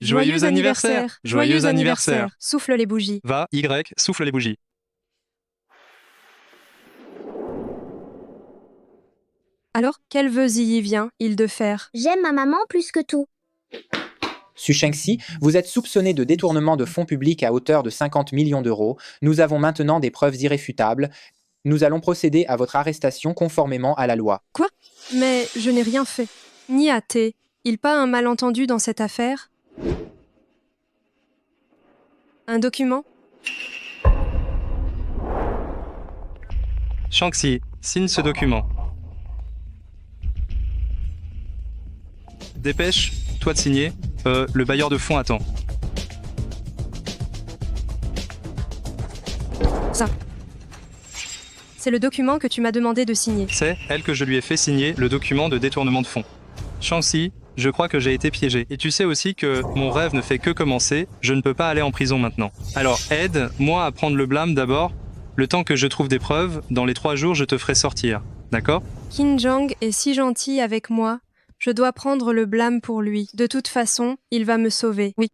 Joyeux anniversaire. Joyeux anniversaire. Souffle les bougies. Va, Y, souffle les bougies. Alors, quel vœu Ziyi vient-il de faire? J'aime ma maman plus que tout. Su Shengxi, vous êtes soupçonné de détournement de fonds publics à hauteur de 50 millions d'euros. Nous avons maintenant des preuves irréfutables. Nous allons procéder à votre arrestation conformément à la loi. Quoi? Mais je n'ai rien fait. Ni hâté. Il pas un malentendu dans cette affaire? Un document? Shangxi, signe ce document. Dépêche, toi de signer. Le bailleur de fonds attend. Ça. C'est le document que tu m'as demandé de signer. C'est elle que je lui ai fait signer le document de détournement de fonds. Shangxi, je crois que j'ai été piégé. Et tu sais aussi que mon rêve ne fait que commencer, je ne peux pas aller en prison maintenant. Alors aide-moi à prendre le blâme d'abord. Le temps que je trouve des preuves, dans les 3 jours, je te ferai sortir. D'accord? Qin Zhang est si gentil avec moi. Je dois prendre le blâme pour lui. De toute façon, il va me sauver. Oui.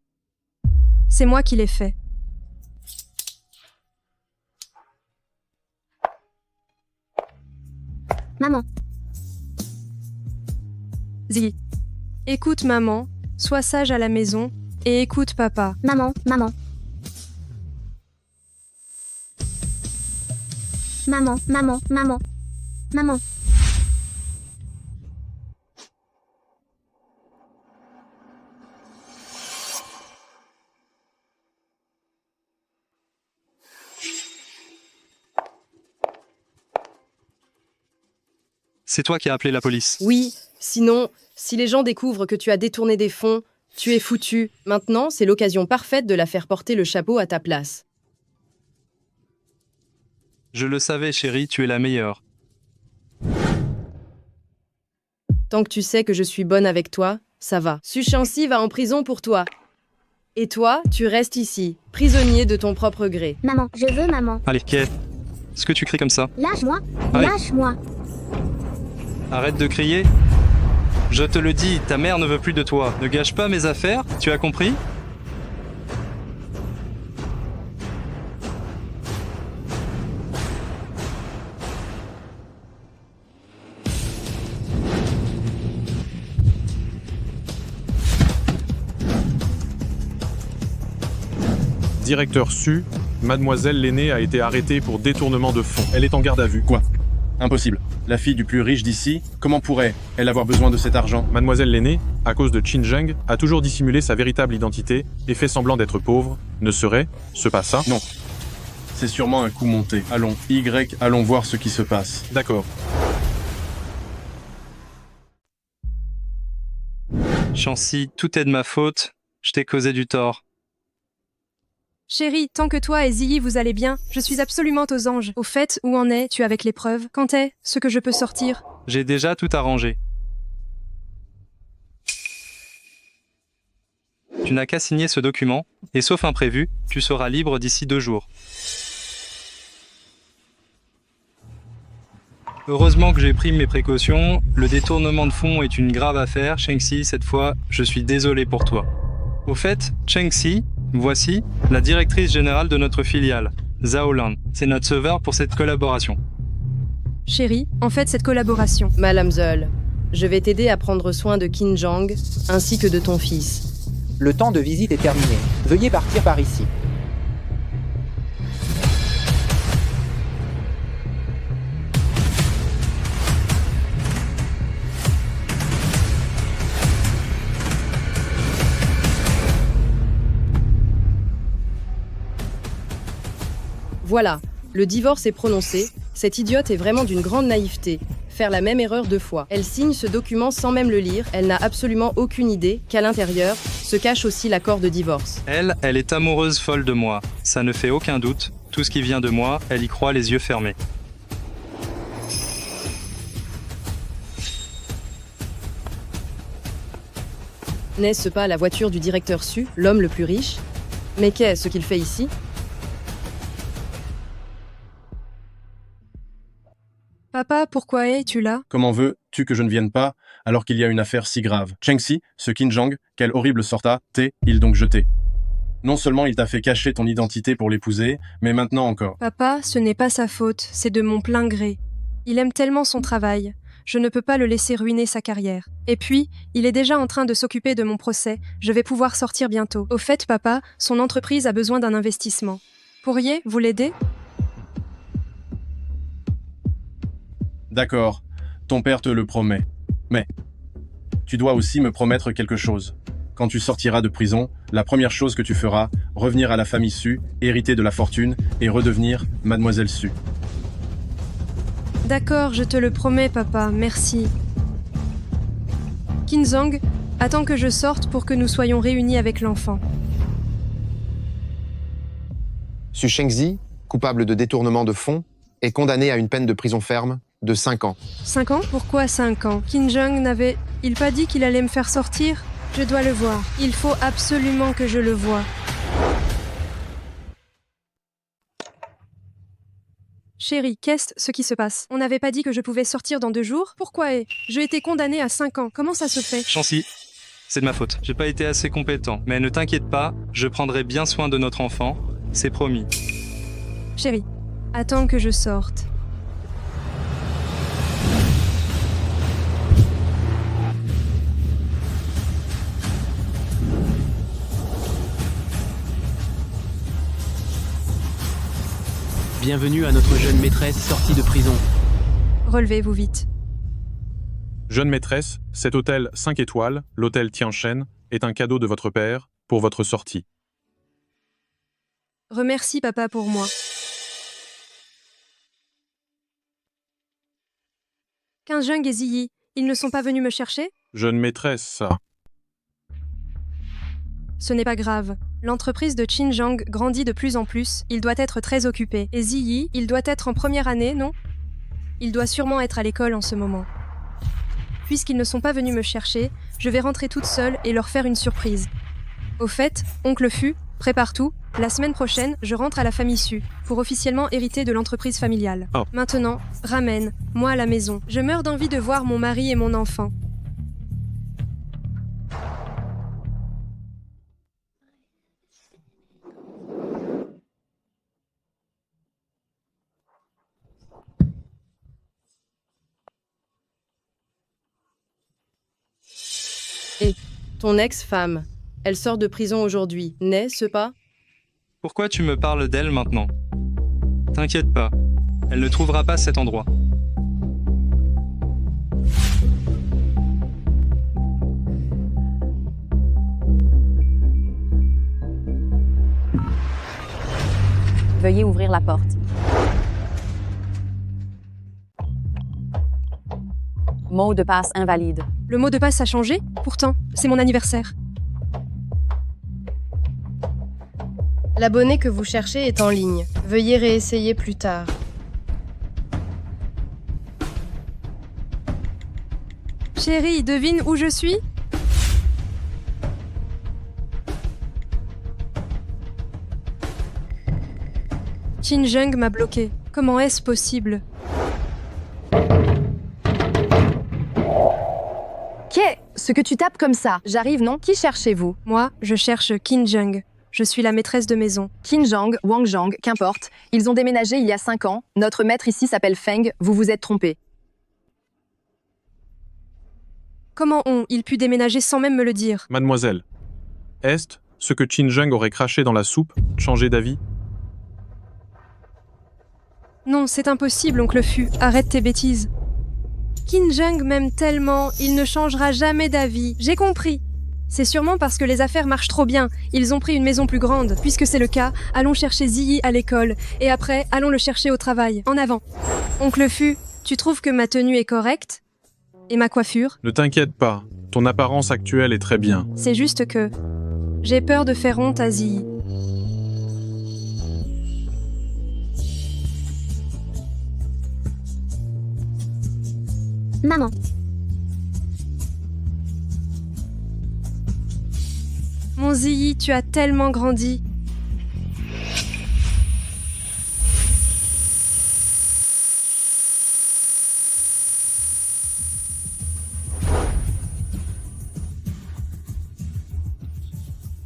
C'est moi qui l'ai fait. Maman, Zi. Écoute maman, sois sage à la maison, et écoute papa. maman, maman. Maman, maman, maman. Maman. C'est toi qui as appelé la police. Oui, sinon, si les gens découvrent que tu as détourné des fonds, tu es foutu. Maintenant, c'est l'occasion parfaite de la faire porter le chapeau à ta place. Je le savais, chérie, tu es la meilleure. Tant que tu sais que je suis bonne avec toi, ça va. Su Shangxi va en prison pour toi. Et toi, tu restes ici, prisonnier de ton propre gré. Maman, je veux maman. Allez, est-ce que tu cries comme ça? Lâche-moi. Allez. Lâche-moi. Arrête de crier. Je te le dis, ta mère ne veut plus de toi. Ne gâche pas mes affaires, tu as compris? Directeur Su, mademoiselle l'aînée a été arrêtée pour détournement de fonds. Elle est en garde à vue. Quoi? Impossible. La fille du plus riche d'ici, comment pourrait-elle avoir besoin de cet argent? Mademoiselle l'aînée, à cause de Qin Zheng, a toujours dissimulé sa véritable identité et fait semblant d'être pauvre. Ne serait ce pas ça? Non. C'est sûrement un coup monté. Allons, Y, allons voir ce qui se passe. D'accord. Shangxi, tout est de ma faute. Je t'ai causé du tort. Chérie, tant que toi et Ziyi vous allez bien, je suis absolument aux anges. Au fait, où en es-tu avec les preuves? Quand est ce que je peux sortir? J'ai déjà tout arrangé. Tu n'as qu'à signer ce document, et sauf imprévu, tu seras libre d'ici 2 jours. Heureusement que j'ai pris mes précautions, le détournement de fonds est une grave affaire. Shangxi, cette fois, je suis désolé pour toi. Au fait, Shangxi, voici la directrice générale de notre filiale, Zhao Lan. C'est notre sauveur pour cette collaboration. Chérie, en fait, cette collaboration. Madame Zeul, je vais t'aider à prendre soin de Qin Zhang ainsi que de ton fils. Le temps de visite est terminé. Veuillez partir par ici. Voilà, le divorce est prononcé. Cette idiote est vraiment d'une grande naïveté. Faire la même erreur 2 fois. Elle signe ce document sans même le lire. Elle n'a absolument aucune idée qu'à l'intérieur se cache aussi l'accord de divorce. Elle est amoureuse folle de moi. Ça ne fait aucun doute. Tout ce qui vient de moi, elle y croit les yeux fermés. N'est-ce pas la voiture du directeur Su, l'homme le plus riche? Mais qu'est-ce qu'il fait ici? Papa, pourquoi es-tu là? Comment veux-tu que je ne vienne pas alors qu'il y a une affaire si grave? Chengxi, ce Qinzhang, quelle horrible sorta, il donc jeté. Non seulement il t'a fait cacher ton identité pour l'épouser, mais maintenant encore. Papa, ce n'est pas sa faute, c'est de mon plein gré. Il aime tellement son travail. Je ne peux pas le laisser ruiner sa carrière. Et puis, il est déjà en train de s'occuper de mon procès. Je vais pouvoir sortir bientôt. Au fait, papa, son entreprise a besoin d'un investissement. Pourriez-vous l'aider? D'accord, ton père te le promet. Mais tu dois aussi me promettre quelque chose. Quand tu sortiras de prison, la première chose que tu feras, revenir à la famille Su, hériter de la fortune et redevenir Mademoiselle Su. D'accord, je te le promets, papa, merci. Qinzhang, attends que je sorte pour que nous soyons réunis avec l'enfant. Su Shengzi, coupable de détournement de fonds, est condamné à une peine de prison ferme de 5 ans. 5 ans? Pourquoi 5 ans? Qinzhang n'avait-il pas dit qu'il allait me faire sortir? Je dois le voir. Il faut absolument que je le voie. Chérie, qu'est-ce qui se passe? On n'avait pas dit que je pouvais sortir dans 2 jours? Pourquoi j'ai été condamnée à 5 ans? Comment ça se fait? Chancy, c'est de ma faute. J'ai pas été assez compétent. Mais ne t'inquiète pas, je prendrai bien soin de notre enfant. C'est promis. Chérie, attends que je sorte. Bienvenue à notre jeune maîtresse sortie de prison. Relevez-vous vite. Jeune maîtresse, cet hôtel 5 étoiles, l'hôtel Tianshen, est un cadeau de votre père pour votre sortie. Remercie papa pour moi. Qinzhang et Ziyi, ils ne sont pas venus me chercher? Jeune maîtresse, ça. Ce n'est pas grave. L'entreprise de Qinzhang grandit de plus en plus, il doit être très occupé. Et Ziyi, il doit être en première année, non? Il doit sûrement être à l'école en ce moment. Puisqu'ils ne sont pas venus me chercher, je vais rentrer toute seule et leur faire une surprise. Au fait, oncle Fu, prépare tout. La semaine prochaine, je rentre à la famille Su, pour officiellement hériter de l'entreprise familiale. Oh. Maintenant, ramène-moi à la maison. Je meurs d'envie de voir mon mari et mon enfant. Et ton ex-femme, elle sort de prison aujourd'hui, n'est-ce pas? Pourquoi tu me parles d'elle maintenant? T'inquiète pas, elle ne trouvera pas cet endroit. Veuillez ouvrir la porte. Mot de passe invalide. Le mot de passe a changé? Pourtant, c'est mon anniversaire. L'abonné que vous cherchez est en ligne. Veuillez réessayer plus tard. Chérie, devine où je suis? Qinzhang m'a bloqué. Comment est-ce possible? Ce que tu tapes comme ça. J'arrive, non? Qui cherchez-vous? Moi, je cherche Qinzhang. Je suis la maîtresse de maison. Qinzhang, Wangzhang, qu'importe. Ils ont déménagé il y a 5 ans. Notre maître ici s'appelle Feng. Vous vous êtes trompé. Comment ont-ils pu déménager sans même me le dire? Mademoiselle, est ce que Qinzhang aurait craché dans la soupe changé d'avis? Non, c'est impossible, oncle Fu. Arrête tes bêtises. Qinzhang m'aime tellement, il ne changera jamais d'avis. J'ai compris. C'est sûrement parce que les affaires marchent trop bien. Ils ont pris une maison plus grande. Puisque c'est le cas, allons chercher Ziyi à l'école. Et après, allons le chercher au travail. En avant. Oncle Fu, tu trouves que ma tenue est correcte? Et ma coiffure? Ne t'inquiète pas, ton apparence actuelle est très bien. C'est juste que j'ai peur de faire honte à Ziyi. Maman. Mon Ziyi, tu as tellement grandi.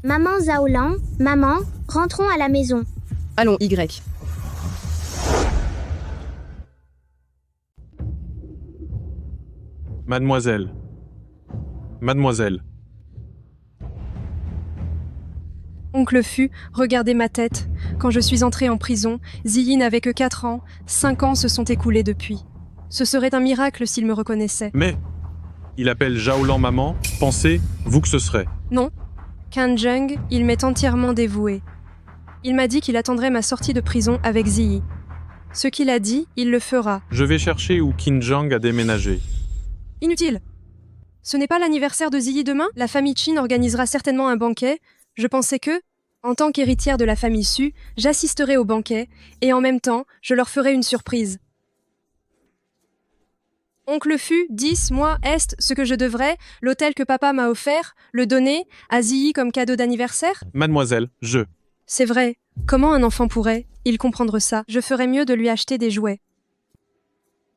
Maman Zaolan, maman, rentrons à la maison. Allons, Y. Mademoiselle. Mademoiselle. Oncle Fu, regardez ma tête. Quand je suis entrée en prison, Ziyi n'avait que 4 ans, 5 ans se sont écoulés depuis. Ce serait un miracle s'il me reconnaissait. Mais il appelle Zhaolan maman. Pensez-vous que ce serait? Non. Kan Zheng, il m'est entièrement dévoué. Il m'a dit qu'il attendrait ma sortie de prison avec Ziyi. Ce qu'il a dit, il le fera. Je vais chercher où Qin Zhang a déménagé. Inutile. Ce n'est pas l'anniversaire de Ziyi demain? La famille Qin organisera certainement un banquet. Je pensais que, en tant qu'héritière de la famille Su, j'assisterai au banquet, et en même temps, je leur ferai une surprise. Oncle Fu, 10 mois, est ce que je devrais, l'hôtel que papa m'a offert, le donner à Ziyi comme cadeau d'anniversaire? Mademoiselle, C'est vrai. Comment un enfant pourrait, il comprendre ça? Je ferais mieux de lui acheter des jouets.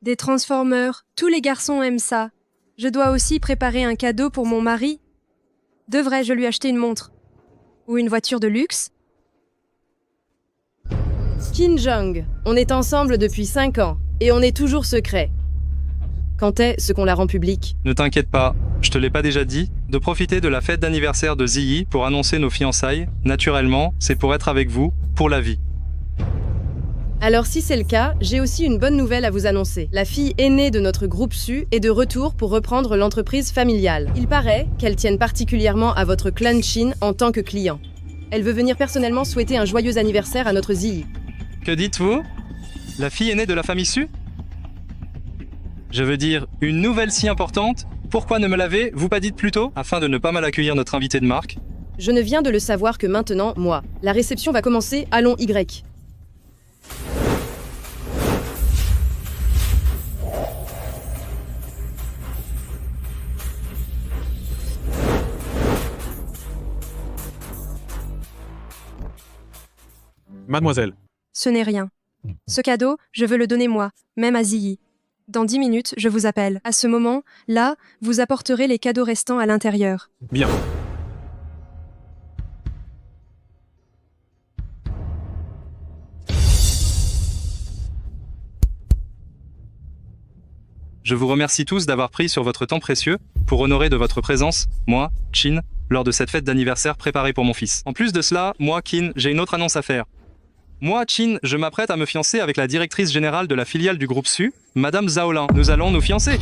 Des Transformers, tous les garçons aiment ça. Je dois aussi préparer un cadeau pour mon mari. Devrais-je lui acheter une montre? Ou une voiture de luxe? Qin Zhang, on est ensemble depuis 5 ans, et on est toujours secret. Quand est ce qu'on la rend publique? Ne t'inquiète pas, je te l'ai pas déjà dit, de profiter de la fête d'anniversaire de Ziyi pour annoncer nos fiançailles, naturellement, c'est pour être avec vous, pour la vie. Alors si c'est le cas, j'ai aussi une bonne nouvelle à vous annoncer. La fille aînée de notre groupe Su est de retour pour reprendre l'entreprise familiale. Il paraît qu'elle tienne particulièrement à votre clan Qin en tant que client. Elle veut venir personnellement souhaiter un joyeux anniversaire à notre Ziyi. Que dites-vous? La fille aînée de la famille Su? Je veux dire, une nouvelle si importante? Pourquoi ne me l'avez-vous pas dite plus tôt? Afin de ne pas mal accueillir notre invité de marque. Je ne viens de le savoir que maintenant, moi. La réception va commencer, allons Y. Mademoiselle. Ce n'est rien. Ce cadeau, je veux le donner moi, même à Ziyi. Dans 10 minutes, je vous appelle. À ce moment, là, vous apporterez les cadeaux restants à l'intérieur. Bien. Je vous remercie tous d'avoir pris sur votre temps précieux pour honorer de votre présence, moi, Qin, lors de cette fête d'anniversaire préparée pour mon fils. En plus de cela, moi, Qin, j'ai une autre annonce à faire. Moi, Qin, je m'apprête à me fiancer avec la directrice générale de la filiale du groupe Su, Madame Zaolan. Nous allons nous fiancer.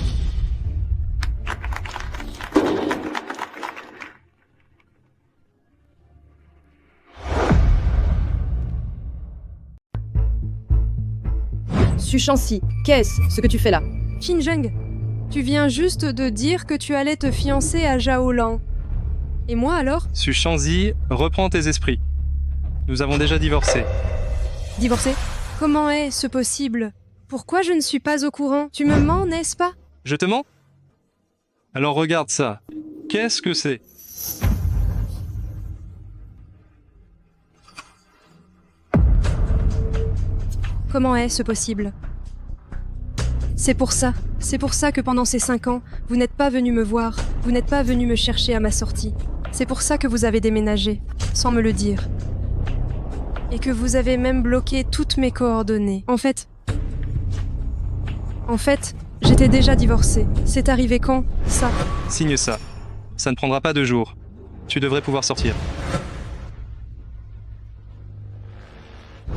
Su Shanxi, qu'est-ce que tu fais là? Qin Zheng, tu viens juste de dire que tu allais te fiancer à Zhaolan. Et moi alors? Su Shanxi, reprends tes esprits. Nous avons déjà divorcé. Divorcé? Comment est-ce possible? Pourquoi je ne suis pas au courant? Tu me mens, n'est-ce pas? Je te mens? Alors regarde ça. Qu'est-ce que c'est? Comment est-ce possible? C'est pour ça que pendant ces 5 ans, vous n'êtes pas venu me voir, vous n'êtes pas venu me chercher à ma sortie. C'est pour ça que vous avez déménagé, sans me le dire. Et que vous avez même bloqué toutes mes coordonnées. En fait, j'étais déjà divorcée. C'est arrivé quand, ça? Signe ça. Ça ne prendra pas 2 jours. Tu devrais pouvoir sortir.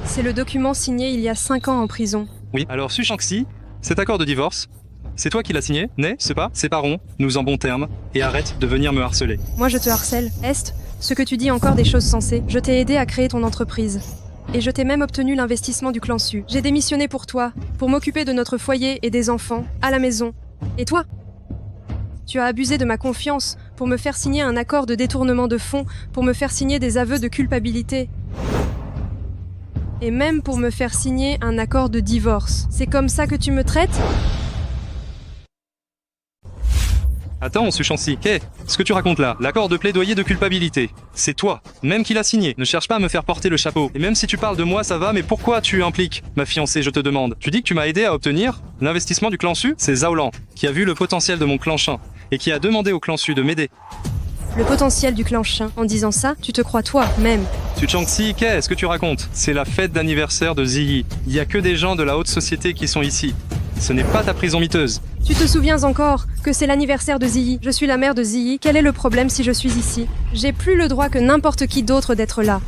C'est le document signé il y a 5 ans en prison. Oui, alors Su Shanxi, cet accord de divorce, c'est toi qui l'as signé, n'est-ce pas? Séparons, nous en bons termes, et arrête de venir me harceler. Moi je te harcèle, est ce que tu dis encore des choses sensées. Je t'ai aidé à créer ton entreprise. Et je t'ai même obtenu l'investissement du clan Su. J'ai démissionné pour toi, pour m'occuper de notre foyer et des enfants, à la maison. Et toi? Tu as abusé de ma confiance pour me faire signer un accord de détournement de fonds, pour me faire signer des aveux de culpabilité. Et même pour me faire signer un accord de divorce. C'est comme ça que tu me traites? Attends, Su Shanxi, qu'est-ce que tu racontes là? L'accord de plaidoyer de culpabilité. C'est toi, même qui l'a signé. Ne cherche pas à me faire porter le chapeau. Et même si tu parles de moi, ça va, mais pourquoi tu impliques ma fiancée, je te demande? Tu dis que tu m'as aidé à obtenir l'investissement du clan Su? C'est Zaolan, qui a vu le potentiel de mon clan Shin, et qui a demandé au clan Su de m'aider. le potentiel du clan chien. En disant ça, tu te crois toi-même. Su Changxi, qu'est-ce que tu racontes? C'est la fête d'anniversaire de Ziyi. Il y a que des gens de la haute société qui sont ici. Ce n'est pas ta prison miteuse. Tu te souviens encore que c'est l'anniversaire de Ziyi? Je suis la mère de Ziyi. Quel est le problème si je suis ici? J'ai plus le droit que n'importe qui d'autre d'être là.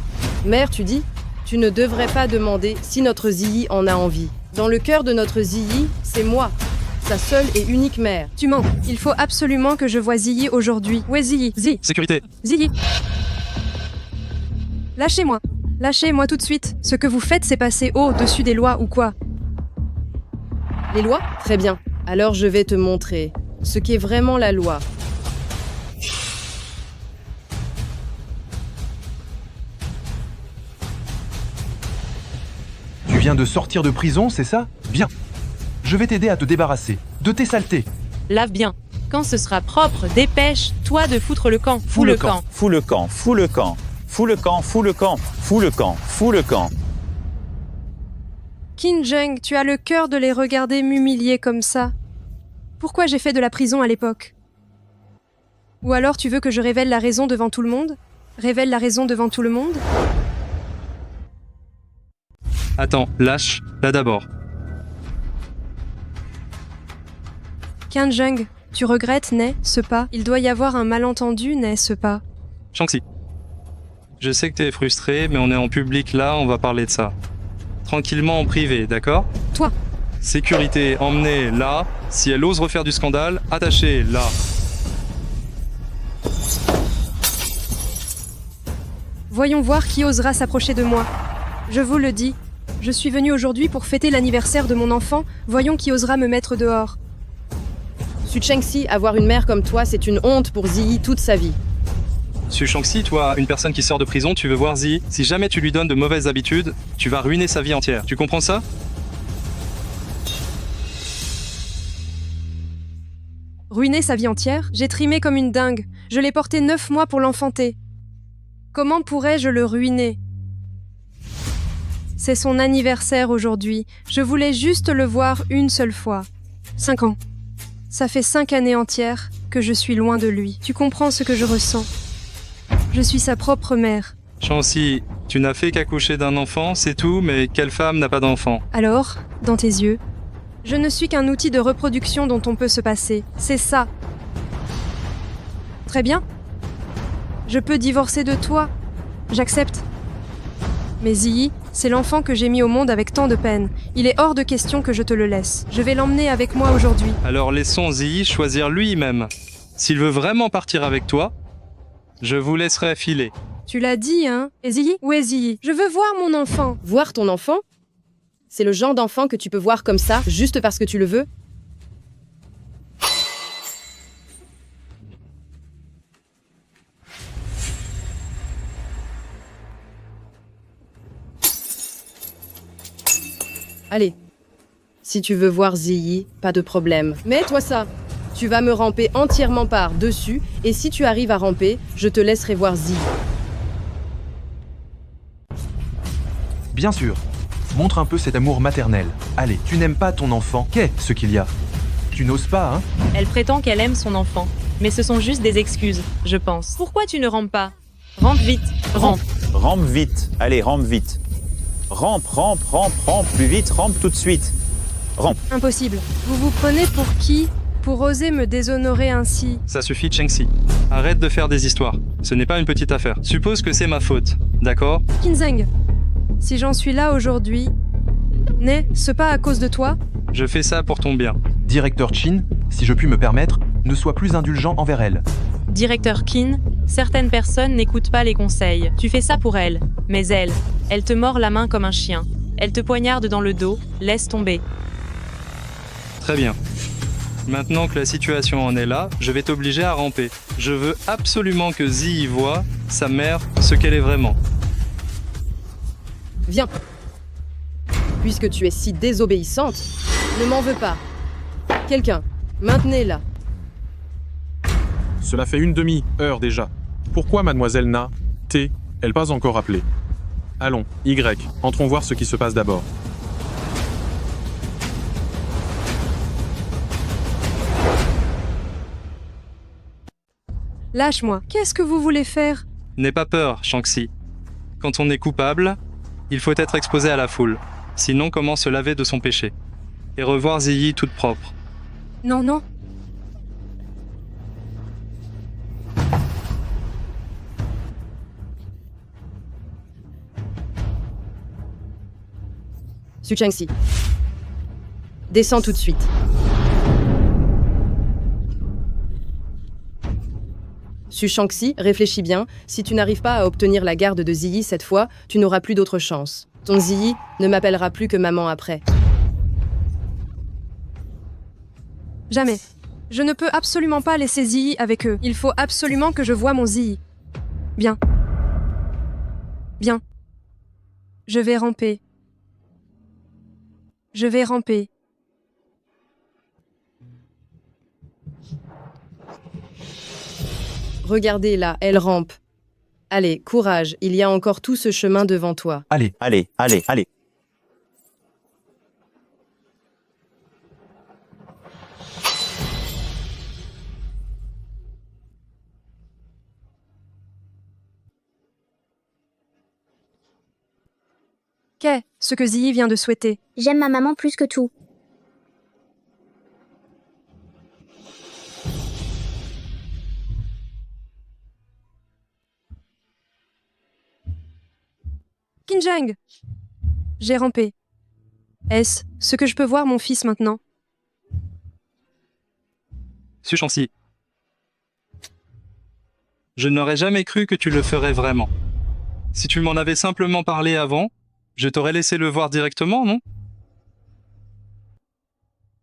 Mère, tu dis? Tu ne devrais pas demander si notre Ziyi en a envie. Dans le cœur de notre Ziyi, c'est moi, sa seule et unique mère. Tu mens. Il faut absolument que je voie Ziyi aujourd'hui. Où est Ziyi? Ziyi. Sécurité. Ziyi. Lâchez-moi. Lâchez-moi tout de suite. Ce que vous faites, c'est passer au-dessus des lois ou quoi? Les lois? Très bien. Alors je vais te montrer ce qu'est vraiment la loi. Tu viens de sortir de prison, c'est ça? Bien. Je vais t'aider à te débarrasser de tes saletés. Lave bien. Quand ce sera propre, dépêche-toi de foutre le camp. Fous le camp. Fous le camp. Fous le camp. Fous le camp. Fous le camp. Fous le camp. Fous le camp. Qin Zheng, tu as le cœur de les regarder m'humilier comme ça. Pourquoi j'ai fait de la prison à l'époque? Ou alors tu veux que je révèle la raison devant tout le monde? Révèle la raison devant tout le monde? Attends, lâche, là d'abord. Qin Zheng, tu regrettes, n'est-ce pas? Il doit y avoir un malentendu, n'est-ce pas? Changxi. Je sais que t'es frustré, mais on est en public là, on va parler de ça. Tranquillement en privé, d'accord? Toi. Sécurité, emmenez là. Si elle ose refaire du scandale, attachez là. Voyons voir qui osera s'approcher de moi. Je vous le dis, je suis venue aujourd'hui pour fêter l'anniversaire de mon enfant. Voyons qui osera me mettre dehors. Su Changxi, avoir une mère comme toi, c'est une honte pour Ziyi toute sa vie. Su Changxi, toi, une personne qui sort de prison, tu veux voir Ziyi. Si jamais tu lui donnes de mauvaises habitudes, tu vas ruiner sa vie entière. Tu comprends ça? Ruiner sa vie entière? J'ai trimé comme une dingue. Je l'ai porté 9 mois pour l'enfanter. Comment pourrais-je le ruiner? C'est son anniversaire aujourd'hui. Je voulais juste le voir une seule fois. 5 ans. Ça fait 5 années entières que je suis loin de lui. Tu comprends ce que je ressens? Je suis sa propre mère. Changxi, tu n'as fait qu'accoucher d'un enfant, c'est tout, mais quelle femme n'a pas d'enfant? Alors, dans tes yeux, je ne suis qu'un outil de reproduction dont on peut se passer. C'est ça. Très bien. Je peux divorcer de toi. J'accepte. Mais Ziyi, c'est l'enfant que j'ai mis au monde avec tant de peine. Il est hors de question que je te le laisse. Je vais l'emmener avec moi aujourd'hui. Alors laissons Ziyi choisir lui-même. S'il veut vraiment partir avec toi, je vous laisserai filer. Tu l'as dit, hein? Et Ziyi? Où est Ziyi? Je veux voir mon enfant. Voir ton enfant? C'est le genre d'enfant que tu peux voir comme ça, juste parce que tu le veux? Allez, si tu veux voir Ziyi, pas de problème. Mets-toi ça. Tu vas me ramper entièrement par-dessus, et si tu arrives à ramper, je te laisserai voir Ziyi. Bien sûr. Montre un peu cet amour maternel. Allez, tu n'aimes pas ton enfant. Qu'est-ce qu'il y a? Tu n'oses pas, hein? Elle prétend qu'elle aime son enfant. Mais ce sont juste des excuses, je pense. Pourquoi tu ne rampes pas? Rampe vite, rampe. Rampe vite. Allez, rampe vite. Rampe, rampe, rampe, rampe. Plus vite, rampe tout de suite. Rampe. Impossible. Vous vous prenez pour qui? Pour oser me déshonorer ainsi? Ça suffit, Changxi. Arrête de faire des histoires. Ce n'est pas une petite affaire. Suppose que c'est ma faute, d'accord? Qin Zheng, si j'en suis là aujourd'hui, n'est-ce pas à cause de toi? Je fais ça pour ton bien. Directeur Qin, si je puis me permettre, ne sois plus indulgent envers elle. Directeur Qin, certaines personnes n'écoutent pas les conseils. Tu fais ça pour elle. Mais elle te mord la main comme un chien. Elle te poignarde dans le dos. Laisse tomber. Très bien. Maintenant que la situation en est là, je vais t'obliger à ramper. Je veux absolument que Ziyi voie, sa mère, ce qu'elle est vraiment. Viens. Puisque tu es si désobéissante, ne m'en veux pas. Quelqu'un, maintenez-la. Cela fait une demi-heure déjà. Pourquoi mademoiselle Na, T, elle pas encore appelée? Allons, Y, entrons voir ce qui se passe d'abord. Lâche-moi. Qu'est-ce que vous voulez faire? N'aie pas peur, Shanxi. Quand on est coupable, il faut être exposé à la foule. Sinon, comment se laver de son péché? Et revoir Ziyi toute propre. Non, non. Su Chengxi. Descends tout de suite. Su Shanxi, réfléchis bien, si tu n'arrives pas à obtenir la garde de Ziyi cette fois, tu n'auras plus d'autre chance. Ton Ziyi ne m'appellera plus que maman après. Jamais. Je ne peux absolument pas laisser Ziyi avec eux. Il faut absolument que je voie mon Ziyi. Bien. Bien. Je vais ramper. Je vais ramper. Regardez là, elle rampe. Allez, courage, il y a encore tout ce chemin devant toi. Allez, allez, allez, allez. Qu'est ce que Ziyi vient de souhaiter? J'aime ma maman plus que tout. Qinzheng! J'ai rampé. Est-ce ce que je peux voir mon fils maintenant? Su Shanxi. Je n'aurais jamais cru que tu le ferais vraiment. Si tu m'en avais simplement parlé avant, je t'aurais laissé le voir directement, non?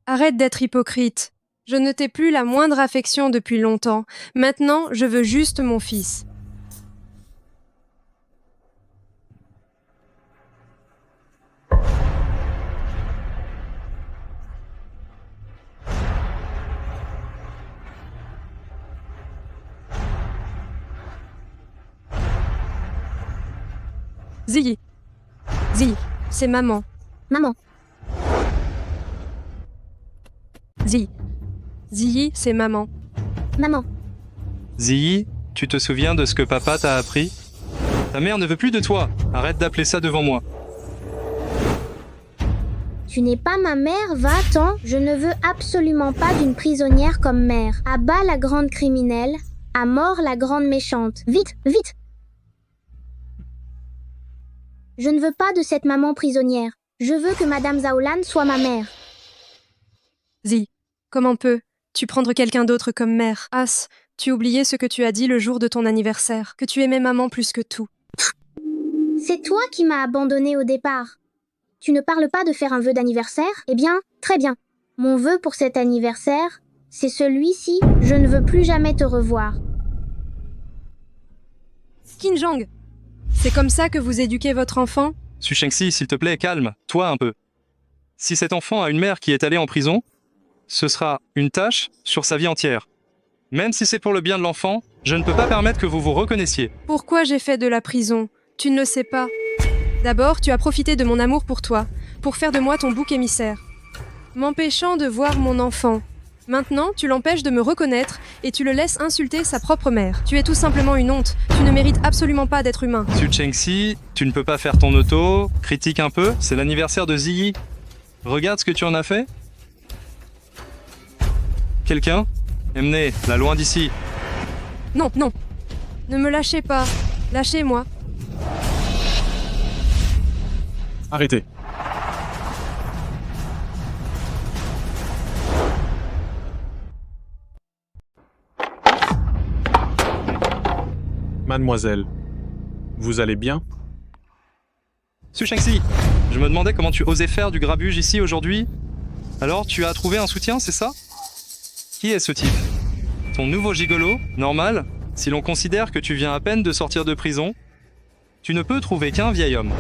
Arrête d'être hypocrite. Je ne t'ai plus la moindre affection depuis longtemps. Maintenant, je veux juste mon fils. Ziyi. Ziyi, c'est maman. Maman. Ziyi. Ziyi, c'est maman. Maman. Ziyi, tu te souviens de ce que papa t'a appris? Ta mère ne veut plus de toi. Arrête d'appeler ça devant moi. Tu n'es pas ma mère, va-t'en. Je ne veux absolument pas d'une prisonnière comme mère. À bas la grande criminelle, à mort la grande méchante. Vite, vite! Je ne veux pas de cette maman prisonnière. Je veux que Madame Zaolan soit ma mère. Ziyi, comment peux-tu prendre quelqu'un d'autre comme mère? As, tu oubliais ce que tu as dit le jour de ton anniversaire, que tu aimais maman plus que tout. C'est toi qui m'as abandonnée au départ. Tu ne parles pas de faire un vœu d'anniversaire? Eh bien, très bien. Mon vœu pour cet anniversaire, c'est celui-ci. Je ne veux plus jamais te revoir. Qinzheng, c'est comme ça que vous éduquez votre enfant? Su Shanxi, s'il te plaît, calme-toi un peu. Si cet enfant a une mère qui est allée en prison, ce sera une tâche sur sa vie entière. Même si c'est pour le bien de l'enfant, je ne peux pas permettre que vous vous reconnaissiez. Pourquoi j'ai fait de la prison? Tu ne le sais pas. D'abord, tu as profité de mon amour pour toi, pour faire de moi ton bouc émissaire, m'empêchant de voir mon enfant. Maintenant, tu l'empêches de me reconnaître et tu le laisses insulter sa propre mère. Tu es tout simplement une honte. Tu ne mérites absolument pas d'être humain. Su Shanxi, tu ne peux pas faire ton auto, critique un peu, c'est l'anniversaire de Ziyi. Regarde ce que tu en as fait. Quelqu'un? Emmenez, la loin d'ici. Non, non. Ne me lâchez pas. Lâchez-moi. Arrêtez. Mademoiselle, vous allez bien? Su Shanxi, je me demandais comment tu osais faire du grabuge ici aujourd'hui. Alors, tu as trouvé un soutien, c'est ça? Qui est ce type? Ton nouveau gigolo? Normal? Si l'on considère que tu viens à peine de sortir de prison, tu ne peux trouver qu'un vieil homme.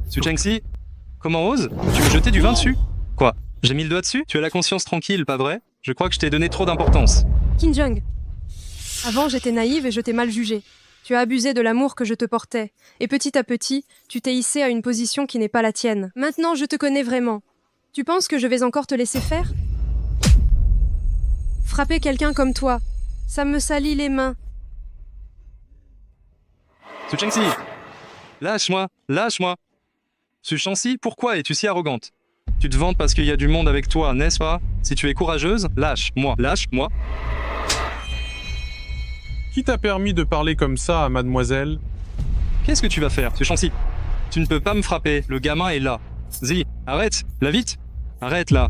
Su Shanxi, comment oses? Tu me jetais du vin dessus? Quoi? J'ai mis le doigt dessus? Tu as la conscience tranquille, pas vrai? Je crois que je t'ai donné trop d'importance. Qinzheng. Avant, j'étais naïve et je t'ai mal jugé. Tu as abusé de l'amour que je te portais, et petit à petit, tu t'es hissé à une position qui n'est pas la tienne. Maintenant, je te connais vraiment. Tu penses que je vais encore te laisser faire? Frapper quelqu'un comme toi, ça me salit les mains. Su Chengxi, lâche-moi, lâche-moi. Su Changxi, pourquoi es-tu si arrogante? Tu te vantes parce qu'il y a du monde avec toi, n'est-ce pas? Si tu es courageuse, lâche-moi, lâche-moi. Qui t'a permis de parler comme ça à mademoiselle? Qu'est-ce que tu vas faire, Su Changxi? Tu ne peux pas me frapper, le gamin est là. Zi, arrête, là vite. Arrête là.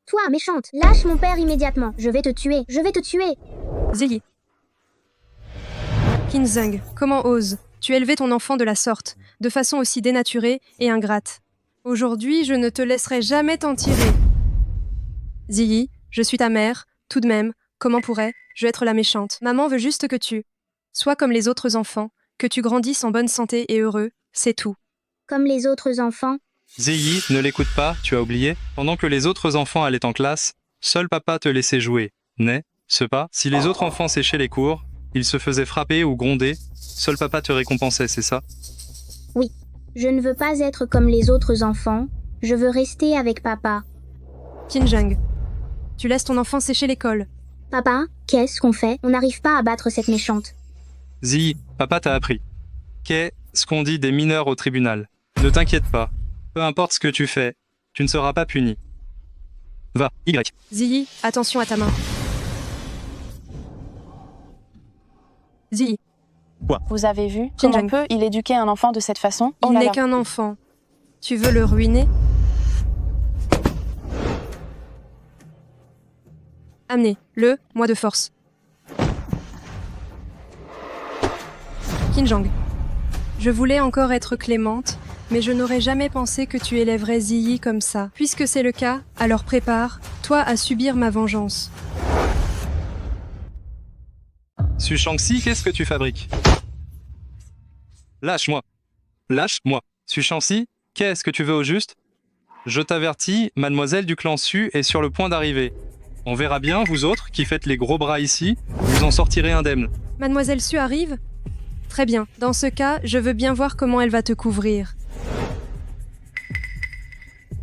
Toi, méchante, lâche mon père immédiatement. Je vais te tuer, je vais te tuer. Ziyi. Qin Zheng, comment oses tu élever ton enfant de la sorte, de façon aussi dénaturée et ingrate? Aujourd'hui, je ne te laisserai jamais t'en tirer. Ziyi, je suis ta mère, tout de même, comment pourrais-je être la méchante? Maman veut juste que tu sois comme les autres enfants, que tu grandisses en bonne santé et heureux, c'est tout. Comme les autres enfants? Ziyi, ne l'écoute pas, tu as oublié. Pendant que les autres enfants allaient en classe, seul papa te laissait jouer. N'est-ce pas? Si les autres enfants séchaient les cours, ils se faisaient frapper ou gronder, seul papa te récompensait, c'est ça? Oui. Je ne veux pas être comme les autres enfants. Je veux rester avec papa. Qin Zheng, tu laisses ton enfant sécher l'école. Papa, qu'est-ce qu'on fait? On n'arrive pas à battre cette méchante. Ziyi, papa t'a appris. Qu'est-ce qu'on dit des mineurs au tribunal? Ne t'inquiète pas. Peu importe ce que tu fais, tu ne seras pas puni. Va, Y. Ziyi, attention à ta main. Ziyi. Quoi? Vous avez vu comment peut-il éduquer un enfant de cette façon? Il n'est qu'un enfant. Tu veux le ruiner? Amenez-le, moi de force. Qin Zheng. Je voulais encore être clémente, mais je n'aurais jamais pensé que tu élèverais Ziyi comme ça. Puisque c'est le cas, alors prépare-toi à subir ma vengeance. Su Changxi, qu'est-ce que tu fabriques? Lâche-moi. Lâche-moi. Su Changxi, qu'est-ce que tu veux au juste? Je t'avertis, mademoiselle du clan Su est sur le point d'arriver. On verra bien, vous autres, qui faites les gros bras ici, vous en sortirez indemne. Mademoiselle Su arrive? Très bien. Dans ce cas, je veux bien voir comment elle va te couvrir.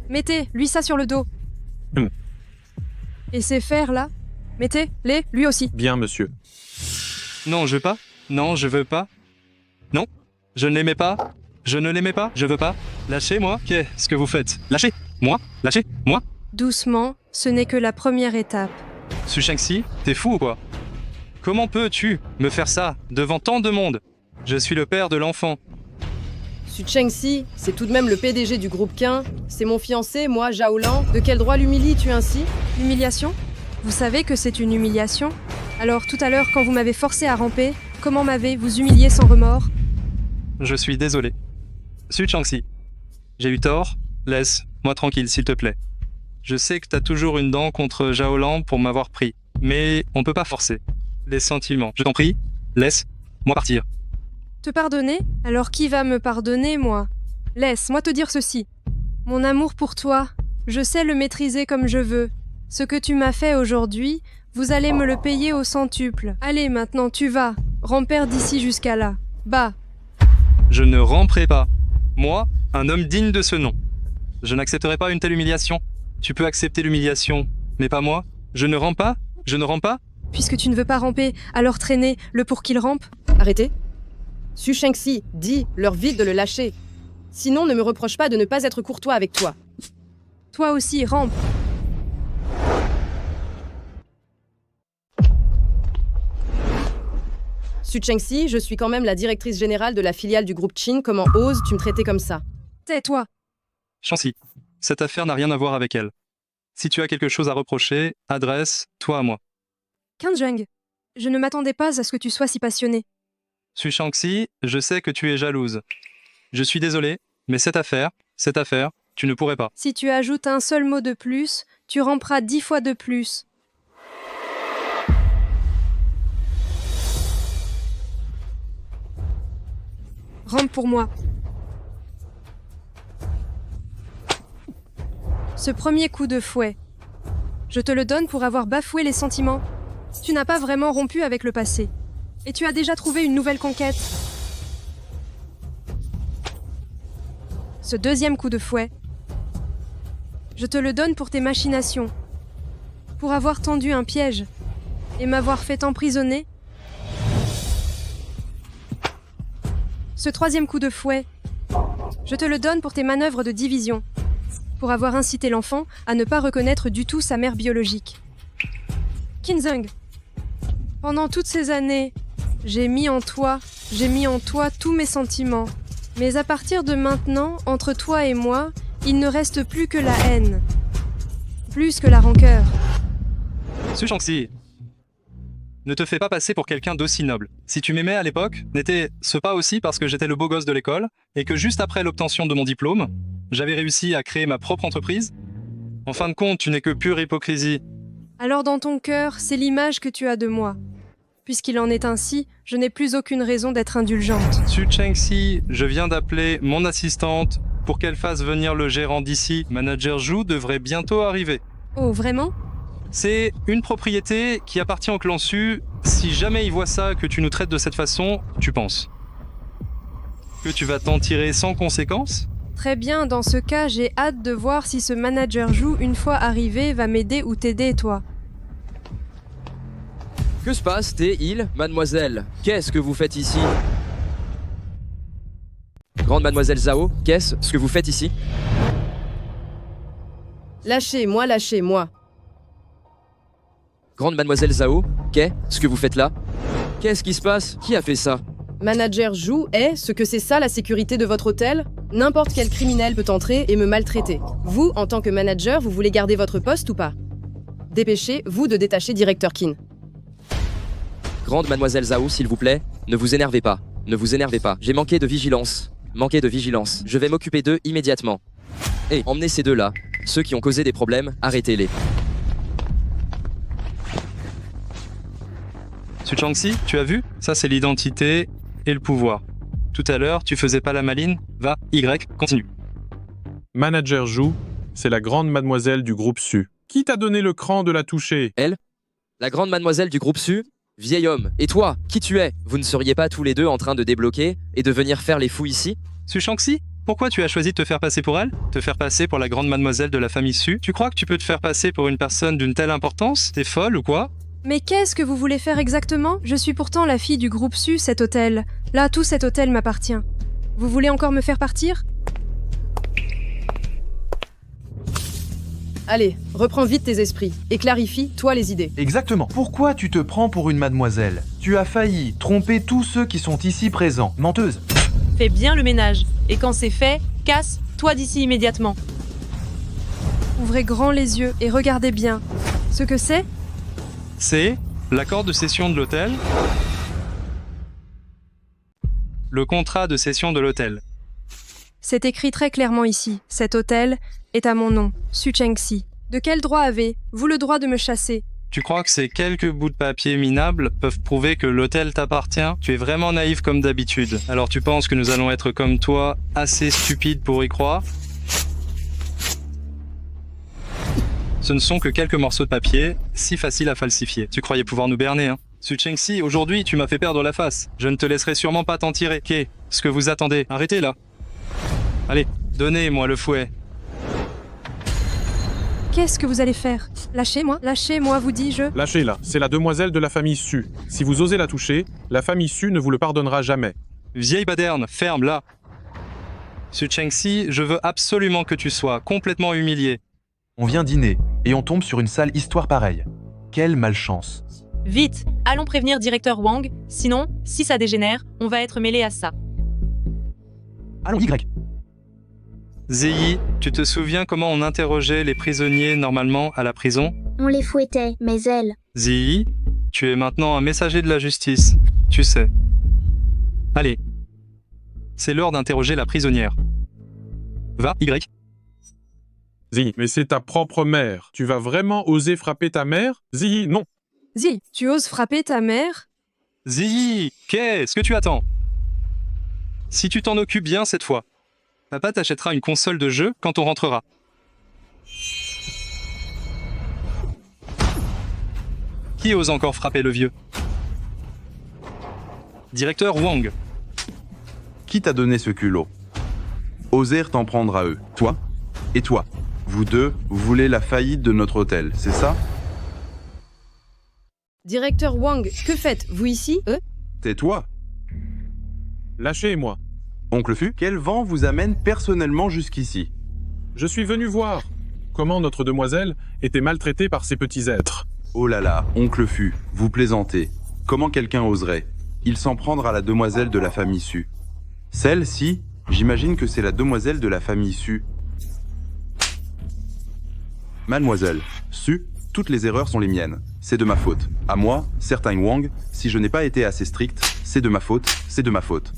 Mettez-lui ça sur le dos. Et ces fers là? Mettez-les, lui aussi. Bien, monsieur. Non, je veux pas. Non, je veux pas. Non, je ne l'aimais pas. Je ne l'aimais pas. Je veux pas. Lâchez-moi. Qu'est-ce que vous faites? Lâchez. Moi. Lâchez. Moi. Doucement, ce n'est que la première étape. Su Changxi, t'es fou ou quoi? Comment peux-tu me faire ça devant tant de monde? Je suis le père de l'enfant. Su Chengxi, c'est tout de même le PDG du groupe Qin. C'est mon fiancé, moi, Zhaolan. De quel droit l'humilies-tu ainsi? L'humiliation? Vous savez que c'est une humiliation? Alors tout à l'heure, quand vous m'avez forcé à ramper, comment m'avez-vous humilié sans remords? Je suis désolé. Su Changxi, j'ai eu tort. Laisse-moi tranquille, s'il te plaît. Je sais que t'as toujours une dent contre Zhaolan pour m'avoir pris, mais on peut pas forcer les sentiments. Je t'en prie, laisse-moi partir. Te pardonner? Alors qui va me pardonner, moi? Laisse-moi te dire ceci. Mon amour pour toi, je sais le maîtriser comme je veux. Ce que tu m'as fait aujourd'hui, vous allez me le payer au centuple. Allez, maintenant, tu vas. Ramper d'ici jusqu'à là. Bah. Je ne ramperai pas. Moi, un homme digne de ce nom. Je n'accepterai pas une telle humiliation. Tu peux accepter l'humiliation, mais pas moi. Je ne rampe pas? Je ne rampe pas? Puisque tu ne veux pas ramper, alors traînez-le pour qu'il rampe. Arrêtez. Su Chengxi, dis-leur vite de le lâcher. Sinon, ne me reproche pas de ne pas être courtois avec toi. Toi aussi, rampe. Su Chengxi, je suis quand même la directrice générale de la filiale du groupe Qin. Comment oses-tu me traiter comme ça? Tais-toi. Changxi, cette affaire n'a rien à voir avec elle. Si tu as quelque chose à reprocher, adresse-toi à moi. Qin Zheng, je ne m'attendais pas à ce que tu sois si passionné. Su Changxi, je sais que tu es jalouse. Je suis désolé, mais cette affaire, tu ne pourrais pas. Si tu ajoutes un seul mot de plus, tu ramperas 10 fois de plus. Rampe pour moi. Ce premier coup de fouet, je te le donne pour avoir bafoué les sentiments Tu n'as pas vraiment rompu avec le passé. Et tu as déjà trouvé une nouvelle conquête. Ce deuxième coup de fouet, je te le donne pour tes machinations, pour avoir tendu un piège et m'avoir fait emprisonner. Ce troisième coup de fouet, je te le donne pour tes manœuvres de division, pour avoir incité l'enfant à ne pas reconnaître du tout sa mère biologique. Kinzung, pendant toutes ces années, j'ai mis en toi tous mes sentiments. Mais à partir de maintenant, entre toi et moi, il ne reste plus que la haine. Plus que la rancœur. Su Shangxi, ne te fais pas passer pour quelqu'un d'aussi noble. Si tu m'aimais à l'époque, n'était-ce pas aussi parce que j'étais le beau gosse de l'école et que juste après l'obtention de mon diplôme, j'avais réussi à créer ma propre entreprise? En fin de compte, tu n'es que pure hypocrisie. Alors dans ton cœur, c'est l'image que tu as de moi. Puisqu'il en est ainsi, je n'ai plus aucune raison d'être indulgente. Su Shangxi, je viens d'appeler mon assistante pour qu'elle fasse venir le gérant d'ici. Manager Zhu devrait bientôt arriver. Oh, vraiment? C'est une propriété qui appartient au clan Su. Si jamais il voit ça, que tu nous traites de cette façon, tu penses que tu vas t'en tirer sans conséquence? Très bien, dans ce cas, j'ai hâte de voir si ce manager Zhu, une fois arrivé, va m'aider ou t'aider, toi. Que se passe, mademoiselle? Qu'est-ce que vous faites ici? Grande mademoiselle Zhao, qu'est-ce que vous faites ici? Lâchez-moi, lâchez-moi. Grande mademoiselle Zhao, qu'est-ce que vous faites là? Qu'est-ce qui se passe? Qui a fait ça? Manager Zhu est ce que c'est ça la sécurité de votre hôtel? N'importe quel criminel peut entrer et me maltraiter. Vous, en tant que manager, vous voulez garder votre poste ou pas? Dépêchez-vous de détacher Directeur Qin. Grande mademoiselle Zhao, s'il vous plaît, ne vous énervez pas. Ne vous énervez pas. J'ai manqué de vigilance. Manqué de vigilance. Je vais m'occuper d'eux immédiatement. Et emmenez ces deux-là. Ceux qui ont causé des problèmes, arrêtez-les. Su Shangxi, tu as vu? Ça, c'est l'identité et le pouvoir. Tout à l'heure, tu faisais pas la maline? Va, Y, continue. Manager Zhu, c'est la grande mademoiselle du groupe Su. Qui t'a donné le cran de la toucher? Elle? La grande mademoiselle du groupe Su? Vieil homme, et toi, qui tu es? Vous ne seriez pas tous les deux en train de débloquer et de venir faire les fous ici? Su Shangxi, pourquoi tu as choisi de te faire passer pour elle? Te faire passer pour la grande mademoiselle de la famille Su? Tu crois que tu peux te faire passer pour une personne d'une telle importance? T'es folle ou quoi? Mais qu'est-ce que vous voulez faire exactement? Je suis pourtant la fille du groupe Su, cet hôtel. Là, tout cet hôtel m'appartient. Vous voulez encore me faire partir? Allez, reprends vite tes esprits et clarifie, toi, les idées. Exactement. Pourquoi tu te prends pour une mademoiselle? Tu as failli tromper tous ceux qui sont ici présents. Menteuse. Fais bien le ménage. Et quand c'est fait, casse-toi d'ici immédiatement. Ouvrez grand les yeux et regardez bien. Ce que c'est? C'est l'accord de cession de l'hôtel. Le contrat de cession de l'hôtel. C'est écrit très clairement ici. Cet hôtel est à mon nom, Su Shangxi. De quel droit avez-vous le droit de me chasser? Tu crois que ces quelques bouts de papier minables peuvent prouver que l'hôtel t'appartient? Tu es vraiment naïf comme d'habitude. Alors tu penses que nous allons être comme toi, assez stupides pour y croire? Ce ne sont que quelques morceaux de papier, si faciles à falsifier. Tu croyais pouvoir nous berner, hein? Su Shangxi, aujourd'hui, tu m'as fait perdre la face. Je ne te laisserai sûrement pas t'en tirer. Qu'est-ce que vous attendez? Arrêtez là. Allez, donnez-moi le fouet. Qu'est-ce que vous allez faire? Lâchez-moi, vous dis-je. Lâchez-la, c'est la demoiselle de la famille Su. Si vous osez la toucher, la famille Su ne vous le pardonnera jamais. Vieille baderne, ferme là. Su Shangxi, je veux absolument que tu sois complètement humilié. On vient dîner et on tombe sur une sale histoire pareille. Quelle malchance. Vite, allons prévenir Directeur Wang, sinon, si ça dégénère, on va être mêlé à ça. Allons, Y. Ziyi, tu te souviens comment on interrogeait les prisonniers normalement à la prison? On les fouettait, mais elle... Ziyi, tu es maintenant un messager de la justice, tu sais. Allez, c'est l'heure d'interroger la prisonnière. Va, Y. Ziyi, mais c'est ta propre mère. Tu vas vraiment oser frapper ta mère? Ziyi, non. Ziyi, tu oses frapper ta mère? Ziyi, qu'est-ce que tu attends? Si tu t'en occupes bien cette fois, papa t'achètera une console de jeu quand on rentrera. Qui ose encore frapper le vieux? Directeur Wang. Qui t'a donné ce culot? Osèrent t'en prendre à eux. Toi? Et toi? Vous deux, vous voulez la faillite de notre hôtel, c'est ça? Directeur Wang, que faites-vous ici, Tais-toi. Lâchez-moi. Oncle Fu, quel vent vous amène personnellement jusqu'ici? Je suis venu voir comment notre demoiselle était maltraitée par ces petits êtres. Oh là là, Oncle Fu, vous plaisantez. Comment quelqu'un oserait? Il s'en prendre à la demoiselle de la famille Su. Celle-ci, j'imagine que c'est la demoiselle de la famille Su. Mademoiselle, Su, toutes les erreurs sont les miennes. C'est de ma faute. À moi, certain Wang, si je n'ai pas été assez strict, c'est de ma faute, c'est de ma faute.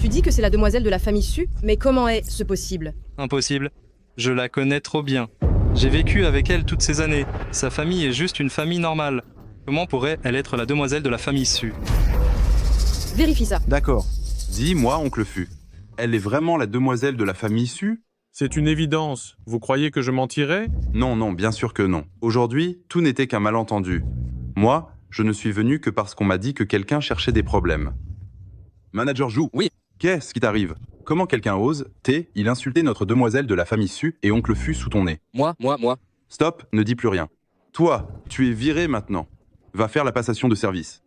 Tu dis que c'est la demoiselle de la famille Su, mais comment est-ce possible? Impossible. Je la connais trop bien. J'ai vécu avec elle toutes ces années. Sa famille est juste une famille normale. Comment pourrait-elle être la demoiselle de la famille Su? Vérifie ça. D'accord. Dis-moi, Oncle Fu, elle est vraiment la demoiselle de la famille Su? C'est une évidence. Vous croyez que je mentirais? Non, non, bien sûr que non. Aujourd'hui, tout n'était qu'un malentendu. Moi, je ne suis venu que parce qu'on m'a dit que quelqu'un cherchait des problèmes. Manager Zhu. Oui. Qu'est-ce qui t'arrive? Comment quelqu'un ose, il insulter notre demoiselle de la famille Su et Oncle Fu sous ton nez? Moi. Stop, ne dis plus rien. Toi, tu es viré maintenant. Va faire la passation de service.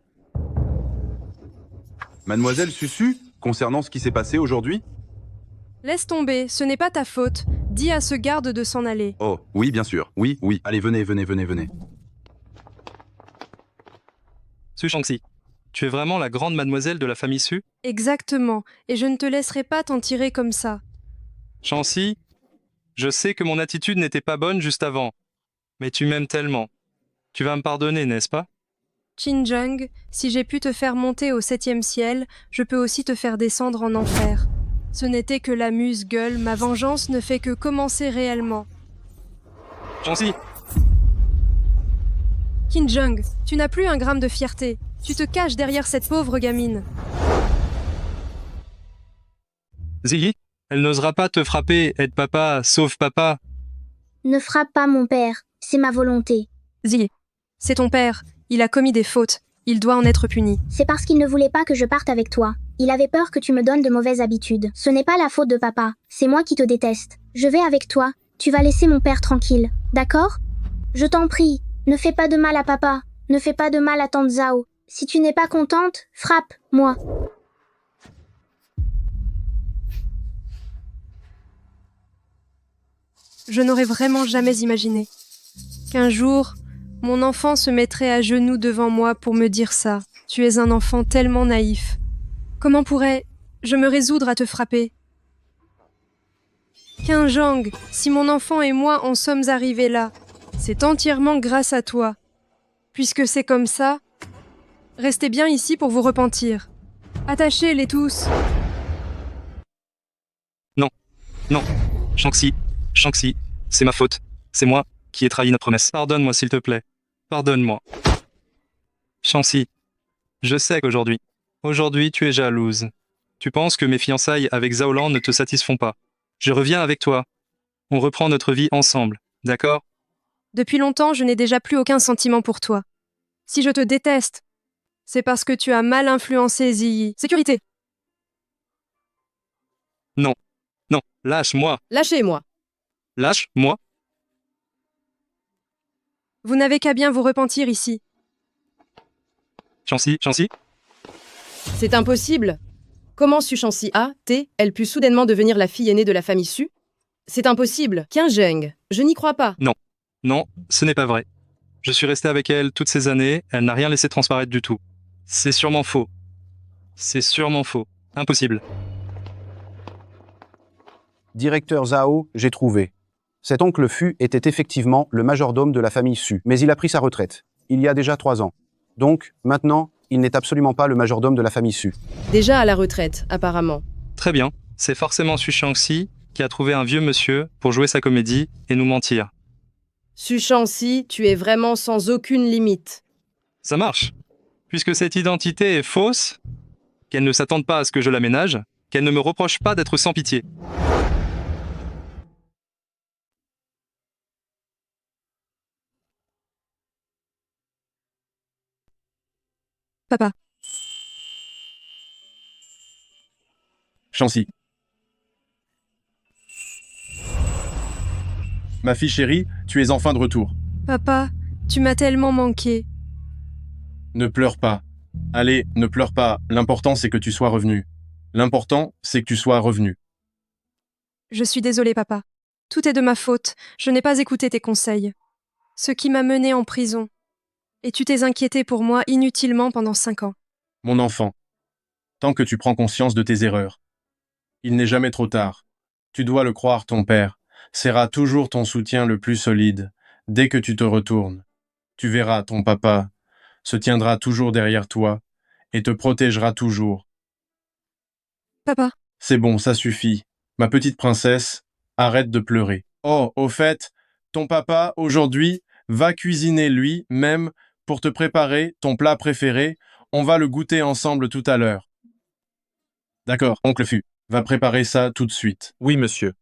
Mademoiselle Susu, concernant ce qui s'est passé aujourd'hui? Laisse tomber, ce n'est pas ta faute. Dis à ce garde de s'en aller. Oh, oui, bien sûr. Oui. Allez, venez. Su Shangxi, tu es vraiment la grande mademoiselle de la famille Su? Exactement, et je ne te laisserai pas t'en tirer comme ça. Shangxi, je sais que mon attitude n'était pas bonne juste avant, mais tu m'aimes tellement. Tu vas me pardonner, n'est-ce pas? Qin-Jung, si j'ai pu te faire monter au 7e ciel, je peux aussi te faire descendre en enfer. Ce n'était que l'amuse-gueule, ma vengeance ne fait que commencer réellement. Shangxi, Qin-Jung, tu n'as plus un gramme de fierté. Tu te caches derrière cette pauvre gamine. Ziyi, elle n'osera pas te frapper, aide papa, sauve papa. Ne frappe pas mon père, c'est ma volonté. Ziyi, c'est ton père. Il a commis des fautes. Il doit en être puni. C'est parce qu'il ne voulait pas que je parte avec toi. Il avait peur que tu me donnes de mauvaises habitudes. Ce n'est pas la faute de papa, c'est moi qui te déteste. Je vais avec toi, tu vas laisser mon père tranquille, d'accord? Je t'en prie, ne fais pas de mal à papa, ne fais pas de mal à tante Zhao. Si tu n'es pas contente, frappe-moi. Je n'aurais vraiment jamais imaginé qu'un jour, mon enfant se mettrait à genoux devant moi pour me dire ça. Tu es un enfant tellement naïf. Comment pourrais-je me résoudre à te frapper? Qin-Jung, si mon enfant et moi en sommes arrivés là, c'est entièrement grâce à toi. Puisque c'est comme ça, restez bien ici pour vous repentir. Attachez-les tous. Non. Shangxi, c'est ma faute. C'est moi qui ai trahi notre promesse. Pardonne-moi s'il te plaît. Pardonne-moi. Shangxi, je sais qu'aujourd'hui tu es jalouse. Tu penses que mes fiançailles avec Zhaolan ne te satisfont pas. Je reviens avec toi. On reprend notre vie ensemble, d'accord? Depuis longtemps, je n'ai déjà plus aucun sentiment pour toi. Si je te déteste, c'est parce que tu as mal influencé Ziyi. Sécurité. Non, lâche-moi. Lâchez-moi. Lâche-moi. Vous n'avez qu'à bien vous repentir ici. Shangxi, C'est impossible. Comment Su Shangxi elle pu soudainement devenir la fille aînée de la famille Su? C'est impossible. Qin-Jung, je n'y crois pas. Non, ce n'est pas vrai. Je suis resté avec elle toutes ces années, elle n'a rien laissé transparaître du tout. C'est sûrement faux. Impossible. Directeur Zhao, j'ai trouvé. Cet oncle Fu était effectivement le majordome de la famille Su, mais il a pris sa retraite, il y a déjà 3 ans. Donc, maintenant, il n'est absolument pas le majordome de la famille Su. Déjà à la retraite, apparemment. Très bien, c'est forcément Su Shangxi qui a trouvé un vieux monsieur pour jouer sa comédie et nous mentir. Su Shangxi, tu es vraiment sans aucune limite. Ça marche. Puisque cette identité est fausse, qu'elle ne s'attende pas à ce que je l'aménage, qu'elle ne me reproche pas d'être sans pitié. Papa. Shanxi. Ma fille chérie, tu es enfin de retour. Papa, tu m'as tellement manqué. Ne pleure pas. Allez, ne pleure pas. L'important, c'est que tu sois revenu. L'important, c'est que tu sois revenu. Je suis désolée, papa. Tout est de ma faute. Je n'ai pas écouté tes conseils. Ce qui m'a menée en prison. Et tu t'es inquiété pour moi inutilement pendant 5 ans. Mon enfant, tant que tu prends conscience de tes erreurs, il n'est jamais trop tard. Tu dois le croire, ton père sera toujours ton soutien le plus solide. Dès que tu te retournes, tu verras, ton papa se tiendra toujours derrière toi et te protégera toujours. Papa. C'est bon, ça suffit. Ma petite princesse, arrête de pleurer. Oh, au fait, ton papa, aujourd'hui, va cuisiner lui-même pour te préparer ton plat préféré. On va le goûter ensemble tout à l'heure. D'accord, oncle Fu, va préparer ça tout de suite. Oui, monsieur.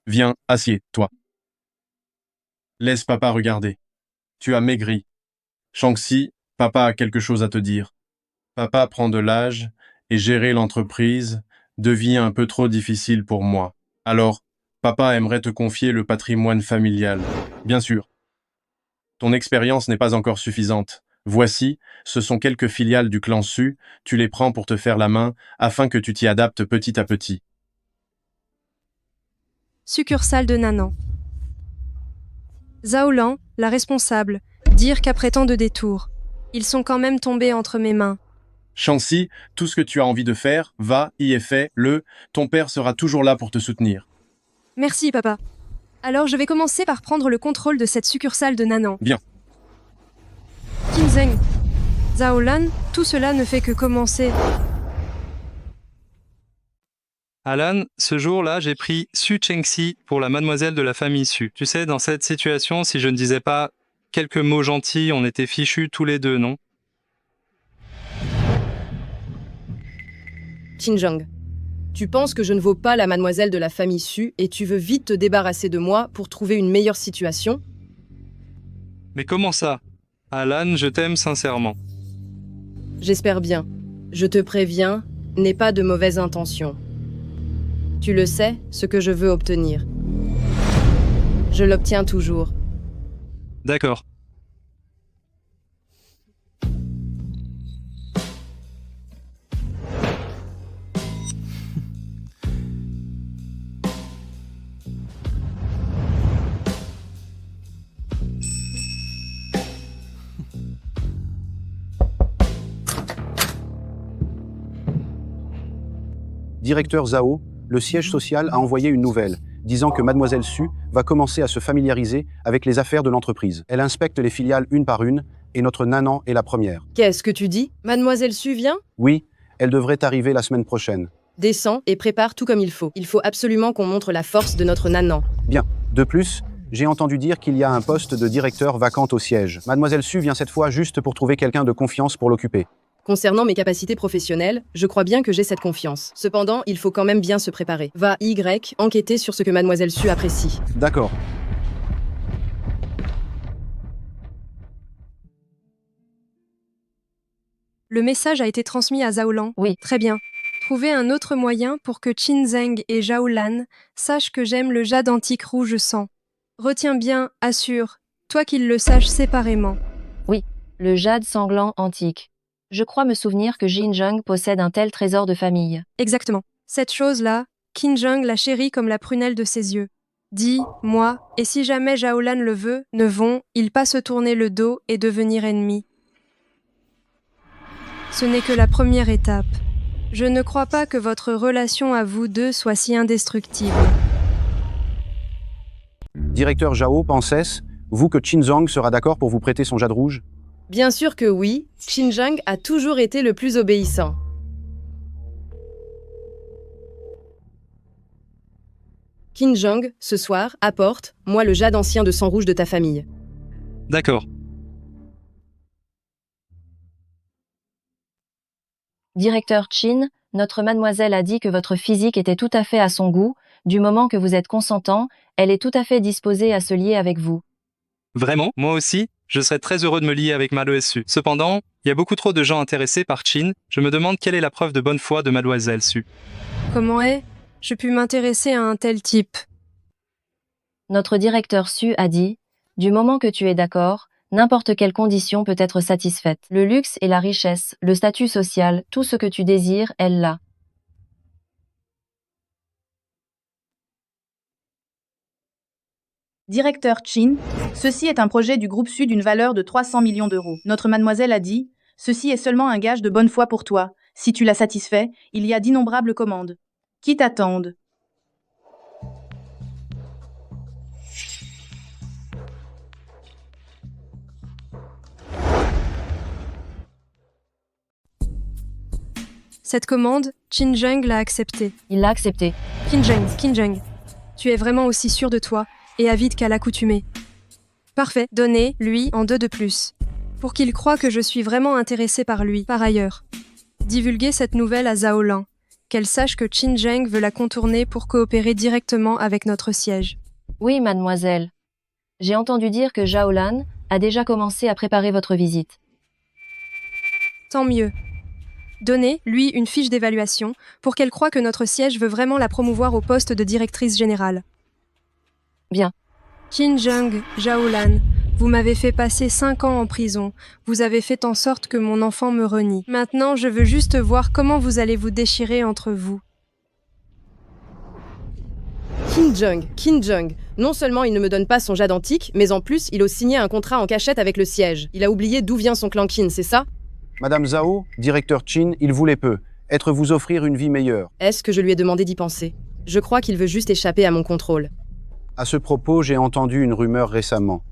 Viens, assieds-toi. Laisse papa regarder. Tu as maigri. Shanxi, papa a quelque chose à te dire. Papa prend de l'âge et gérer l'entreprise devient un peu trop difficile pour moi. Alors, papa aimerait te confier le patrimoine familial. Bien sûr. Ton expérience n'est pas encore suffisante. Voici, ce sont quelques filiales du clan Su, tu les prends pour te faire la main afin que tu t'y adaptes petit à petit. Succursale de Nanan. Zaolan, la responsable, dire qu'après tant de détours, ils sont quand même tombés entre mes mains. Shanxi, tout ce que tu as envie de faire, va, y est fait, ton père sera toujours là pour te soutenir. Merci, papa. Alors je vais commencer par prendre le contrôle de cette succursale de Nanan. Bien. Qinzheng, Zaolan, tout cela ne fait que commencer. Alan, ce jour-là, j'ai pris Su Chengxi pour la mademoiselle de la famille Su. Tu sais, dans cette situation, si je ne disais pas quelques mots gentils, on était fichus tous les deux, non? Xinjiang, tu penses que je ne vaux pas la mademoiselle de la famille Su et tu veux vite te débarrasser de moi pour trouver une meilleure situation? Mais comment ça? Alan, je t'aime sincèrement. J'espère bien. Je te préviens, n'aie pas de mauvaises intentions. Tu le sais, ce que je veux obtenir. Je l'obtiens toujours. D'accord. Directeur Zhao, le siège social a envoyé une nouvelle, disant que Mademoiselle Su va commencer à se familiariser avec les affaires de l'entreprise. Elle inspecte les filiales une par une, et notre Nanan est la première. Qu'est-ce que tu dis? Mademoiselle Su vient? Oui, elle devrait arriver la semaine prochaine. Descends et prépare tout comme il faut. Il faut absolument qu'on montre la force de notre Nanan. Bien. De plus, j'ai entendu dire qu'il y a un poste de directeur vacant au siège. Mademoiselle Su vient cette fois juste pour trouver quelqu'un de confiance pour l'occuper. Concernant mes capacités professionnelles, je crois bien que j'ai cette confiance. Cependant, il faut quand même bien se préparer. Va, Y, enquêter sur ce que Mademoiselle Su apprécie. D'accord. Le message a été transmis à Zaolan. Oui. Très bien. Trouvez un autre moyen pour que Qinzheng et Zhaolan sachent que j'aime le jade antique rouge sang. Retiens bien, assure, toi qu'ils le sachent séparément. Oui, le jade sanglant antique. Je crois me souvenir que Xinjiang possède un tel trésor de famille. Exactement. Cette chose-là, Qinzheng la chérit comme la prunelle de ses yeux. Dis, moi, et si jamais Zhaolan le veut, ne vont-ils pas se tourner le dos et devenir ennemis? Ce n'est que la première étape. Je ne crois pas que votre relation à vous deux soit si indestructible. Directeur Zhao, pensez, vous que Qinzhang sera d'accord pour vous prêter son jade rouge? Bien sûr que oui, Xinjiang a toujours été le plus obéissant. Qinzhang, ce soir, apporte, moi le jade ancien de sang rouge de ta famille. D'accord. Directeur Qin, notre mademoiselle a dit que votre physique était tout à fait à son goût. Du moment que vous êtes consentant, elle est tout à fait disposée à se lier avec vous. Vraiment? Moi aussi, je serais très heureux de me lier avec Mademoiselle Su. Cependant, il y a beaucoup trop de gens intéressés par Chin. Je me demande quelle est la preuve de bonne foi de Mademoiselle Su. Comment ai-je pu m'intéresser à un tel type? Notre directeur Su a dit, du moment que tu es d'accord, n'importe quelle condition peut être satisfaite. Le luxe et la richesse, le statut social, tout ce que tu désires, elle l'a. Directeur Chin, ceci est un projet du groupe Su d'une valeur de 300 millions d'euros. Notre mademoiselle a dit, ceci est seulement un gage de bonne foi pour toi. Si tu la satisfais, il y a d'innombrables commandes qui t'attendent. Cette commande, Qin Zheng l'a acceptée. Il l'a acceptée. Qin Zheng, tu es vraiment aussi sûr de toi et avide qu'à l'accoutumée. Parfait, donnez-lui en 2 de plus. Pour qu'il croie que je suis vraiment intéressé par lui. Par ailleurs, divulguez cette nouvelle à Zhao Lan. Qu'elle sache que Qin Zheng veut la contourner pour coopérer directement avec notre siège. Oui, mademoiselle. J'ai entendu dire que Zhao Lan a déjà commencé à préparer votre visite. Tant mieux. Donnez-lui une fiche d'évaluation pour qu'elle croie que notre siège veut vraiment la promouvoir au poste de directrice générale. Bien. Qin Zheng, Zhao Lan, vous m'avez fait passer 5 ans en prison. Vous avez fait en sorte que mon enfant me renie. Maintenant, je veux juste voir comment vous allez vous déchirer entre vous. Qin Zheng. Non seulement il ne me donne pas son jade antique, mais en plus, il a signé un contrat en cachette avec le siège. Il a oublié d'où vient son clan Qin, c'est ça? Madame Zhao, directeur Chin, il voulait peu. Être vous offrir une vie meilleure. Est-ce que je lui ai demandé d'y penser? Je crois qu'il veut juste échapper à mon contrôle. À ce propos, j'ai entendu une rumeur récemment.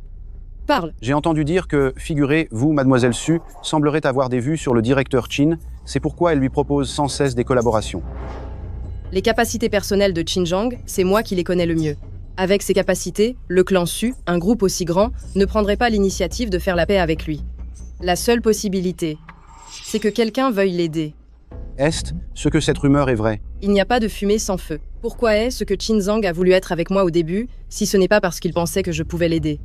Parle. J'ai entendu dire que, figurez-vous, Mademoiselle Su semblerait avoir des vues sur le directeur Chin. C'est pourquoi elle lui propose sans cesse des collaborations. Les capacités personnelles de Qin Zheng, c'est moi qui les connais le mieux. Avec ces capacités, le clan Su, un groupe aussi grand, ne prendrait pas l'initiative de faire la paix avec lui. La seule possibilité, c'est que quelqu'un veuille l'aider. Est ce que cette rumeur est vraie? Il n'y a pas de fumée sans feu. Pourquoi est-ce que Qin Zheng a voulu être avec moi au début, si ce n'est pas parce qu'il pensait que je pouvais l'aider?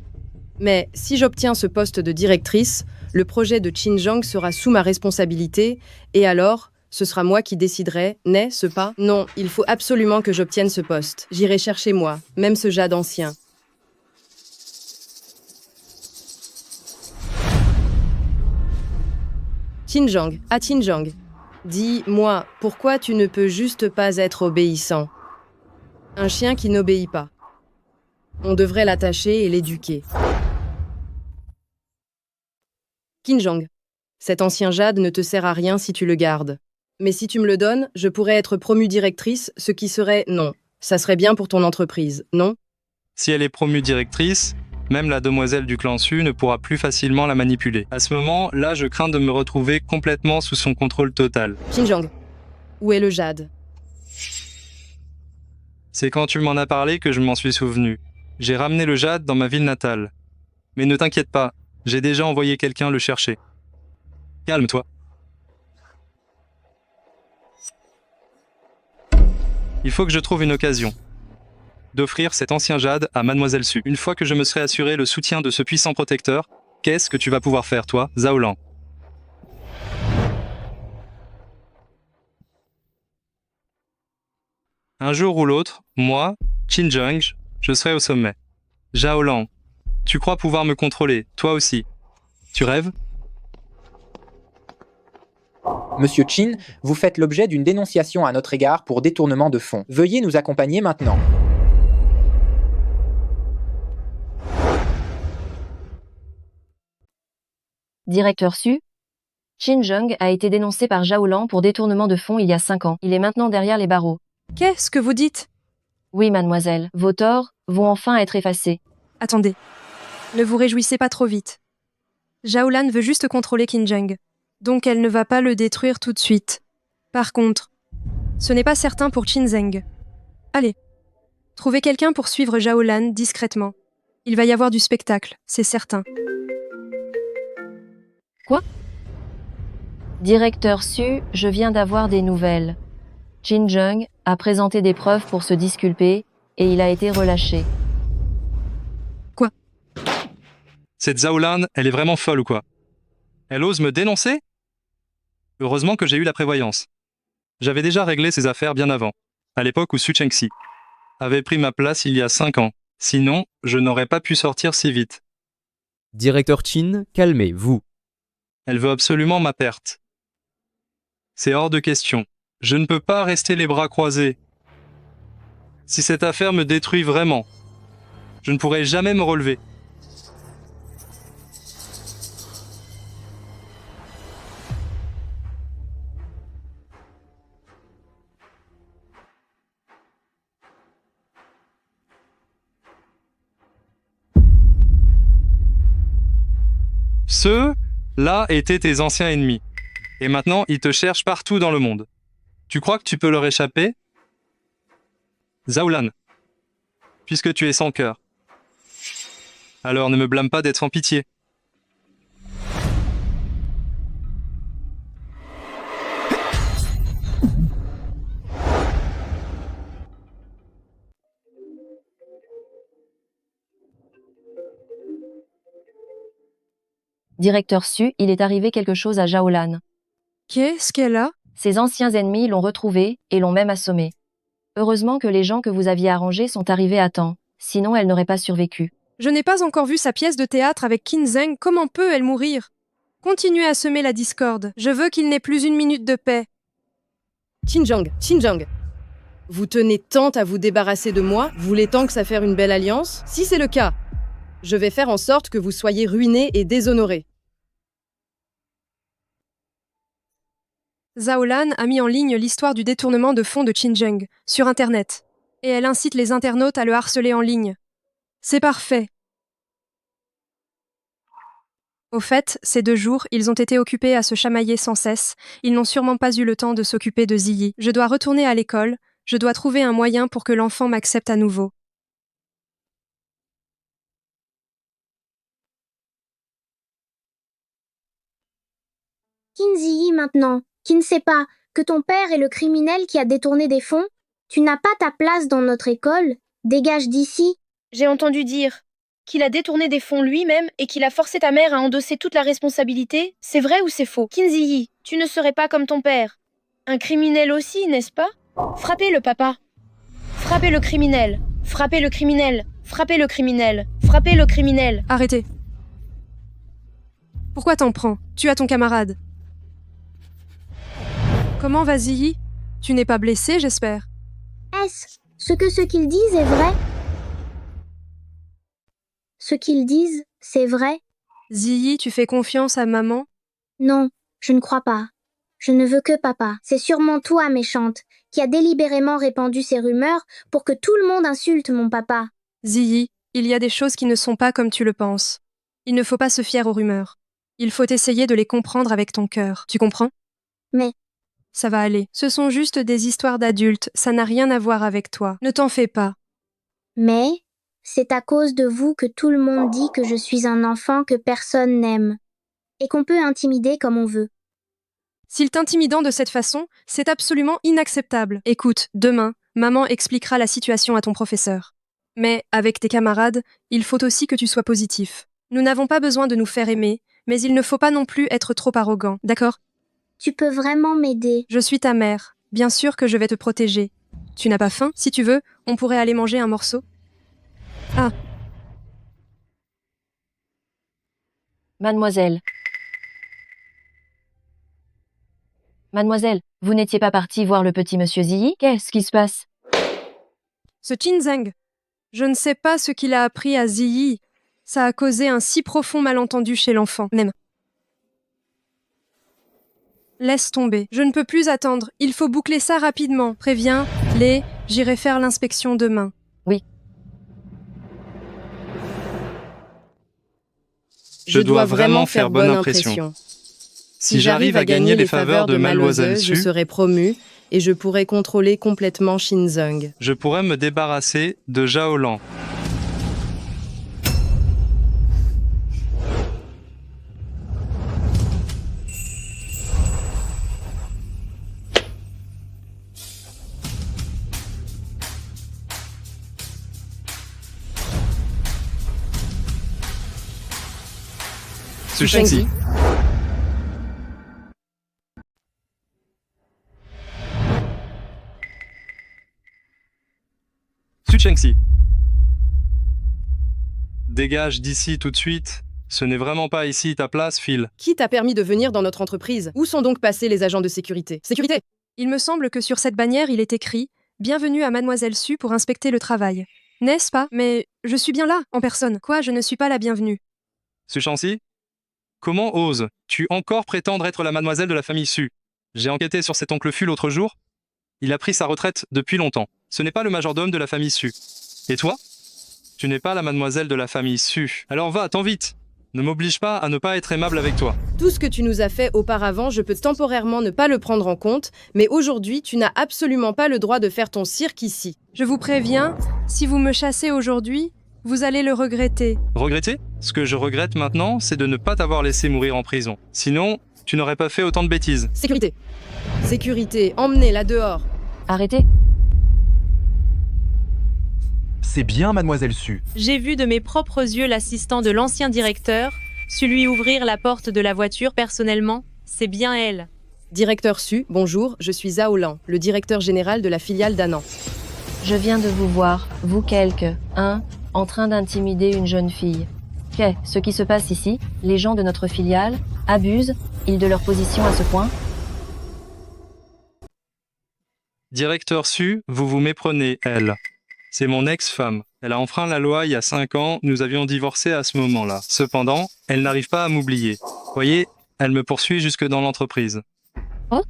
Mais si j'obtiens ce poste de directrice, le projet de Qin Zheng sera sous ma responsabilité, et alors, ce sera moi qui déciderai, n'est-ce pas? Non, il faut absolument que j'obtienne ce poste. J'irai chercher moi, même ce jade ancien. Qin Zheng, dis-moi, pourquoi tu ne peux juste pas être obéissant? Un chien qui n'obéit pas. On devrait l'attacher et l'éduquer. Qin Zheng, cet ancien jade ne te sert à rien si tu le gardes. Mais si tu me le donnes, je pourrais être promue directrice, ce qui serait non. Ça serait bien pour ton entreprise, non? Si elle est promue directrice, même la demoiselle du clan Su ne pourra plus facilement la manipuler. À ce moment, là, je crains de me retrouver complètement sous son contrôle total. Qin Zheng, où est le jade? C'est quand tu m'en as parlé que je m'en suis souvenu. J'ai ramené le jade dans ma ville natale. Mais ne t'inquiète pas, j'ai déjà envoyé quelqu'un le chercher. Calme-toi. Il faut que je trouve une occasion d'offrir cet ancien jade à Mademoiselle Su. Une fois que je me serai assuré le soutien de ce puissant protecteur, qu'est-ce que tu vas pouvoir faire, toi, Zhao Lan? Un jour ou l'autre, moi, Qin Zheng, je serai au sommet. Zhao Lan, tu crois pouvoir me contrôler, toi aussi. Tu rêves? Monsieur Chin, vous faites l'objet d'une dénonciation à notre égard pour détournement de fonds. Veuillez nous accompagner maintenant. Directeur Su, Qin Zheng a été dénoncé par Zhao Lan pour détournement de fonds il y a 5 ans. Il est maintenant derrière les barreaux. Qu'est-ce que vous dites? Oui, mademoiselle. Vos torts vont enfin être effacés. Attendez. Ne vous réjouissez pas trop vite. Zhao Lan veut juste contrôler Qin Zheng. Donc elle ne va pas le détruire tout de suite. Par contre, ce n'est pas certain pour Qin Zheng. Allez, trouvez quelqu'un pour suivre Zhao Lan discrètement. Il va y avoir du spectacle, c'est certain. Quoi? Directeur Su, je viens d'avoir des nouvelles. Qin Zheng a présenté des preuves pour se disculper et il a été relâché. Quoi? Cette Zhao Lan, elle est vraiment folle ou quoi? Elle ose me dénoncer? Heureusement que j'ai eu la prévoyance. J'avais déjà réglé ces affaires bien avant, à l'époque où Su Chengxi avait pris ma place il y a 5 ans. Sinon, je n'aurais pas pu sortir si vite. Directeur Chin, calmez-vous. Elle veut absolument ma perte. C'est hors de question. Je ne peux pas rester les bras croisés. Si cette affaire me détruit vraiment, je ne pourrai jamais me relever. Ceux-là étaient tes anciens ennemis. Et maintenant, ils te cherchent partout dans le monde. Tu crois que tu peux leur échapper? Zhao Lan, puisque tu es sans cœur, alors ne me blâme pas d'être sans pitié. Directeur Su, il est arrivé quelque chose à Zhao Lan. Qu'est-ce qu'elle a? Ses anciens ennemis l'ont retrouvée et l'ont même assommée. Heureusement que les gens que vous aviez arrangés sont arrivés à temps, sinon elle n'aurait pas survécu. Je n'ai pas encore vu sa pièce de théâtre avec Qin Zheng, comment peut-elle mourir? Continuez à semer la discorde, je veux qu'il n'ait plus une minute de paix. Xinjiang, vous tenez tant à vous débarrasser de moi, vous voulez tant que ça faire une belle alliance? Si c'est le cas, je vais faire en sorte que vous soyez ruinés et déshonorés. Zhao Lan a mis en ligne l'histoire du détournement de fonds de Xinjiang sur Internet. Et elle incite les internautes à le harceler en ligne. C'est parfait. Au fait, ces 2 jours, ils ont été occupés à se chamailler sans cesse. Ils n'ont sûrement pas eu le temps de s'occuper de Ziyi. Je dois retourner à l'école. Je dois trouver un moyen pour que l'enfant m'accepte à nouveau. Qin Ziyi maintenant, qui ne sait pas que ton père est le criminel qui a détourné des fonds? Tu n'as pas ta place dans notre école. Dégage d'ici. J'ai entendu dire qu'il a détourné des fonds lui-même et qu'il a forcé ta mère à endosser toute la responsabilité. C'est vrai ou c'est faux? Qin Ziyi, tu ne serais pas comme ton père. Un criminel aussi, n'est-ce pas? Frappez le papa. Frappez le criminel. Frappez le criminel. Frappez le criminel. Frappez le criminel. Arrêtez. Pourquoi t'en prends? Tu as ton camarade. Comment va Ziyi? Tu n'es pas blessé, j'espère? Est-ce que ce qu'ils disent est vrai? Ce qu'ils disent, c'est vrai? Ziyi, tu fais confiance à maman? Non, je ne crois pas. Je ne veux que papa. C'est sûrement toi, méchante, qui a délibérément répandu ces rumeurs pour que tout le monde insulte mon papa. Ziyi, il y a des choses qui ne sont pas comme tu le penses. Il ne faut pas se fier aux rumeurs. Il faut essayer de les comprendre avec ton cœur. Tu comprends? Mais... Ça va aller. Ce sont juste des histoires d'adultes. Ça n'a rien à voir avec toi. Ne t'en fais pas. Mais... c'est à cause de vous que tout le monde dit que je suis un enfant que personne n'aime. Et qu'on peut intimider comme on veut. S'il t'intimidant de cette façon, c'est absolument inacceptable. Écoute, demain, maman expliquera la situation à ton professeur. Mais, avec tes camarades, il faut aussi que tu sois positif. Nous n'avons pas besoin de nous faire aimer, mais il ne faut pas non plus être trop arrogant, d'accord? Tu peux vraiment m'aider. Je suis ta mère. Bien sûr que je vais te protéger. Tu n'as pas faim? Si tu veux, on pourrait aller manger un morceau. Ah. Mademoiselle. Mademoiselle, vous n'étiez pas partie voir le petit monsieur Ziyi? Qu'est-ce qui se passe? Ce Qin Zheng. Je ne sais pas ce qu'il a appris à Ziyi. Ça a causé un si profond malentendu chez l'enfant, même. Laisse tomber. Je ne peux plus attendre. Il faut boucler ça rapidement. Préviens-les. J'irai faire l'inspection demain. Oui. Je dois vraiment faire bonne impression. Si j'arrive à gagner les faveurs de Mademoiselle Su, je serai promu et je pourrai contrôler complètement Xinjiang. Je pourrais me débarrasser de Zhao Lan. Su Shengxi. Su Shengxi. Dégage d'ici tout de suite. Ce n'est vraiment pas ici ta place, Phil. Qui t'a permis de venir dans notre entreprise? Où sont donc passés les agents de sécurité? Sécurité! Il me semble que sur cette bannière, il est écrit « Bienvenue à Mademoiselle Su pour inspecter le travail ». N'est-ce pas? Mais je suis bien là, en personne. Quoi, je ne suis pas la bienvenue? Su Shengxi? Comment oses-tu encore prétendre être la mademoiselle de la famille Su? J'ai enquêté sur cet oncle Fu l'autre jour. Il a pris sa retraite depuis longtemps. Ce n'est pas le majordome de la famille Su. Et toi? Tu n'es pas la mademoiselle de la famille Su. Alors va, attends vite. Ne m'oblige pas à ne pas être aimable avec toi. Tout ce que tu nous as fait auparavant, je peux temporairement ne pas le prendre en compte, mais aujourd'hui, tu n'as absolument pas le droit de faire ton cirque ici. Je vous préviens, si vous me chassez aujourd'hui, vous allez le regretter. Regretter? Ce que je regrette maintenant, c'est de ne pas t'avoir laissé mourir en prison. Sinon, tu n'aurais pas fait autant de bêtises. Sécurité. Sécurité, emmenez-la dehors. Arrêtez. C'est bien, mademoiselle Su. J'ai vu de mes propres yeux l'assistant de l'ancien directeur, su lui ouvrir la porte de la voiture personnellement. C'est bien elle. Directeur Su, bonjour, je suis Zhao Lan, le directeur général de la filiale d'Anan. Je viens de vous voir, vous en train d'intimider une jeune fille. Qu'est ce qui se passe ici? Les gens de notre filiale abusent-ils de leur position à ce point? Directeur Su, vous vous méprenez, elle. C'est mon ex-femme. Elle a enfreint la loi il y a 5 ans, nous avions divorcé à ce moment-là. Cependant, elle n'arrive pas à m'oublier. Voyez, elle me poursuit jusque dans l'entreprise. Oh?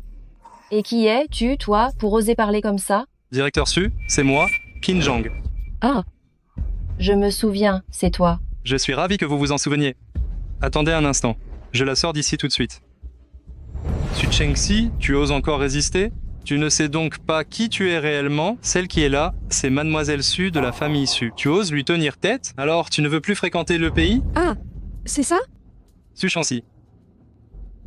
Et qui es-tu, toi, pour oser parler comme ça? Directeur Su, c'est moi, Qin Zhang. Ah. Je me souviens, c'est toi. Je suis ravi que vous vous en souveniez. Attendez un instant, je la sors d'ici tout de suite. Su Shengxi, tu oses encore résister? Tu ne sais donc pas qui tu es réellement. Celle qui est là, c'est Mademoiselle Su de la famille Su. Tu oses lui tenir tête? Alors, tu ne veux plus fréquenter le pays? Ah, c'est ça? Su Shengxi.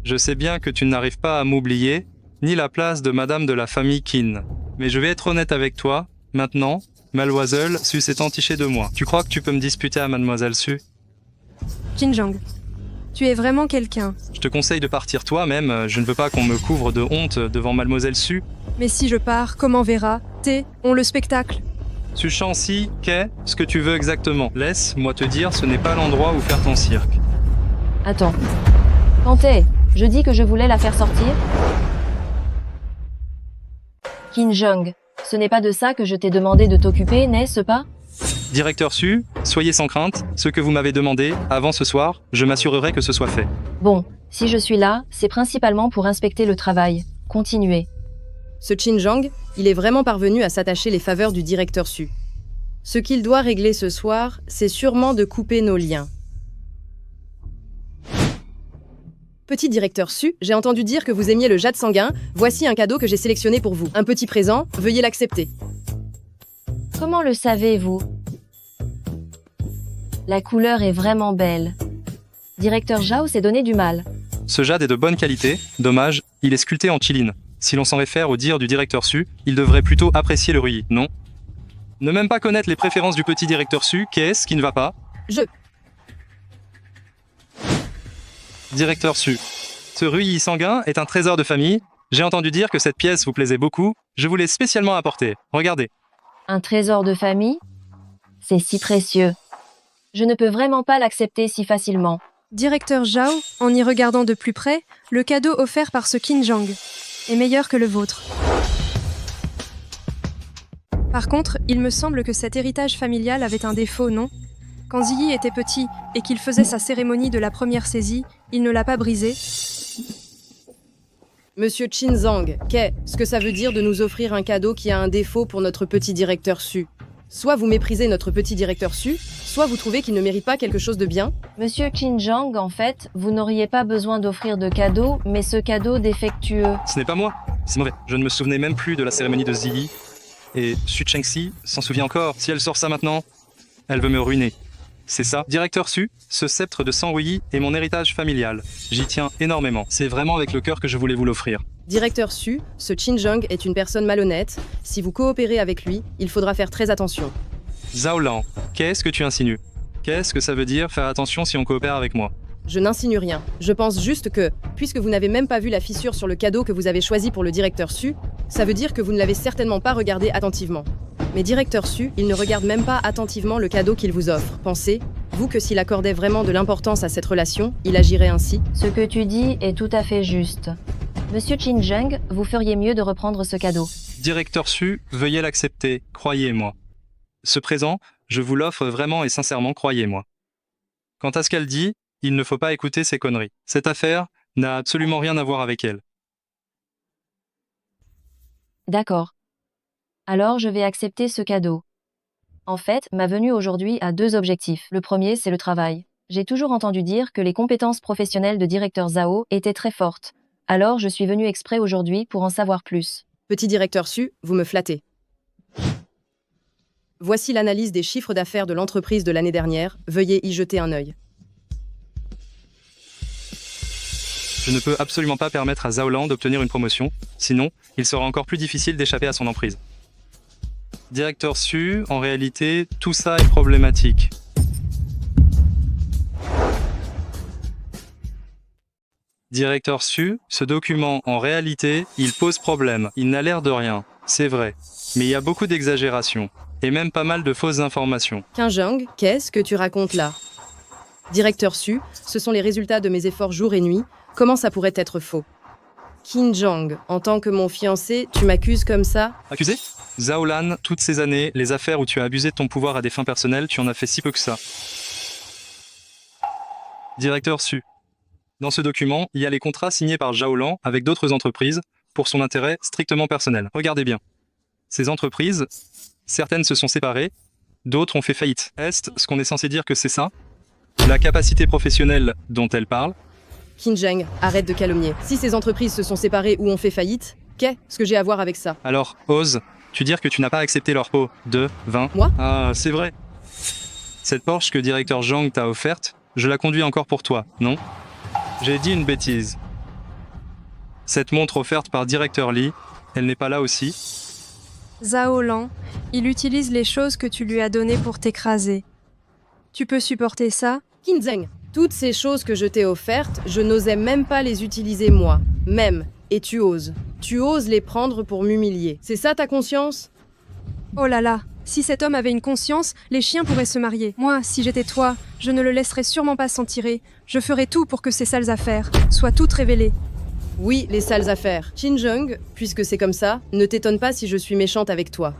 Je sais bien que tu n'arrives pas à m'oublier, ni la place de Madame de la famille Qin. Mais je vais être honnête avec toi. Maintenant, Mademoiselle Su s'est entichée de moi. Tu crois que tu peux me disputer à Mademoiselle Su? Qin Zhang, tu es vraiment quelqu'un. Je te conseille de partir toi-même. Je ne veux pas qu'on me couvre de honte devant Mademoiselle Su. Mais si je pars, comment verra? On le spectacle. Su Shengxi, qu'est-ce que tu veux exactement? Laisse-moi te dire, ce n'est pas l'endroit où faire ton cirque. Attends. Kanté, je dis que je voulais la faire sortir? Qin Zhang, ce n'est pas de ça que je t'ai demandé de t'occuper, n'est-ce pas? Directeur Su, soyez sans crainte, ce que vous m'avez demandé, avant ce soir, je m'assurerai que ce soit fait. Bon, si je suis là, c'est principalement pour inspecter le travail. Continuez. Ce Qin Zhang, il est vraiment parvenu à s'attacher les faveurs du directeur Su. Ce qu'il doit régler ce soir, c'est sûrement de couper nos liens. Petit directeur Su, j'ai entendu dire que vous aimiez le jade sanguin. Voici un cadeau que j'ai sélectionné pour vous. Un petit présent, veuillez l'accepter. Comment le savez-vous? La couleur est vraiment belle. Directeur Zhao s'est donné du mal. Ce jade est de bonne qualité, dommage, il est sculpté en chiline. Si l'on s'en réfère au dire du directeur Su, il devrait plutôt apprécier le ruyis, non? Ne même pas connaître les préférences du petit directeur Su, qu'est-ce qui ne va pas? Directeur Su, ce ruyis sanguin est un trésor de famille. J'ai entendu dire que cette pièce vous plaisait beaucoup, je vous l'ai spécialement apporté. Regardez. Un trésor de famille? C'est si précieux. Je ne peux vraiment pas l'accepter si facilement. Directeur Zhao, en y regardant de plus près, le cadeau offert par ce Qin Zhang est meilleur que le vôtre. Par contre, il me semble que cet héritage familial avait un défaut, non? Quand Ziyi était petit et qu'il faisait sa cérémonie de la première saisie, il ne l'a pas brisé. Monsieur Qin Zhang, qu'est-ce que ça veut dire de nous offrir un cadeau qui a un défaut pour notre petit directeur Su? Soit vous méprisez notre petit directeur Su, soit vous trouvez qu'il ne mérite pas quelque chose de bien. Monsieur Qin Zhang, en fait, vous n'auriez pas besoin d'offrir de cadeau, mais ce cadeau défectueux. Ce n'est pas moi, c'est mauvais. Je ne me souvenais même plus de la cérémonie de Ziyi. Et Su Shengxi s'en souvient encore. Si elle sort ça maintenant, elle veut me ruiner. C'est ça, directeur Su, ce sceptre de sang rouillis est mon héritage familial. J'y tiens énormément. C'est vraiment avec le cœur que je voulais vous l'offrir. Directeur Su, ce Qin Zhang est une personne malhonnête. Si vous coopérez avec lui, il faudra faire très attention. Zhao Lan, qu'est-ce que tu insinues? Qu'est-ce que ça veut dire faire attention si on coopère avec moi? je n'insinue rien. Je pense juste que, puisque vous n'avez même pas vu la fissure sur le cadeau que vous avez choisi pour le directeur Su, ça veut dire que vous ne l'avez certainement pas regardé attentivement. Mais directeur Su, il ne regarde même pas attentivement le cadeau qu'il vous offre. Pensez, vous, que s'il accordait vraiment de l'importance à cette relation, il agirait ainsi? Ce que tu dis est tout à fait juste. Monsieur Qin Zheng, vous feriez mieux de reprendre ce cadeau. Directeur Su, veuillez l'accepter, croyez-moi. Ce présent, je vous l'offre vraiment et sincèrement, croyez-moi. Quant à ce qu'elle dit, il ne faut pas écouter ces conneries. Cette affaire n'a absolument rien à voir avec elle. D'accord. Alors je vais accepter ce cadeau. En fait, ma venue aujourd'hui a 2 objectifs. Le premier, c'est le travail. J'ai toujours entendu dire que les compétences professionnelles de directeur Zhao étaient très fortes. Alors je suis venu exprès aujourd'hui pour en savoir plus. Petit directeur Su, vous me flattez. Voici l'analyse des chiffres d'affaires de l'entreprise de l'année dernière. Veuillez y jeter un œil. Je ne peux absolument pas permettre à Zhao Lan d'obtenir une promotion, sinon, il sera encore plus difficile d'échapper à son emprise. Directeur Su, en réalité, tout ça est problématique. Directeur Su, ce document, en réalité, il pose problème. Il n'a l'air de rien, c'est vrai. Mais il y a beaucoup d'exagérations, et même pas mal de fausses informations. Qin Zheng, qu'est-ce que tu racontes là? Directeur Su, ce sont les résultats de mes efforts jour et nuit. Comment ça pourrait être faux? Qin Zheng, en tant que mon fiancé, tu m'accuses comme ça? Accusé? Zhao Lan, toutes ces années, les affaires où tu as abusé de ton pouvoir à des fins personnelles, tu en as fait si peu que ça. Directeur Su. Dans ce document, il y a les contrats signés par Zhao Lan avec d'autres entreprises pour son intérêt strictement personnel. Regardez bien. Ces entreprises, certaines se sont séparées, d'autres ont fait faillite. Est-ce ce qu'on est censé dire que c'est ça? La capacité professionnelle dont elle parle? Qin Zheng, arrête de calomnier. Si ces entreprises se sont séparées ou ont fait faillite, qu'est-ce que j'ai à voir avec ça? Alors, oses-tu dire que tu n'as pas accepté leur pot de 20? Moi? Ah, c'est vrai. Cette Porsche que directeur Zhang t'a offerte, je la conduis encore pour toi, non? J'ai dit une bêtise. Cette montre offerte par directeur Li, elle n'est pas là aussi? Zhao Lan, il utilise les choses que tu lui as données pour t'écraser. Tu peux supporter ça? Qin Zheng, toutes ces choses que je t'ai offertes, je n'osais même pas les utiliser moi, même. Et tu oses. Tu oses les prendre pour m'humilier. C'est ça ta conscience? Oh là là, si cet homme avait une conscience, les chiens pourraient se marier. Moi, si j'étais toi, je ne le laisserais sûrement pas s'en tirer. Je ferais tout pour que ces sales affaires soient toutes révélées. Oui, les sales affaires. Qin Zheng, puisque c'est comme ça, ne t'étonne pas si je suis méchante avec toi.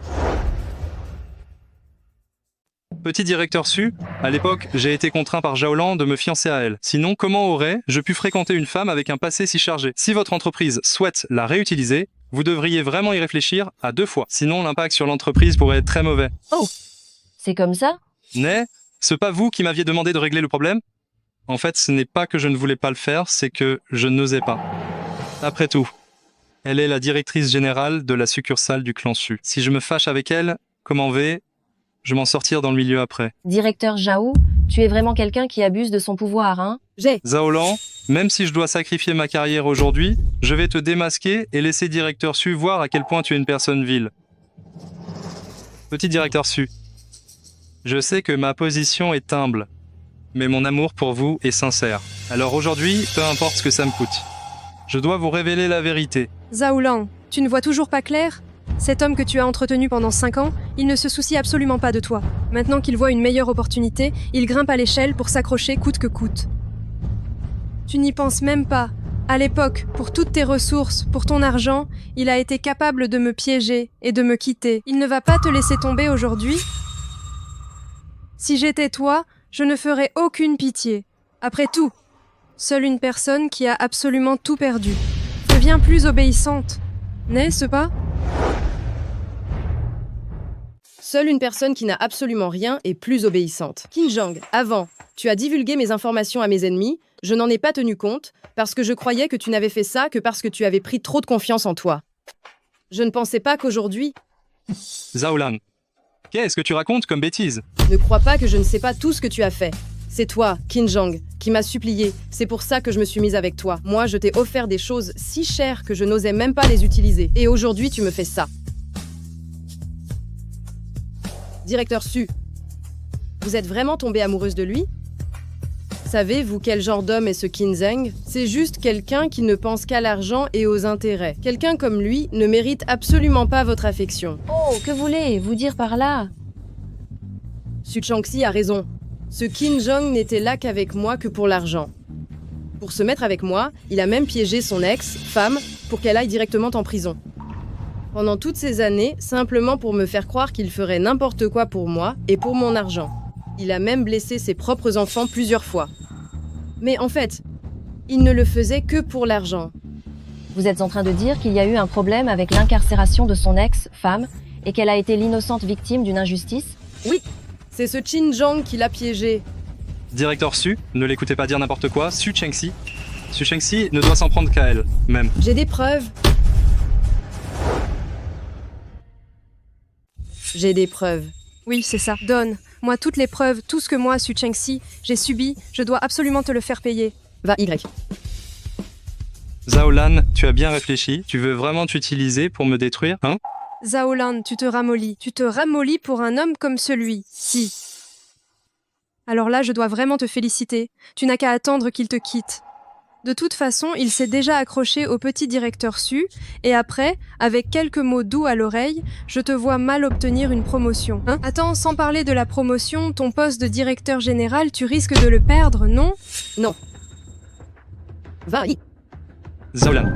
Petit directeur Su, à l'époque, j'ai été contraint par Zhao Lan de me fiancer à elle. Sinon, comment aurais-je pu fréquenter une femme avec un passé si chargé? Si votre entreprise souhaite la réutiliser, vous devriez vraiment y réfléchir à 2 fois. Sinon, l'impact sur l'entreprise pourrait être très mauvais. Oh! C'est comme ça? C'est pas vous qui m'aviez demandé de régler le problème? En fait, ce n'est pas que je ne voulais pas le faire, c'est que je n'osais pas. Après tout, elle est la directrice générale de la succursale du clan Su. Si je me fâche avec elle, comment vais-je m'en sortir dans le milieu après? Directeur Zhao, tu es vraiment quelqu'un qui abuse de son pouvoir, hein? Zhao Lan, même si je dois sacrifier ma carrière aujourd'hui, je vais te démasquer et laisser directeur Su voir à quel point tu es une personne vile. Petit directeur Su, je sais que ma position est humble, mais mon amour pour vous est sincère. Alors aujourd'hui, peu importe ce que ça me coûte, je dois vous révéler la vérité. Zhao Lan, tu ne vois toujours pas clair? Cet homme que tu as entretenu pendant 5 ans, il ne se soucie absolument pas de toi. Maintenant qu'il voit une meilleure opportunité, il grimpe à l'échelle pour s'accrocher coûte que coûte. Tu n'y penses même pas. À l'époque, pour toutes tes ressources, pour ton argent, il a été capable de me piéger et de me quitter. Il ne va pas te laisser tomber aujourd'hui? Si j'étais toi, je ne ferais aucune pitié. Après tout, seule une personne qui a absolument tout perdu. Deviens plus obéissante, n'est-ce pas? Seule une personne qui n'a absolument rien est plus obéissante. Qin Zheng, avant, tu as divulgué mes informations à mes ennemis, je n'en ai pas tenu compte, parce que je croyais que tu n'avais fait ça que parce que tu avais pris trop de confiance en toi. Je ne pensais pas qu'aujourd'hui... Zhao Lan, qu'est-ce que tu racontes comme bêtise? Ne crois pas que je ne sais pas tout ce que tu as fait. C'est toi, Qin Zheng, qui m'as supplié. C'est pour ça que je me suis mise avec toi. Moi, je t'ai offert des choses si chères que je n'osais même pas les utiliser. Et aujourd'hui, tu me fais ça. Directeur Su, vous êtes vraiment tombée amoureuse de lui? Savez-vous quel genre d'homme est ce Qin Zheng? C'est juste quelqu'un qui ne pense qu'à l'argent et aux intérêts. Quelqu'un comme lui ne mérite absolument pas votre affection. Oh, que voulez-vous dire par là? Su Changxi a raison. Ce Qin Zheng n'était là qu'avec moi que pour l'argent. Pour se mettre avec moi, il a même piégé son ex-femme pour qu'elle aille directement en prison. Pendant toutes ces années, simplement pour me faire croire qu'il ferait n'importe quoi pour moi et pour mon argent. Il a même blessé ses propres enfants plusieurs fois. Mais en fait, il ne le faisait que pour l'argent. Vous êtes en train de dire qu'il y a eu un problème avec l'incarcération de son ex-femme et qu'elle a été l'innocente victime d'une injustice? Oui, c'est ce Qin Zheng qui l'a piégé. Directeur Su, ne l'écoutez pas dire n'importe quoi, Su Chengxi. Su Chengxi ne doit s'en prendre qu'à elle, même. J'ai des preuves. J'ai des preuves. Oui, c'est ça. Donne. Moi, toutes les preuves, tout ce que moi, Su Chengxi, j'ai subi, je dois absolument te le faire payer. Va, Y. Zhao Lan, tu as bien réfléchi. Tu veux vraiment t'utiliser pour me détruire, hein? Zhao Lan, tu te ramollis. Tu te ramollis pour un homme comme celui-ci. Alors là, je dois vraiment te féliciter. Tu n'as qu'à attendre qu'il te quitte. De toute façon, il s'est déjà accroché au petit directeur Su, et après, avec quelques mots doux à l'oreille, je te vois mal obtenir une promotion. Hein? Attends, sans parler de la promotion, ton poste de directeur général, tu risques de le perdre, non? Non. Va, Y. Zhao Lan,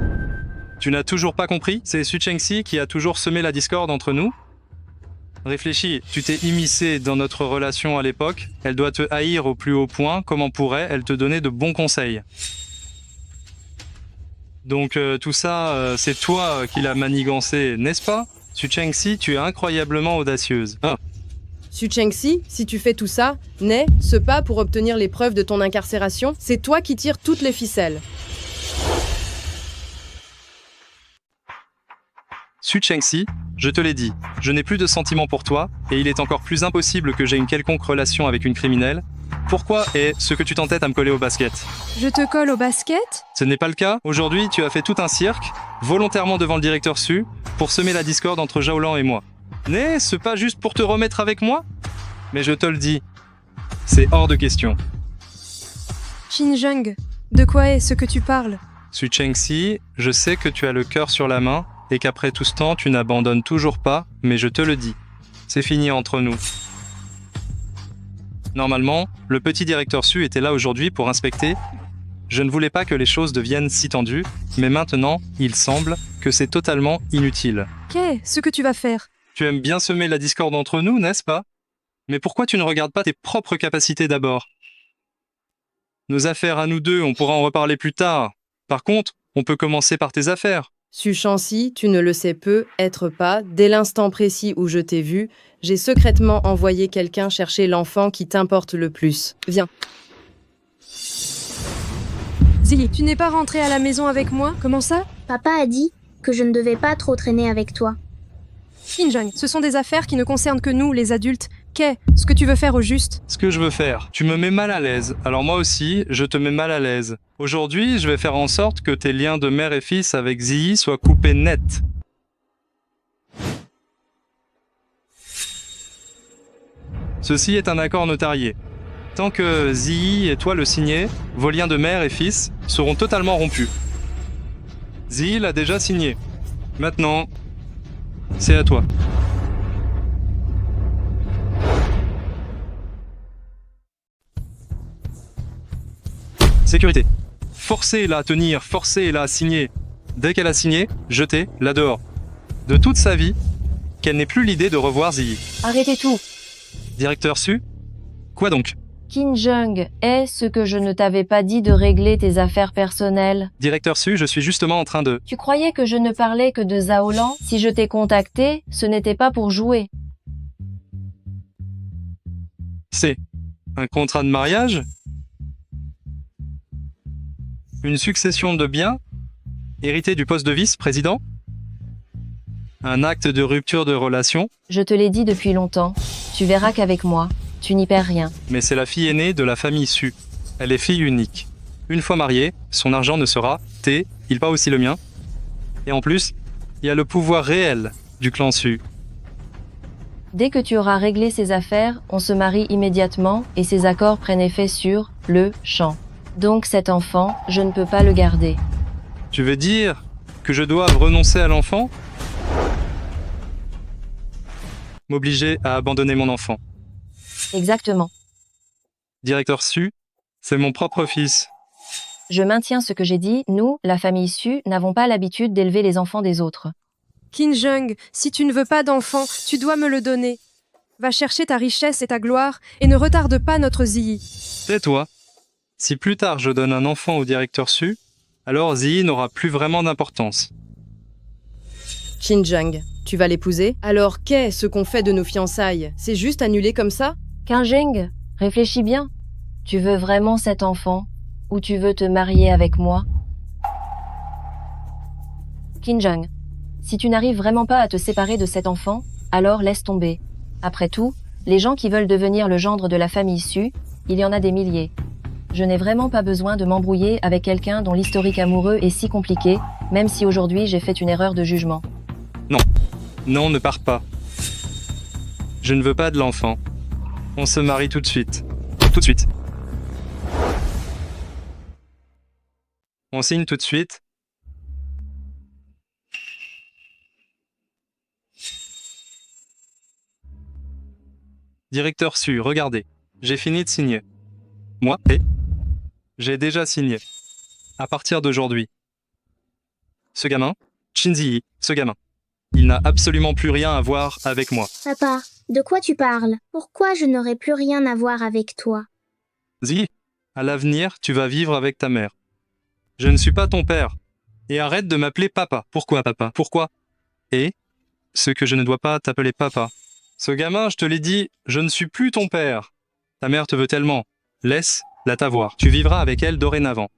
tu n'as toujours pas compris? C'est Su Chengxi qui a toujours semé la discorde entre nous? Réfléchis, tu t'es immiscé dans notre relation à l'époque, elle doit te haïr au plus haut point, comment pourrait-elle te donner de bons conseils? Donc tout ça, c'est toi qui l'as manigancé, n'est-ce pas? Su Chengxi, tu es incroyablement audacieuse. Ah. Su Chengxi, si tu fais tout ça, n'aie ce pas pour obtenir les preuves de ton incarcération, c'est toi qui tires toutes les ficelles. Su Chengxi, je te l'ai dit, je n'ai plus de sentiments pour toi, et il est encore plus impossible que j'aie une quelconque relation avec une criminelle. Pourquoi est-ce que tu t'entêtes à me coller au basket? Je te colle au basket? Ce n'est pas le cas. Aujourd'hui, tu as fait tout un cirque, volontairement devant le directeur Su, pour semer la discorde entre Zhao Lan et moi. N'est-ce pas juste pour te remettre avec moi? Mais je te le dis, c'est hors de question. Qin Zheng, de quoi est ce que tu parles? Su Chengxi, je sais que tu as le cœur sur la main, et qu'après tout ce temps, tu n'abandonnes toujours pas, mais je te le dis, c'est fini entre nous. Normalement, le petit directeur Su était là aujourd'hui pour inspecter. Je ne voulais pas que les choses deviennent si tendues, mais maintenant, il semble que c'est totalement inutile. Qu'est-ce que tu vas faire? Tu aimes bien semer la discorde entre nous, n'est-ce pas? Mais pourquoi tu ne regardes pas tes propres capacités d'abord? Nos affaires à nous deux, on pourra en reparler plus tard. Par contre, on peut commencer par tes affaires. Su Changxi, tu ne le sais peut-être pas, dès l'instant précis où je t'ai vu, j'ai secrètement envoyé quelqu'un chercher l'enfant qui t'importe le plus. Viens. Ziyi, tu n'es pas rentré à la maison avec moi? Comment ça? Papa a dit que je ne devais pas trop traîner avec toi. Qin Zheng, ce sont des affaires qui ne concernent que nous, les adultes. Qu'est-ce que tu veux faire au juste? Ce que je veux faire, tu me mets mal à l'aise, alors moi aussi, je te mets mal à l'aise. Aujourd'hui, je vais faire en sorte que tes liens de mère et fils avec Ziyi soient coupés net. Ceci est un accord notarié. Tant que Ziyi et toi le signez, vos liens de mère et fils seront totalement rompus. Ziyi l'a déjà signé. Maintenant, c'est à toi. Sécurité. Forcez-la à tenir, forcez-la à signer. Dès qu'elle a signé, jetez-la dehors. De toute sa vie, qu'elle n'ait plus l'idée de revoir Ziyi. Arrêtez tout. Directeur Su? Quoi donc? Qin Zheng, est-ce que je ne t'avais pas dit de régler tes affaires personnelles? Directeur Su, je suis justement en train de... Tu croyais que je ne parlais que de Zhao Lan? Si je t'ai contacté, ce n'était pas pour jouer. C'est un contrat de mariage? Une succession de biens? Hérité du poste de vice-président? Un acte de rupture de relation? Je te l'ai dit depuis longtemps. Tu verras qu'avec moi, tu n'y perds rien. Mais c'est la fille aînée de la famille Su. Elle est fille unique. Une fois mariée, son argent ne sera il pas aussi le mien. Et en plus, il y a le pouvoir réel du clan Su. Dès que tu auras réglé ces affaires, on se marie immédiatement et ces accords prennent effet sur le champ. Donc cet enfant, je ne peux pas le garder. Tu veux dire que je dois renoncer à l'enfant? M'obliger à abandonner mon enfant. Exactement. Directeur Su, c'est mon propre fils. Je maintiens ce que j'ai dit, nous, la famille Su, n'avons pas l'habitude d'élever les enfants des autres. Qin Jung, si tu ne veux pas d'enfant, tu dois me le donner. Va chercher ta richesse et ta gloire et ne retarde pas notre Ziyi. Tais-toi. Si plus tard je donne un enfant au directeur Su, alors Ziyi n'aura plus vraiment d'importance. Qin Jung, tu vas l'épouser? Alors qu'est ce qu'on fait de nos fiançailles? C'est juste annulé comme ça? Qin Jung, réfléchis bien. Tu veux vraiment cet enfant? Ou tu veux te marier avec moi? Qin Jung, si tu n'arrives vraiment pas à te séparer de cet enfant, alors laisse tomber. Après tout, les gens qui veulent devenir le gendre de la famille Su, il y en a des milliers. Je n'ai vraiment pas besoin de m'embrouiller avec quelqu'un dont l'historique amoureux est si compliqué, même si aujourd'hui j'ai fait une erreur de jugement. Non. Non, ne pars pas. Je ne veux pas de l'enfant. On se marie tout de suite. Tout de suite. On signe tout de suite. Directeur Su, regardez. J'ai fini de signer. Moi, j'ai déjà signé. À partir d'aujourd'hui. Ce gamin, Qin Ziyi, ce gamin. Il n'a absolument plus rien à voir avec moi. Papa, de quoi tu parles? Pourquoi je n'aurai plus rien à voir avec toi? Ziyi, à l'avenir, tu vas vivre avec ta mère. Je ne suis pas ton père. Et arrête de m'appeler papa. Pourquoi papa? Pourquoi? Et ce que je ne dois pas t'appeler papa. Ce gamin, je te l'ai dit, je ne suis plus ton père. Ta mère te veut tellement. Laisse-la t'avoir. Tu vivras avec elle dorénavant.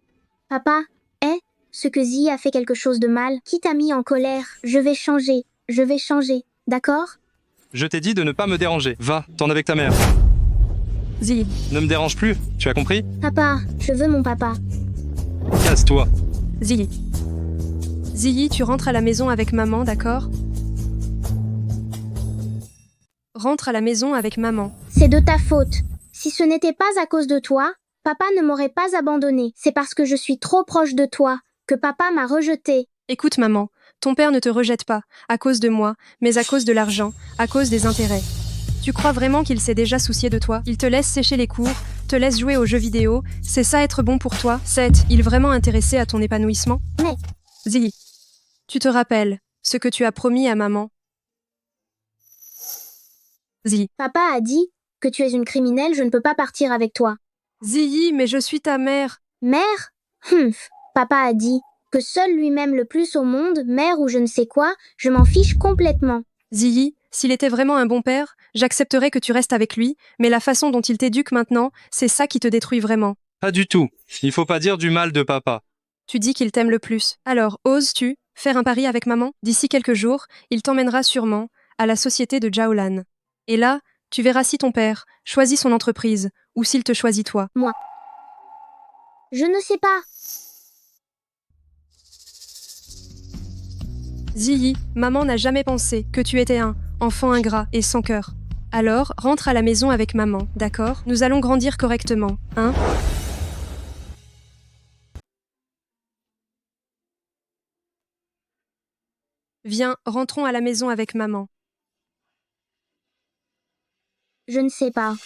Papa, ce que Ziyi a fait quelque chose de mal, qui t'a mis en colère? Je vais changer, d'accord? Je t'ai dit de ne pas me déranger. Va, t'en avec ta mère. Ziyi. Ne me dérange plus, tu as compris? Papa, je veux mon papa. Casse-toi. Ziyi. Ziyi, tu rentres à la maison avec maman, d'accord? Rentre à la maison avec maman. C'est de ta faute. Si ce n'était pas à cause de toi, papa ne m'aurait pas abandonné. C'est parce que je suis trop proche de toi que papa m'a rejeté. Écoute maman, ton père ne te rejette pas, à cause de moi, mais à cause de l'argent, à cause des intérêts. Tu crois vraiment qu'il s'est déjà soucié de toi? Il te laisse sécher les cours, te laisse jouer aux jeux vidéo, c'est ça être bon pour toi? Il vraiment intéressé à ton épanouissement? Mais... Ziyi, tu te rappelles ce que tu as promis à maman? Ziyi. Papa a dit que tu es une criminelle, je ne peux pas partir avec toi. Ziyi, mais je suis ta mère. Mère? Papa a dit que seul lui m'aime le plus au monde, mère ou je ne sais quoi, je m'en fiche complètement. Ziyi, s'il était vraiment un bon père, j'accepterais que tu restes avec lui, mais la façon dont il t'éduque maintenant, c'est ça qui te détruit vraiment. Pas du tout. Il faut pas dire du mal de papa. Tu dis qu'il t'aime le plus. Alors, oses-tu faire un pari avec maman? D'ici quelques jours, il t'emmènera sûrement à la société de Jiaolan. Et là, tu verras si ton père choisit son entreprise ou s'il te choisit toi. Moi. Je ne sais pas. Ziyi, maman n'a jamais pensé que tu étais un enfant ingrat et sans cœur. Alors, rentre à la maison avec maman, d'accord? Nous allons grandir correctement, hein? Viens, rentrons à la maison avec maman. Je ne sais pas.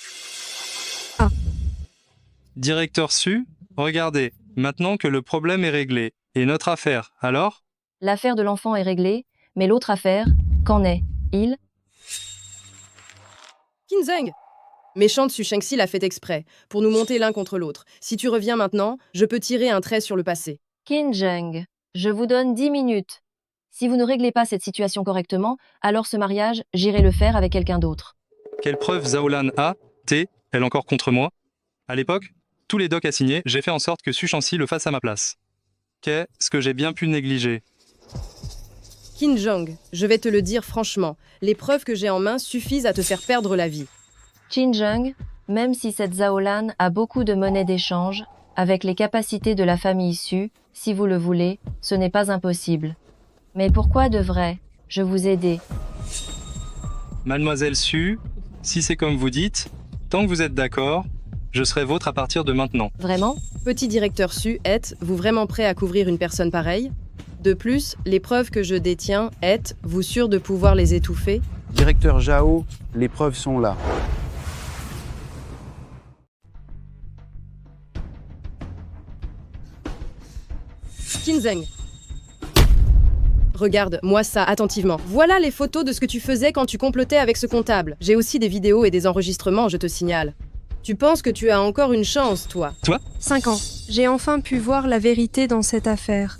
Directeur Su, regardez, maintenant que le problème est réglé, et notre affaire, alors? L'affaire de l'enfant est réglée, mais l'autre affaire, qu'en est-il? Qin Zheng, méchante Su Shengxi l'a fait exprès, pour nous monter l'un contre l'autre. Si tu reviens maintenant, je peux tirer un trait sur le passé. Qin Zheng, je vous donne 10 minutes. Si vous ne réglez pas cette situation correctement, alors ce mariage, j'irai le faire avec quelqu'un d'autre. Quelle preuve Zaolan a-t-elle encore contre moi? À l'époque, tous les docs à signer, j'ai fait en sorte que Su Shengxi le fasse à ma place. Qu'est-ce que j'ai bien pu négliger? Qin Zheng, je vais te le dire franchement, les preuves que j'ai en main suffisent à te faire perdre la vie. Qin Zheng, même si cette Zaolan a beaucoup de monnaie d'échange, avec les capacités de la famille Su, si vous le voulez, ce n'est pas impossible. Mais pourquoi devrais-je vous aider? Mademoiselle Su, si c'est comme vous dites, tant que vous êtes d'accord, je serai vôtre à partir de maintenant. Vraiment? Petit directeur Su, êtes-vous vraiment prêt à couvrir une personne pareille? De plus, les preuves que je détiens, êtes-vous sûr de pouvoir les étouffer? Directeur Zhao, les preuves sont là. Qinzheng. Regarde-moi ça attentivement. Voilà les photos de ce que tu faisais quand tu complotais avec ce comptable. J'ai aussi des vidéos et des enregistrements, je te signale. Tu penses que tu as encore une chance, toi? Toi? 5 ans. J'ai enfin pu voir la vérité dans cette affaire.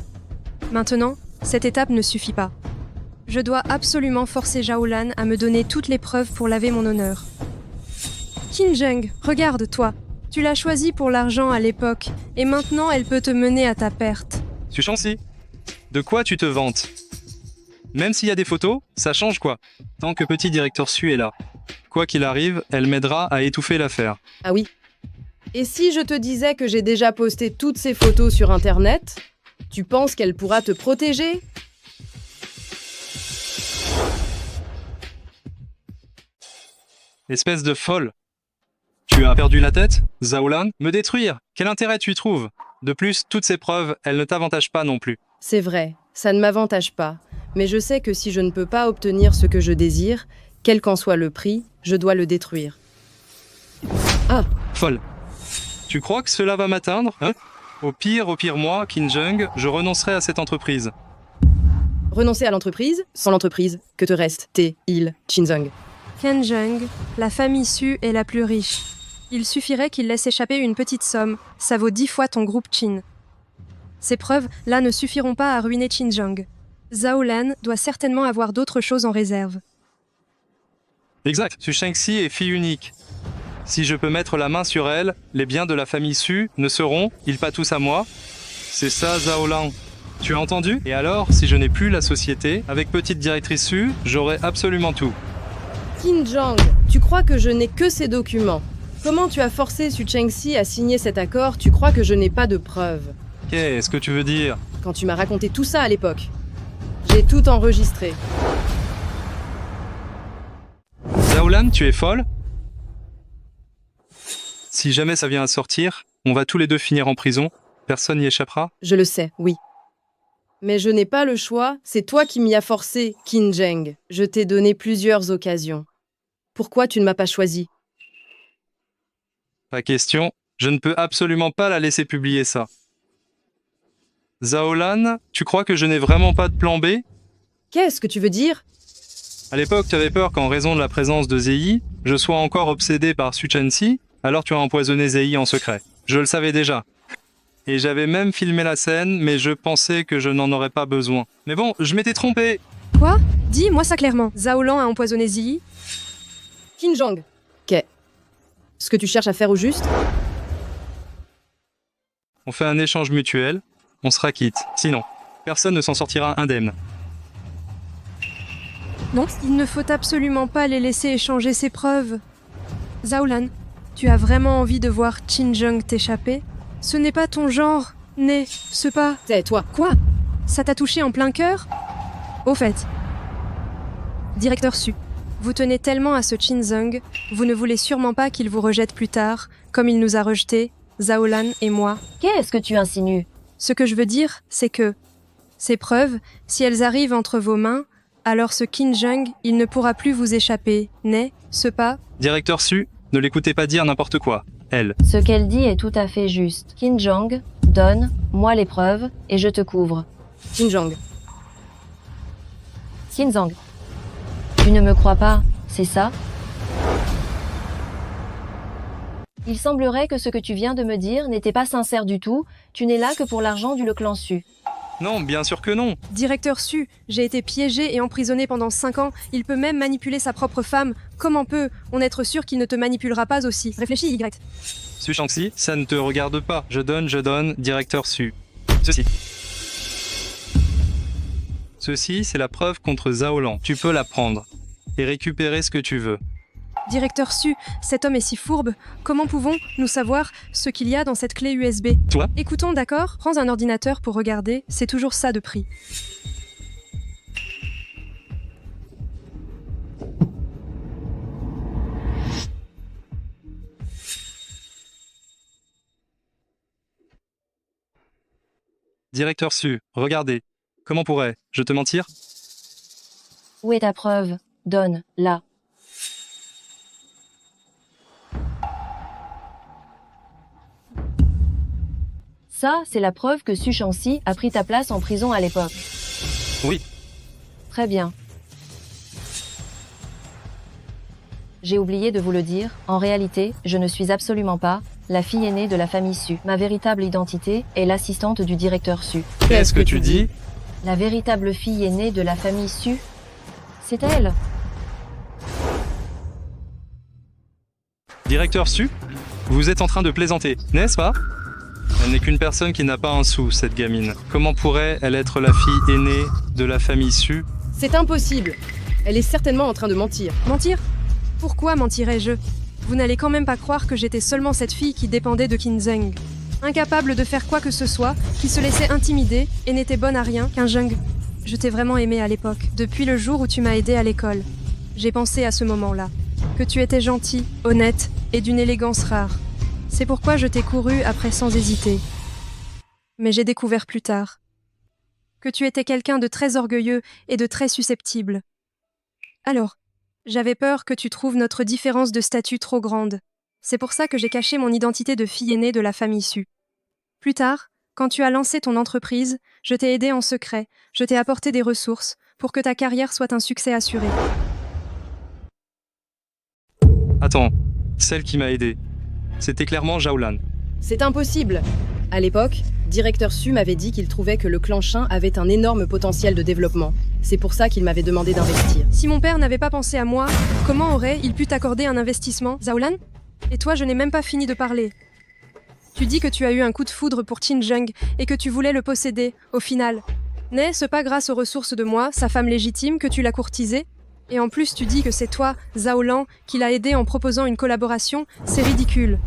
Maintenant, cette étape ne suffit pas. Je dois absolument forcer Zhaolan à me donner toutes les preuves pour laver mon honneur. Qinzheng, regarde, toi. Tu l'as choisie pour l'argent à l'époque, et maintenant elle peut te mener à ta perte. Su Shangxi, de quoi tu te vantes? Même s'il y a des photos, ça change quoi? Tant que petit directeur Su est là. Quoi qu'il arrive, elle m'aidera à étouffer l'affaire. Ah oui. Et si je te disais que j'ai déjà posté toutes ces photos sur Internet, tu penses qu'elle pourra te protéger? Espèce de folle. Tu as perdu la tête, Zhaolan? Me détruire? Quel intérêt tu y trouves? De plus, toutes ces preuves, elles ne t'avantagent pas non plus. C'est vrai, ça ne m'avantage pas. Mais je sais que si je ne peux pas obtenir ce que je désire, quel qu'en soit le prix, je dois le détruire. Ah! Folle. Tu crois que cela va m'atteindre, hein? Au pire, moi, Qinzheng, je renoncerai à cette entreprise. Renoncer à l'entreprise? Sans l'entreprise, que te reste-t-il, Qinzheng? Qinzheng, la famille Su est la plus riche. Il suffirait qu'il laisse échapper une petite somme, ça vaut 10 fois ton groupe Qin. Ces preuves, là, ne suffiront pas à ruiner Qinzheng. Zhaolan doit certainement avoir d'autres choses en réserve. Exact. Su Shangxi est fille unique. Si je peux mettre la main sur elle, les biens de la famille Su ne seront-ils pas tous à moi? C'est ça, Zhaolan. Tu as entendu? Et alors, si je n'ai plus la société, avec petite directrice Su, j'aurai absolument tout. Qinzheng, tu crois que je n'ai que ces documents? Comment tu as forcé Su Shangxi à signer cet accord? Tu crois que je n'ai pas de preuves? Qu'est-ce que tu veux dire? Quand tu m'as raconté tout ça à l'époque. J'ai tout enregistré. Zhaolan, tu es folle? Si jamais ça vient à sortir, on va tous les deux finir en prison. Personne n'y échappera? Je le sais, oui. Mais je n'ai pas le choix, c'est toi qui m'y as forcé, Qinzheng. Je t'ai donné plusieurs occasions. Pourquoi tu ne m'as pas choisi? Pas question. Je ne peux absolument pas la laisser publier ça. Zhaolan, tu crois que je n'ai vraiment pas de plan B? Qu'est-ce que tu veux dire? À l'époque, tu avais peur qu'en raison de la présence de Ziyi, je sois encore obsédé par Su Shangxi, alors tu as empoisonné Ziyi en secret. Je le savais déjà. Et j'avais même filmé la scène, mais je pensais que je n'en aurais pas besoin. Mais bon, je m'étais trompé. Quoi? Dis-moi ça clairement. Zhaolan a empoisonné Ziyi? Qinzheng, qu'est-ce que tu cherches à faire au juste? On fait un échange mutuel, on sera quitte. Sinon, personne ne s'en sortira indemne. Non, il ne faut absolument pas les laisser échanger ces preuves. Zhaolan, tu as vraiment envie de voir Qinzheng t'échapper? Ce n'est pas ton genre, n'est-ce pas? Tais-toi. Quoi? Ça t'a touché en plein cœur? Au fait, directeur Su, vous tenez tellement à ce Qinzheng, vous ne voulez sûrement pas qu'il vous rejette plus tard, comme il nous a rejetés, Zhaolan et moi. Qu'est-ce que tu insinues? Ce que je veux dire, c'est que ces preuves, si elles arrivent entre vos mains, alors ce Qinzheng, il ne pourra plus vous échapper, n'est-ce pas? Directeur Su, ne l'écoutez pas dire n'importe quoi. Elle. Ce qu'elle dit est tout à fait juste. Qinzheng, donne-moi les preuves et je te couvre. Qinzheng. Qinzheng. Tu ne me crois pas, c'est ça? Il semblerait que ce que tu viens de me dire n'était pas sincère du tout. Tu n'es là que pour l'argent du clan Su. Non, bien sûr que non. Directeur Su, j'ai été piégé et emprisonné pendant 5 ans. Il peut même manipuler sa propre femme. Comment peut-on être sûr qu'il ne te manipulera pas aussi? Réfléchis, Y. Su Shangxi, ça ne te regarde pas. Je donne, directeur Su. Ceci, c'est la preuve contre Zhaolan. Tu peux la prendre et récupérer ce que tu veux. Directeur Su, cet homme est si fourbe. Comment pouvons-nous savoir ce qu'il y a dans cette clé USB? Toi? Écoutons, d'accord? Prends un ordinateur pour regarder, c'est toujours ça de prix. Directeur Su, regardez. Comment pourrais-je te mentir? Où est ta preuve? Donne-la. Ça, c'est la preuve que Su Shangxi a pris ta place en prison à l'époque. Oui. Très bien. J'ai oublié de vous le dire, en réalité, je ne suis absolument pas la fille aînée de la famille Su. Ma véritable identité est l'assistante du directeur Su. Qu'est-ce que tu dis? La véritable fille aînée de la famille Su, c'est elle. Directeur Su, vous êtes en train de plaisanter, n'est-ce pas? Elle n'est qu'une personne qui n'a pas un sou, cette gamine. Comment pourrait-elle être la fille aînée de la famille Su? C'est impossible. Elle est certainement en train de mentir. Mentir? Pourquoi mentirais-je? Vous n'allez quand même pas croire que j'étais seulement cette fille qui dépendait de Qin Zheng. Incapable de faire quoi que ce soit, qui se laissait intimider et n'était bonne à rien qu'un Zheng. Je t'ai vraiment aimé à l'époque, depuis le jour où tu m'as aidé à l'école. J'ai pensé à ce moment-là, que tu étais gentil, honnête et d'une élégance rare. C'est pourquoi je t'ai couru après sans hésiter. Mais j'ai découvert plus tard que tu étais quelqu'un de très orgueilleux et de très susceptible. Alors, j'avais peur que tu trouves notre différence de statut trop grande. C'est pour ça que j'ai caché mon identité de fille aînée de la famille Su. Plus tard, quand tu as lancé ton entreprise, je t'ai aidé en secret, je t'ai apporté des ressources pour que ta carrière soit un succès assuré. Attends, celle qui m'a aidé. C'était clairement Zhao-Lan. C'est impossible. À l'époque, Directeur Su m'avait dit qu'il trouvait que le clan Shin avait un énorme potentiel de développement. C'est pour ça qu'il m'avait demandé d'investir. Si mon père n'avait pas pensé à moi, comment aurait-il pu t'accorder un investissement, Zhao-Lan? Et toi, je n'ai même pas fini de parler. Tu dis que tu as eu un coup de foudre pour Qin Zheng et que tu voulais le posséder, au final. N'est-ce pas grâce aux ressources de moi, sa femme légitime, que tu l'as courtisé? Et en plus, tu dis que c'est toi, Zhao-Lan, qui l'a aidé en proposant une collaboration? C'est ridicule.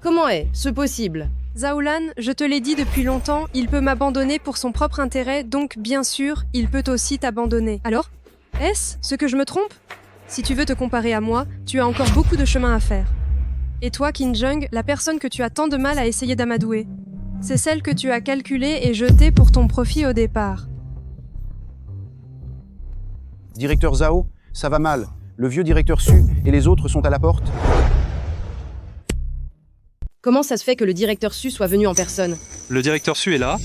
Comment est-ce possible? Zhao-Lan, je te l'ai dit depuis longtemps, il peut m'abandonner pour son propre intérêt, donc bien sûr, il peut aussi t'abandonner. Alors? Est-ce ce que je me trompe? Si tu veux te comparer à moi, tu as encore beaucoup de chemin à faire. Et toi, Qin Zheng, la personne que tu as tant de mal à essayer d'amadouer, c'est celle que tu as calculée et jetée pour ton profit au départ. Directeur Zhao, ça va mal. Le vieux directeur Su et les autres sont à la porte. Comment ça se fait que le directeur Su soit venu en personne? Le directeur Su est là.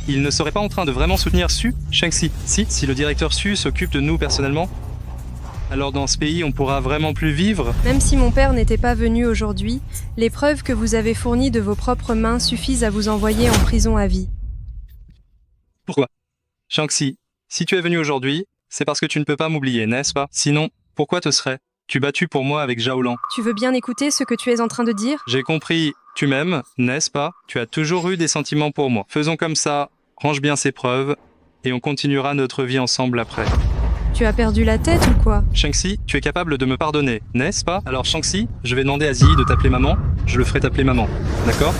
Il ne serait pas en train de vraiment soutenir Su Shangxi? Si le directeur Su s'occupe de nous personnellement, alors dans ce pays, on pourra vraiment plus vivre. Même si mon père n'était pas venu aujourd'hui, les preuves que vous avez fournies de vos propres mains suffisent à vous envoyer en prison à vie. Pourquoi? Shangxi, si tu es venu aujourd'hui, c'est parce que tu ne peux pas m'oublier, n'est-ce pas? Sinon, pourquoi te serais-tu battu pour moi avec Zhao-Lan? Tu veux bien écouter ce que tu es en train de dire? J'ai compris, tu m'aimes, n'est-ce pas? Tu as toujours eu des sentiments pour moi. Faisons comme ça, range bien ces preuves, et on continuera notre vie ensemble après. Tu as perdu la tête ou quoi? Shangxi, tu es capable de me pardonner, n'est-ce pas? Alors Shangxi, je vais demander à Ziyi de t'appeler maman, je le ferai t'appeler maman, d'accord?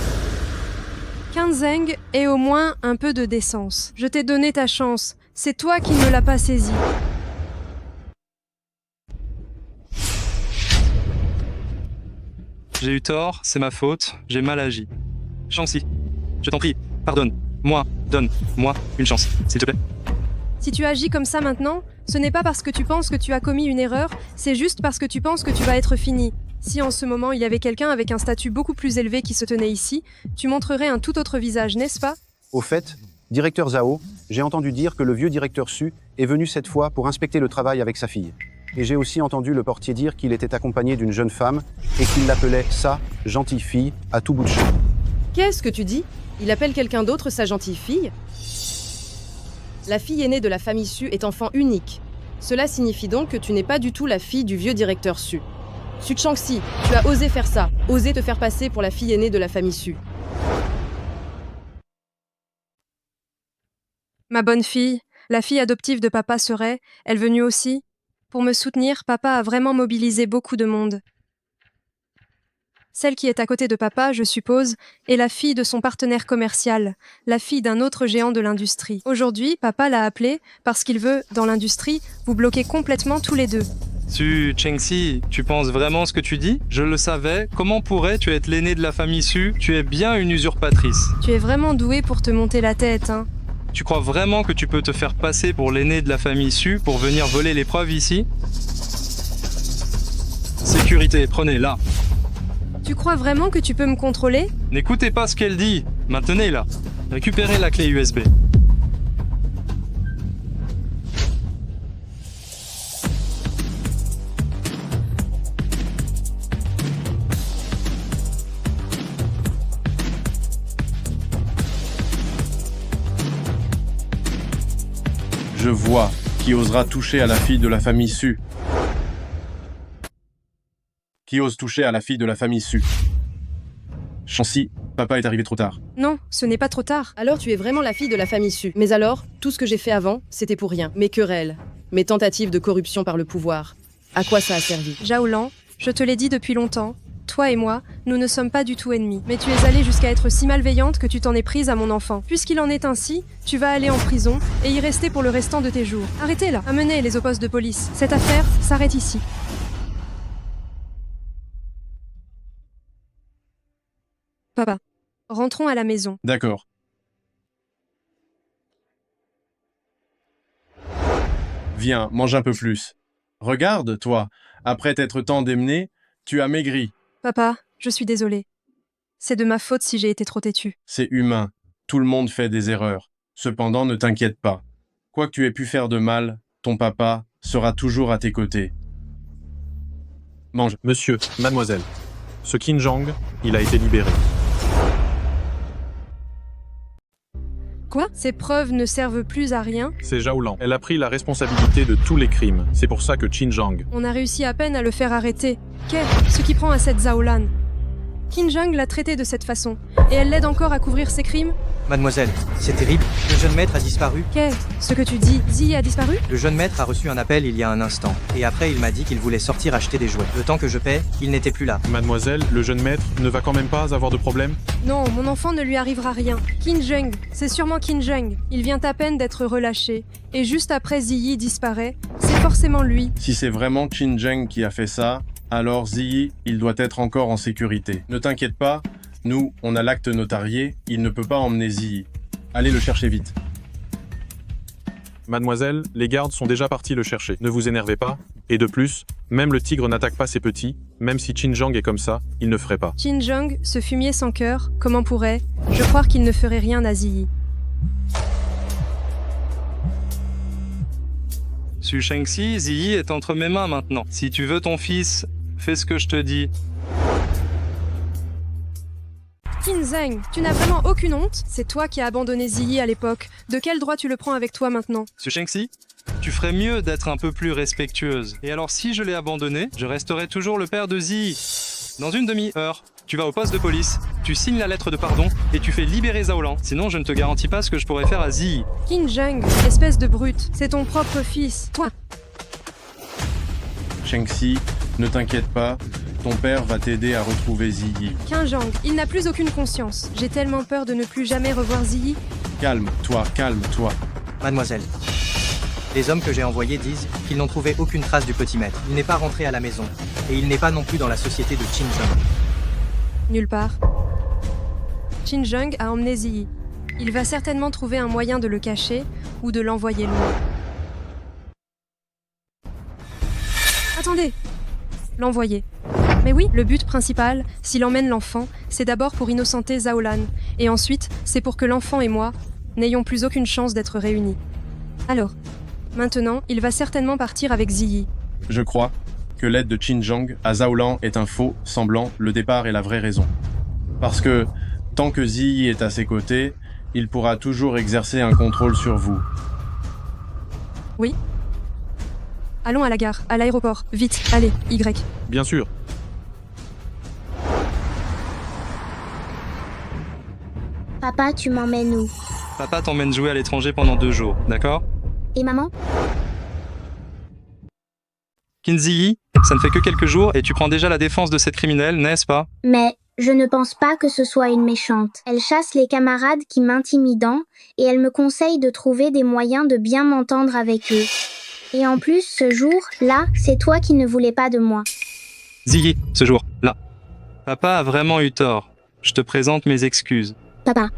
Qin Zheng ait au moins un peu de décence. Je t'ai donné ta chance, c'est toi qui ne l'as pas saisie. J'ai eu tort, c'est ma faute, j'ai mal agi. Shangxi, je t'en prie, pardonne-moi, donne-moi une chance, s'il te plaît. Si tu agis comme ça maintenant, ce n'est pas parce que tu penses que tu as commis une erreur, c'est juste parce que tu penses que tu vas être fini. Si en ce moment il y avait quelqu'un avec un statut beaucoup plus élevé qui se tenait ici, tu montrerais un tout autre visage, n'est-ce pas? Au fait, directeur Zhao, j'ai entendu dire que le vieux directeur Su est venu cette fois pour inspecter le travail avec sa fille. Et j'ai aussi entendu le portier dire qu'il était accompagné d'une jeune femme et qu'il l'appelait sa gentille fille à tout bout de champ. Qu'est-ce que tu dis? Il appelle quelqu'un d'autre sa gentille fille? La fille aînée de la famille Su est enfant unique. Cela signifie donc que tu n'es pas du tout la fille du vieux directeur Su. Su Shangxi, tu as osé faire ça, osé te faire passer pour la fille aînée de la famille Su. Ma bonne fille, la fille adoptive de papa serait, elle venue aussi? Pour me soutenir, papa a vraiment mobilisé beaucoup de monde. Celle qui est à côté de papa, je suppose, est la fille de son partenaire commercial, la fille d'un autre géant de l'industrie. Aujourd'hui, papa l'a appelée parce qu'il veut, dans l'industrie, vous bloquer complètement tous les deux. Su Chengxi, tu penses vraiment ce que tu dis? Je le savais. Comment pourrais-tu être l'aîné de la famille Su? Tu es bien une usurpatrice. Tu es vraiment doué pour te monter la tête, hein. Tu crois vraiment que tu peux te faire passer pour l'aîné de la famille Su pour venir voler les preuves ici? Sécurité, prenez-la. Tu crois vraiment que tu peux me contrôler? N'écoutez pas ce qu'elle dit. Maintenez-la. Récupérez la clé USB. Je vois qui osera toucher à la fille de la famille Su. Qui ose toucher à la fille de la famille Su? Chancy, papa est arrivé trop tard. Non, ce n'est pas trop tard. Alors tu es vraiment la fille de la famille Su. Mais alors, tout ce que j'ai fait avant, c'était pour rien. Mes querelles, mes tentatives de corruption par le pouvoir. À quoi ça a servi? Jaolan, je te l'ai dit depuis longtemps. Toi et moi, nous ne sommes pas du tout ennemis. Mais tu es allée jusqu'à être si malveillante que tu t'en es prise à mon enfant. Puisqu'il en est ainsi, tu vas aller en prison et y rester pour le restant de tes jours. Arrêtez-la. Amenez-les au poste de police. Cette affaire s'arrête ici. Papa, rentrons à la maison. D'accord. Viens, mange un peu plus. Regarde, toi, après t'être tant démené, tu as maigri. Papa, je suis désolée. C'est de ma faute si j'ai été trop têtue. C'est humain. Tout le monde fait des erreurs. Cependant, ne t'inquiète pas. Quoi que tu aies pu faire de mal, ton papa sera toujours à tes côtés. Mange. Monsieur, mademoiselle. Ce Qin Zhang, il a été libéré. Quoi? Ces preuves ne servent plus à rien? C'est Jaolan. Elle a pris la responsabilité de tous les crimes. C'est pour ça que Qin Zhang... On a réussi à peine à le faire arrêter. Qu'est-ce qui prend à cette Zaolan? Qin Zhang l'a traité de cette façon, et elle l'aide encore à couvrir ses crimes? Mademoiselle, c'est terrible. Le jeune maître a disparu. Ce que tu dis, Ziyi a disparu? Le jeune maître a reçu un appel il y a un instant. Et après, il m'a dit qu'il voulait sortir acheter des jouets. Le temps que je paie, il n'était plus là. Mademoiselle, le jeune maître ne va quand même pas avoir de problème? Non, mon enfant ne lui arrivera rien. Qin Zhang, c'est sûrement Qin Zhang. Il vient à peine d'être relâché. Et juste après Ziyi disparaît, c'est forcément lui. Si c'est vraiment Qin Zhang qui a fait ça, alors Ziyi, il doit être encore en sécurité. Ne t'inquiète pas, nous, on a l'acte notarié, il ne peut pas emmener Ziyi. Allez le chercher vite. Mademoiselle, les gardes sont déjà partis le chercher. Ne vous énervez pas. Et de plus, même le tigre n'attaque pas ses petits. Même si Qin Zhang est comme ça, il ne ferait pas. Qin Zhang, ce fumier sans cœur, comment pourrais-je croire qu'il ne ferait rien à Ziyi? Su Shengxi, Ziyi est entre mes mains maintenant. Si tu veux ton fils, fais ce que je te dis. Qin Zhang, tu n'as vraiment aucune honte? C'est toi qui as abandonné Ziyi à l'époque. De quel droit tu le prends avec toi maintenant? Su Shengxi, tu ferais mieux d'être un peu plus respectueuse. Et alors si je l'ai abandonné, je resterai toujours le père de Ziyi. Dans une demi-heure, tu vas au poste de police, tu signes la lettre de pardon et tu fais libérer Zaolan. Sinon, je ne te garantis pas ce que je pourrais faire à Ziyi. Qin Zhang, espèce de brute, c'est ton propre fils, toi. Shengxi, ne t'inquiète pas, ton père va t'aider à retrouver Ziyi. Qin Zhang, il n'a plus aucune conscience. J'ai tellement peur de ne plus jamais revoir Ziyi. Calme-toi, calme-toi. Mademoiselle, les hommes que j'ai envoyés disent qu'ils n'ont trouvé aucune trace du petit maître. Il n'est pas rentré à la maison. Et il n'est pas non plus dans la société de Qin Zhang. Nulle part. Qin Zhang a emmené Ziyi. Il va certainement trouver un moyen de le cacher ou de l'envoyer loin. Attendez! L'envoyer. Mais oui, le but principal, s'il emmène l'enfant, c'est d'abord pour innocenter Zaolan, et ensuite, c'est pour que l'enfant et moi n'ayons plus aucune chance d'être réunis. Alors, maintenant, il va certainement partir avec Ziyi. Je crois que l'aide de Qin Zhang à Zaolan est un faux semblant, le départ est la vraie raison. Parce que, tant que Ziyi est à ses côtés, il pourra toujours exercer un contrôle sur vous. Oui. Allons à la gare, à l'aéroport, vite, allez, Y. Bien sûr. Papa, tu m'emmènes où? Papa t'emmène jouer à l'étranger pendant 2 jours, d'accord? Et maman? Qin Ziyi, ça ne fait que quelques jours et tu prends déjà la défense de cette criminelle, n'est-ce pas? Mais je ne pense pas que ce soit une méchante. Elle chasse les camarades qui m'intimident et elle me conseille de trouver des moyens de bien m'entendre avec eux. Et en plus, ce jour-là, c'est toi qui ne voulais pas de moi. Ziyi, ce jour-là. Papa a vraiment eu tort. Je te présente mes excuses. Papa,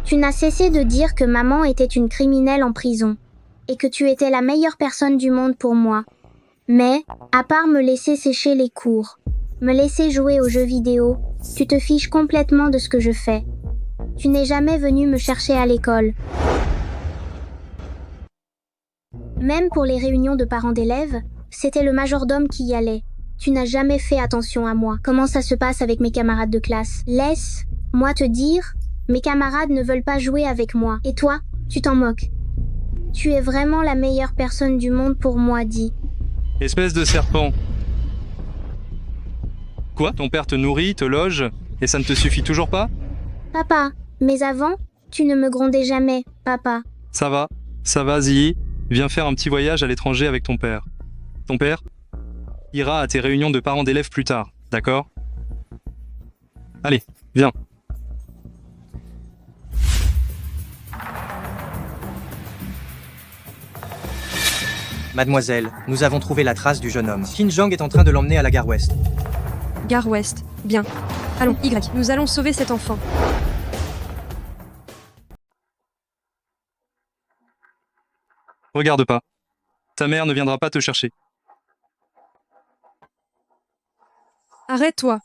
tu n'as cessé de dire que maman était une criminelle en prison. Et que tu étais la meilleure personne du monde pour moi. Mais, à part me laisser sécher les cours, me laisser jouer aux jeux vidéo, tu te fiches complètement de ce que je fais. Tu n'es jamais venu me chercher à l'école. Même pour les réunions de parents d'élèves, c'était le majordome qui y allait. Tu n'as jamais fait attention à moi. Comment ça se passe avec mes camarades de classe? Laisse-moi te dire, mes camarades ne veulent pas jouer avec moi. Et toi, tu t'en moques. Tu es vraiment la meilleure personne du monde pour moi, dis. Espèce de serpent. Quoi? Ton père te nourrit, te loge, et ça ne te suffit toujours pas? Papa, mais avant, tu ne me grondais jamais, papa. Ça va, Ziyi. Viens faire un petit voyage à l'étranger avec ton père. Ton père ira à tes réunions de parents d'élèves plus tard, d'accord? Allez, viens. Mademoiselle, nous avons trouvé la trace du jeune homme. Qin Zhang est en train de l'emmener à la gare ouest. Gare ouest. Bien. Allons, Y. Nous allons sauver cet enfant. Regarde pas. Ta mère ne viendra pas te chercher. Arrête-toi.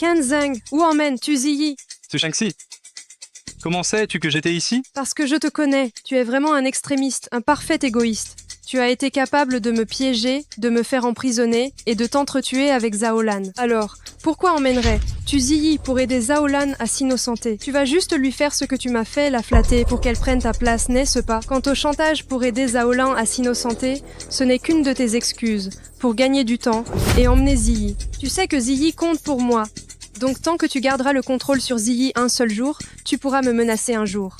Kanzang, où emmènes-tu Ziyi? C'est Shang-Chi. Comment sais-tu que j'étais ici? Parce que je te connais. Tu es vraiment un extrémiste, un parfait égoïste. Tu as été capable de me piéger, de me faire emprisonner et de t'entretuer avec Zhao Lan. Alors, pourquoi emmènerais-tu Ziyi pour aider Zhao Lan à s'innocenter? Tu vas juste lui faire ce que tu m'as fait, la flatter, pour qu'elle prenne ta place, n'est-ce pas? Quant au chantage pour aider Zhao Lan à s'innocenter, ce n'est qu'une de tes excuses, pour gagner du temps et emmener Ziyi. Tu sais que Ziyi compte pour moi. Donc tant que tu garderas le contrôle sur Ziyi un seul jour, tu pourras me menacer un jour.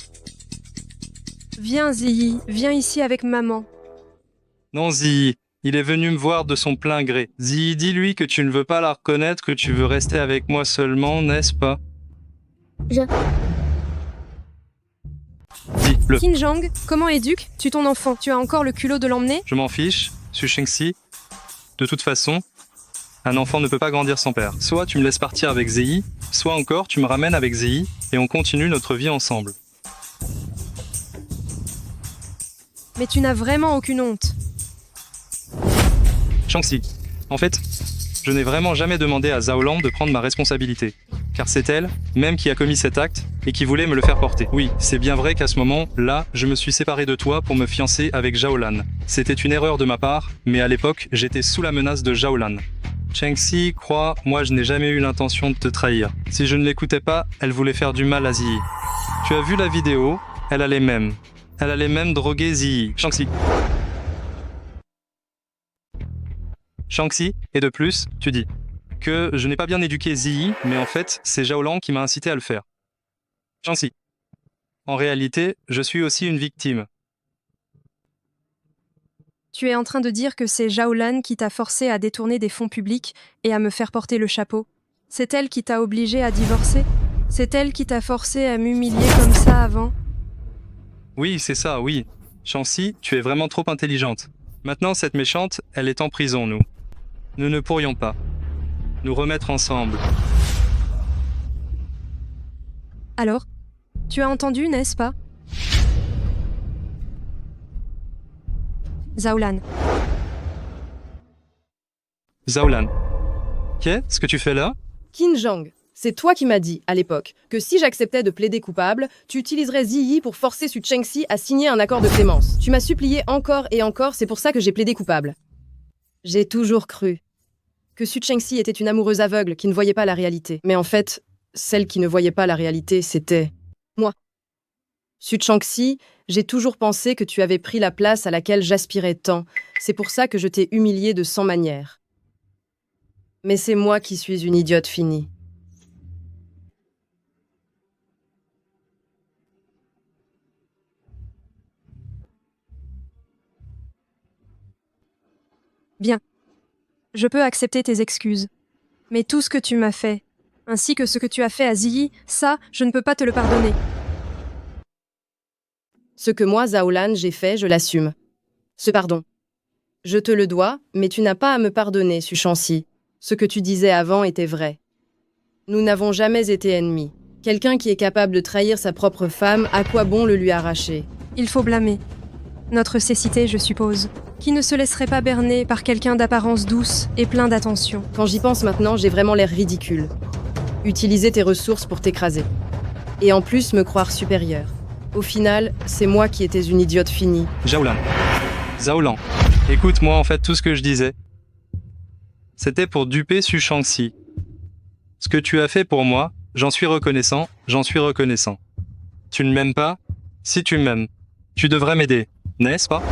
Viens Ziyi, viens ici avec maman. Non, Ziyi, il est venu me voir de son plein gré. Ziyi, dis-lui que tu ne veux pas la reconnaître, que tu veux rester avec moi seulement, n'est-ce pas? Dis-le. Qin Zhang, comment éduques-tu ton enfant? Tu as encore le culot de l'emmener? Je m'en fiche, Su Shengxi. De toute façon, un enfant ne peut pas grandir sans père. Soit tu me laisses partir avec Ziyi, soit encore tu me ramènes avec Ziyi et on continue notre vie ensemble. Mais tu n'as vraiment aucune honte. Shang-Chi, en fait, je n'ai vraiment jamais demandé à Zhao Lan de prendre ma responsabilité. Car c'est elle, même qui a commis cet acte, et qui voulait me le faire porter. Oui, c'est bien vrai qu'à ce moment-là, je me suis séparé de toi pour me fiancer avec Zhao Lan. C'était une erreur de ma part, mais à l'époque, j'étais sous la menace de Zhao Lan. Shang-Chi, crois, moi je n'ai jamais eu l'intention de te trahir. Si je ne l'écoutais pas, elle voulait faire du mal à Ziyi. Tu as vu la vidéo, elle allait même droguer Ziyi. Shang-Chi. Shang-Chi, et de plus, tu dis que je n'ai pas bien éduqué Ziyi, mais en fait, c'est Zhao Lan qui m'a incité à le faire. Shang-Chi. En réalité, je suis aussi une victime. Tu es en train de dire que c'est Zhao Lan qui t'a forcé à détourner des fonds publics et à me faire porter le chapeau. C'est elle qui t'a obligé à divorcer? C'est elle qui t'a forcé à m'humilier comme ça avant? Oui, c'est ça, oui. Shang-Chi, tu es vraiment trop intelligente. Maintenant, cette méchante, elle est en prison, nous. Nous ne pourrions pas nous remettre ensemble. Alors, tu as entendu, n'est-ce pas? Zhao Lan. Zhao Lan. Qu'est-ce que tu fais là? Qin Zhang, c'est toi qui m'as dit, à l'époque, que si j'acceptais de plaider coupable, tu utiliserais Ziyi pour forcer Su Shengxi à signer un accord de clémence. Tu m'as supplié encore et encore, c'est pour ça que j'ai plaidé coupable. J'ai toujours cru que Su Shengxi était une amoureuse aveugle qui ne voyait pas la réalité. Mais en fait, celle qui ne voyait pas la réalité, c'était moi. Su Shengxi, j'ai toujours pensé que tu avais pris la place à laquelle j'aspirais tant. C'est pour ça que je t'ai humilié de 100 manières. Mais c'est moi qui suis une idiote finie. Bien. Je peux accepter tes excuses. Mais tout ce que tu m'as fait, ainsi que ce que tu as fait à Ziyi, ça, je ne peux pas te le pardonner. Ce que moi, Zhao Lan, j'ai fait, je l'assume. Ce pardon. Je te le dois, mais tu n'as pas à me pardonner, Su Shangxi. Ce que tu disais avant était vrai. Nous n'avons jamais été ennemis. Quelqu'un qui est capable de trahir sa propre femme, à quoi bon le lui arracher? Il faut blâmer. Notre cécité, je suppose. Qui ne se laisserait pas berner par quelqu'un d'apparence douce et plein d'attention. Quand j'y pense maintenant, j'ai vraiment l'air ridicule. Utiliser tes ressources pour t'écraser. Et en plus, me croire supérieure. Au final, c'est moi qui étais une idiote finie. Zhaolan, écoute-moi en fait tout ce que je disais. C'était pour duper Su Shangxi. Ce que tu as fait pour moi, j'en suis reconnaissant, j'en suis reconnaissant. Tu ne m'aimes pas? Si tu m'aimes, tu devrais m'aider, n'est-ce pas?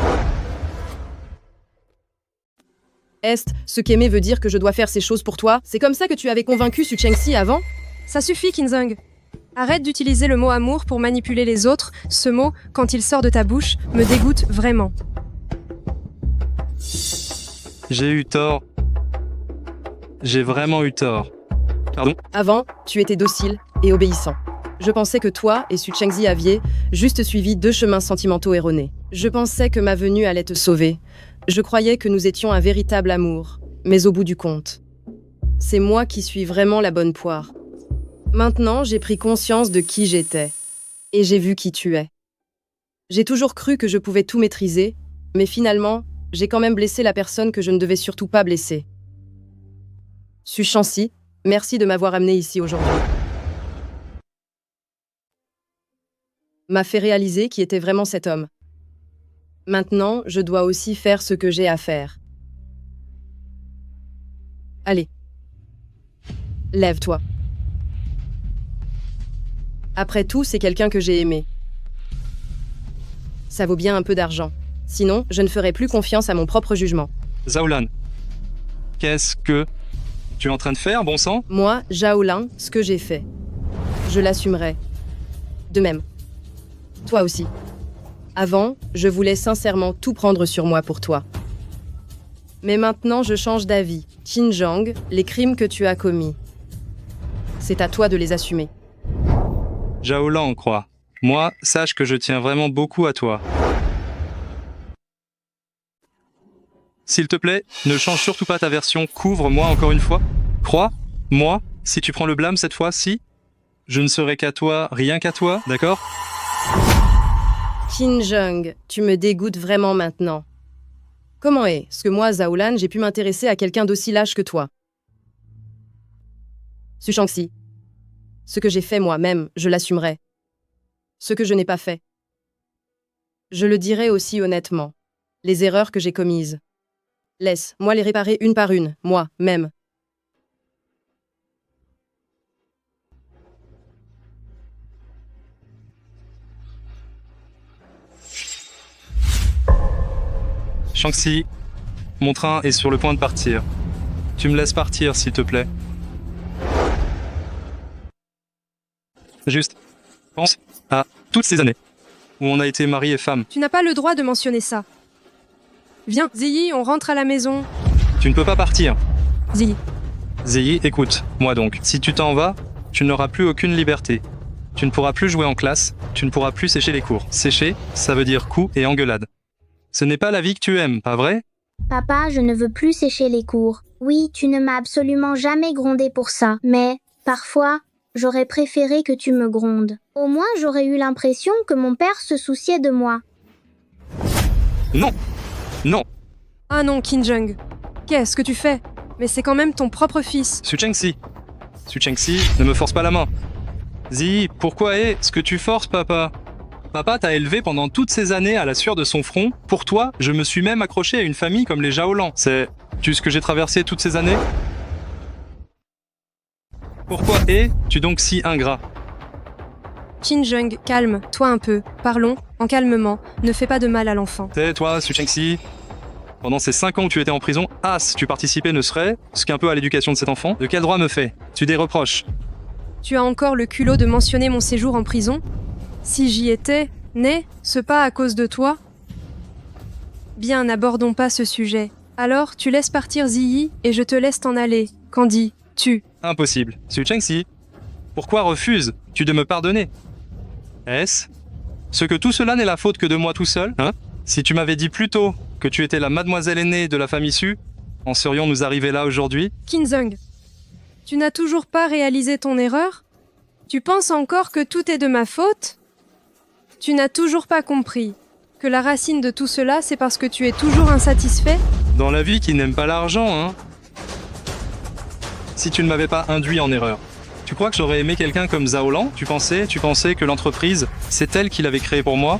Est, ce qu'aimer veut dire que je dois faire ces choses pour toi? C'est comme ça que tu avais convaincu Su Shangxi avant? Ça suffit, Qinzheng. Arrête d'utiliser le mot amour pour manipuler les autres. Ce mot, quand il sort de ta bouche, me dégoûte vraiment. J'ai eu tort. J'ai vraiment eu tort. Pardon? Avant, tu étais docile et obéissant. Je pensais que toi et Su Shangxi aviez juste suivi 2 chemins sentimentaux erronés. Je pensais que ma venue allait te sauver. Je croyais que nous étions un véritable amour. Mais au bout du compte, c'est moi qui suis vraiment la bonne poire. Maintenant, j'ai pris conscience de qui j'étais. Et j'ai vu qui tu es. J'ai toujours cru que je pouvais tout maîtriser, mais finalement, j'ai quand même blessé la personne que je ne devais surtout pas blesser. Su Shangxi, merci de m'avoir amené ici aujourd'hui. M'a fait réaliser qui était vraiment cet homme. Maintenant, je dois aussi faire ce que j'ai à faire. Allez. Lève-toi. Après tout, c'est quelqu'un que j'ai aimé. Ça vaut bien un peu d'argent. Sinon, je ne ferai plus confiance à mon propre jugement. Zhaolan, qu'est-ce que tu es en train de faire, bon sang? Moi, Zhaolan, ce que j'ai fait. Je l'assumerai. De même. Toi aussi. Avant, je voulais sincèrement tout prendre sur moi pour toi. Mais maintenant, je change d'avis. Qinzheng, les crimes que tu as commis, c'est à toi de les assumer. Zhaolan, crois. Moi, sache que je tiens vraiment beaucoup à toi. S'il te plaît, ne change surtout pas ta version, couvre-moi encore une fois. Crois, moi, si tu prends le blâme cette fois-ci, je ne serai qu'à toi, rien qu'à toi, d'accord? Qinzheng, tu me dégoûtes vraiment maintenant. Comment est-ce que moi, Zhaolan, j'ai pu m'intéresser à quelqu'un d'aussi lâche que toi? Su Shangxi, ce que j'ai fait moi-même, je l'assumerai. Ce que je n'ai pas fait, je le dirai aussi honnêtement. Les erreurs que j'ai commises. Laisse-moi les réparer une par une, moi-même. Shangxi, mon train est sur le point de partir. Tu me laisses partir, s'il te plaît. Juste, pense à toutes ces années où on a été mari et femme. Tu n'as pas le droit de mentionner ça. Viens, Ziyi, on rentre à la maison. Tu ne peux pas partir. Ziyi. Ziyi, écoute, moi donc. Si tu t'en vas, tu n'auras plus aucune liberté. Tu ne pourras plus jouer en classe, tu ne pourras plus sécher les cours. Sécher, ça veut dire coups et engueulades. Ce n'est pas la vie que tu aimes, pas vrai? Papa, je ne veux plus sécher les cours. Oui, tu ne m'as absolument jamais grondé pour ça, mais, parfois, j'aurais préféré que tu me grondes. Au moins, j'aurais eu l'impression que mon père se souciait de moi. Non! Non! Ah non, Qinzheng. Qu'est-ce que tu fais? Mais c'est quand même ton propre fils. Su Shangxi, ne me force pas la main. Ziyi, pourquoi est-ce que tu forces, papa? Papa t'a élevé pendant toutes ces années à la sueur de son front. Pour toi, je me suis même accroché à une famille comme les Zhaolan. C'est-tu ce que j'ai traversé toutes ces années? Pourquoi es-tu donc si ingrat? Qinzheng, calme-toi un peu. Parlons, en calmement. Ne fais pas de mal à l'enfant. Tais-toi, Su Shangxi. Pendant ces 5 ans où tu étais en prison, tu participais ne serait-ce qu'un peu à l'éducation de cet enfant. De quel droit me fais-tu des reproches? Tu as encore le culot de mentionner mon séjour en prison? Si j'y étais, ce pas à cause de toi? Bien, n'abordons pas ce sujet. Alors, tu laisses partir Ziyi et je te laisse t'en aller. Qu'en dis-tu? Impossible. Su Shangxi, pourquoi refuses-tu de me pardonner? Est-ce que tout cela n'est la faute que de moi tout seul, hein? Si tu m'avais dit plus tôt que tu étais la mademoiselle aînée de la famille Su, en serions-nous arrivés là aujourd'hui? Kinzung, tu n'as toujours pas réalisé ton erreur? Tu penses encore que tout est de ma faute? Tu n'as toujours pas compris que la racine de tout cela, c'est parce que tu es toujours insatisfait? Dans la vie qui n'aime pas l'argent, hein? Si tu ne m'avais pas induit en erreur, tu crois que j'aurais aimé quelqu'un comme Zhao Lan? Tu pensais que l'entreprise, c'est elle qui l'avait créée pour moi?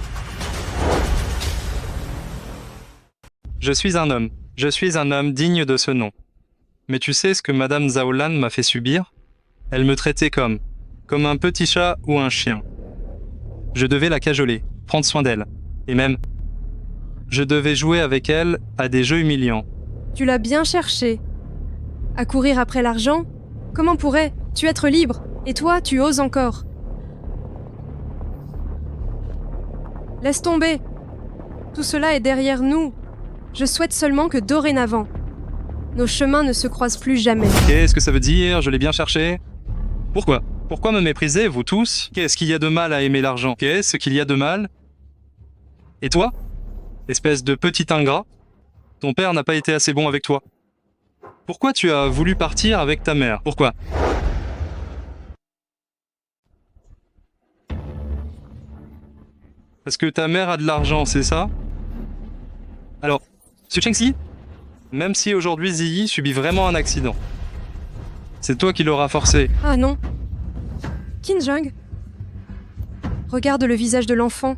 Je suis un homme digne de ce nom. Mais tu sais ce que Madame Zhao Lan m'a fait subir? Elle me traitait comme un petit chat ou un chien. Je devais la cajoler, prendre soin d'elle. Et même, je devais jouer avec elle à des jeux humiliants. Tu l'as bien cherché. À courir après l'argent? Comment pourrais-tu être libre? Et toi, tu oses encore. Laisse tomber. Tout cela est derrière nous. Je souhaite seulement que dorénavant, nos chemins ne se croisent plus jamais. Qu'est-ce que ça veut dire? Je l'ai bien cherché. Pourquoi? Pourquoi me méprisez, vous tous? Qu'est-ce qu'il y a de mal à aimer l'argent? Qu'est-ce qu'il y a de mal? Et toi? Espèce de petit ingrat? Ton père n'a pas été assez bon avec toi. Pourquoi tu as voulu partir avec ta mère? Pourquoi? Parce que ta mère a de l'argent, c'est ça? Alors, Su Chengxi, même si aujourd'hui Ziyi subit vraiment un accident, c'est toi qui l'auras forcé. Ah non. Kinjung, regarde le visage de l'enfant.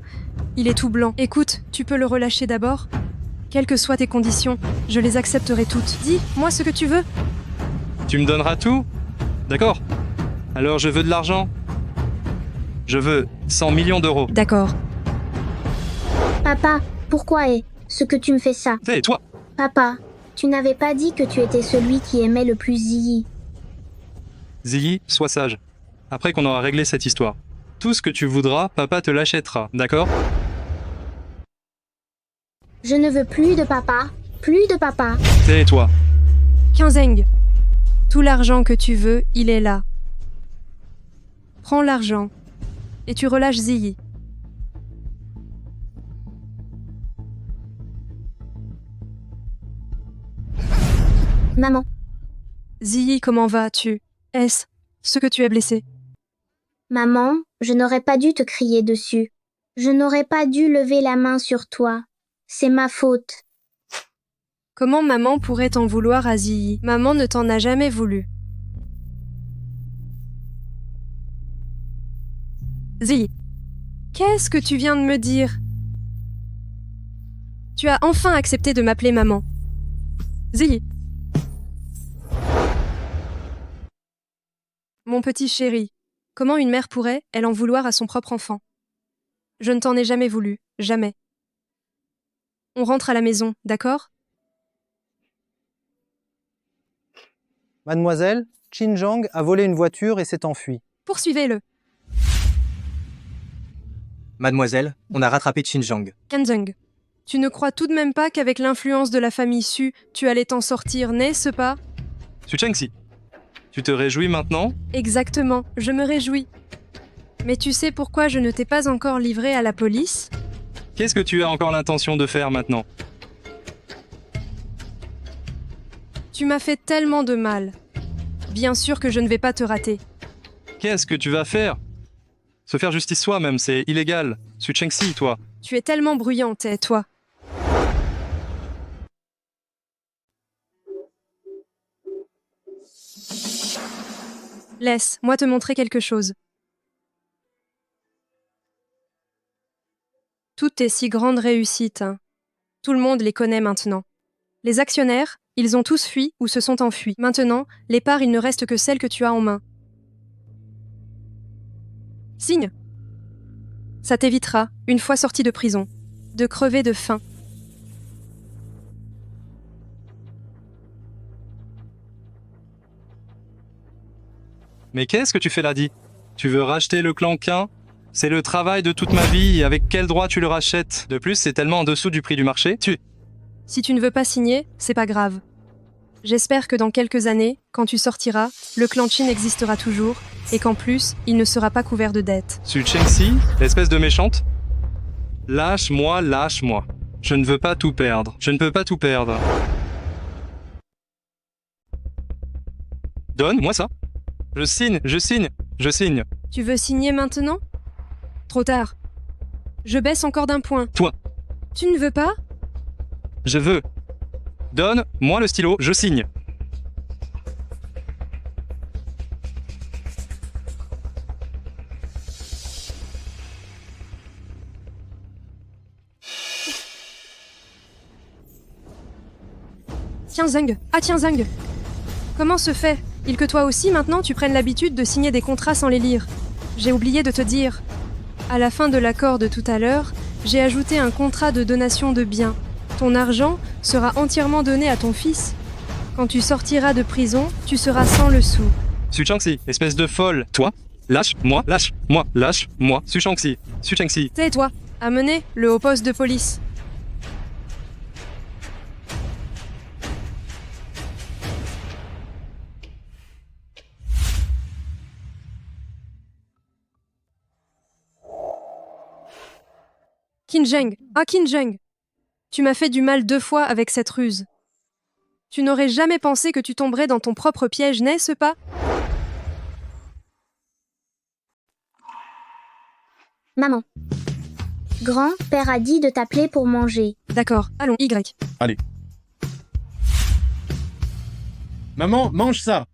Il est tout blanc. Écoute, tu peux le relâcher d'abord? Quelles que soient tes conditions, je les accepterai toutes. Dis-moi ce que tu veux. Tu me donneras tout? D'accord. Alors je veux de l'argent. Je veux 100 millions d'euros. D'accord. Papa, pourquoi est-ce que tu me fais ça? Hé, toi! Papa, tu n'avais pas dit que tu étais celui qui aimait le plus Ziyi. Ziyi, sois sage. Après qu'on aura réglé cette histoire. Tout ce que tu voudras, papa te l'achètera, d'accord? Je ne veux plus de papa. Plus de papa. Tais-toi. Kinzeng, tout l'argent que tu veux, il est là. Prends l'argent et tu relâches Ziyi. Maman. Ziyi, comment vas-tu? Est-ce que tu es blessé? Maman, je n'aurais pas dû te crier dessus. Je n'aurais pas dû lever la main sur toi. C'est ma faute. Comment maman pourrait t'en vouloir à Ziyi? Maman ne t'en a jamais voulu. Ziyi, qu'est-ce que tu viens de me dire? Tu as enfin accepté de m'appeler maman. Ziyi. Mon petit chéri, comment une mère pourrait-elle en vouloir à son propre enfant? Je ne t'en ai jamais voulu, jamais. On rentre à la maison, d'accord? Mademoiselle, Qin Zhang a volé une voiture et s'est enfui. Poursuivez-le. Mademoiselle, on a rattrapé Qin Zhang. Kinzung, tu ne crois tout de même pas qu'avec l'influence de la famille Su, tu allais t'en sortir, n'est-ce pas? Su Chengxi, tu te réjouis maintenant? Exactement, je me réjouis. Mais tu sais pourquoi je ne t'ai pas encore livré à la police? Qu'est-ce que tu as encore l'intention de faire maintenant? Tu m'as fait tellement de mal. Bien sûr que je ne vais pas te rater. Qu'est-ce que tu vas faire? Se faire justice soi-même, c'est illégal. Su Chengxi, toi. Tu es tellement bruyante, toi. Laisse-moi te montrer quelque chose. Toutes tes si grandes réussites, hein. Tout le monde les connaît maintenant. Les actionnaires, ils ont tous fui ou se sont enfuis. Maintenant, les parts, il ne reste que celles que tu as en main. Signe. Ça t'évitera, une fois sorti de prison, de crever de faim. Mais qu'est-ce que tu fais là, Di? Tu veux racheter le clan Qin? C'est le travail de toute ma vie, et avec quel droit tu le rachètes? De plus, c'est tellement en dessous du prix du marché. Si tu ne veux pas signer, c'est pas grave. J'espère que dans quelques années, quand tu sortiras, le clan Qin existera toujours, et qu'en plus, il ne sera pas couvert de dettes. Su Chengxi, espèce de méchante? Lâche-moi, lâche-moi. Je ne veux pas tout perdre. Je ne peux pas tout perdre. Donne-moi ça. Je signe, je signe, je signe. Tu veux signer maintenant? Trop tard. Je baisse encore d'un point. Toi, Tu ne veux pas? je veux. Donne-moi le stylo, je signe. Tiens Zeng. Ah tiens Zeng. Comment se fait il que toi aussi maintenant tu prennes l'habitude de signer des contrats sans les lire? J'ai oublié de te dire. À la fin de l'accord de tout à l'heure, j'ai ajouté un contrat de donation de biens. Ton argent sera entièrement donné à ton fils. Quand tu sortiras de prison, tu seras sans le sou. Su Changxi, espèce de folle. Toi, lâche-moi, lâche-moi, lâche-moi. Su Changxi, Su Changxi. Tais-toi. Amenez le haut poste de police. Qinzheng, ah Qinzheng, tu m'as fait du mal 2 fois avec cette ruse. Tu n'aurais jamais pensé que tu tomberais dans ton propre piège, n'est-ce pas? Maman. Grand-père a dit de t'appeler pour manger. D'accord, allons, Y. Allez. Maman, mange ça.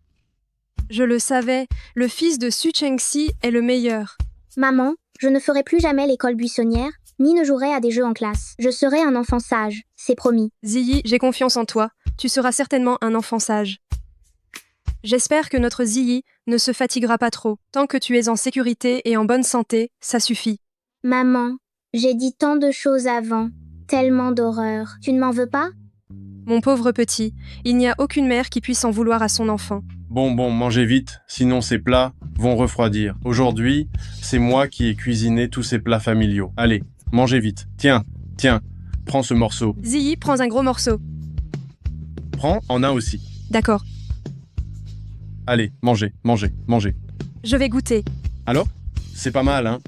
Je le savais, le fils de Su Chengxi est le meilleur. Maman, je ne ferai plus jamais l'école buissonnière, ni ne jouerai à des jeux en classe. Je serai un enfant sage, c'est promis. Ziyi, j'ai confiance en toi. Tu seras certainement un enfant sage. J'espère que notre Ziyi ne se fatiguera pas trop. Tant que tu es en sécurité et en bonne santé, ça suffit. Maman, j'ai dit tant de choses avant, tellement d'horreurs. Tu ne m'en veux pas? Mon pauvre petit, il n'y a aucune mère qui puisse en vouloir à son enfant. Bon, mangez vite, sinon ces plats vont refroidir. Aujourd'hui, c'est moi qui ai cuisiné tous ces plats familiaux. Allez, mangez vite. Tiens, prends ce morceau. Ziyi, prends un gros morceau. Prends en un aussi. D'accord. Allez, mangez. Je vais goûter. Alors? C'est pas mal, hein?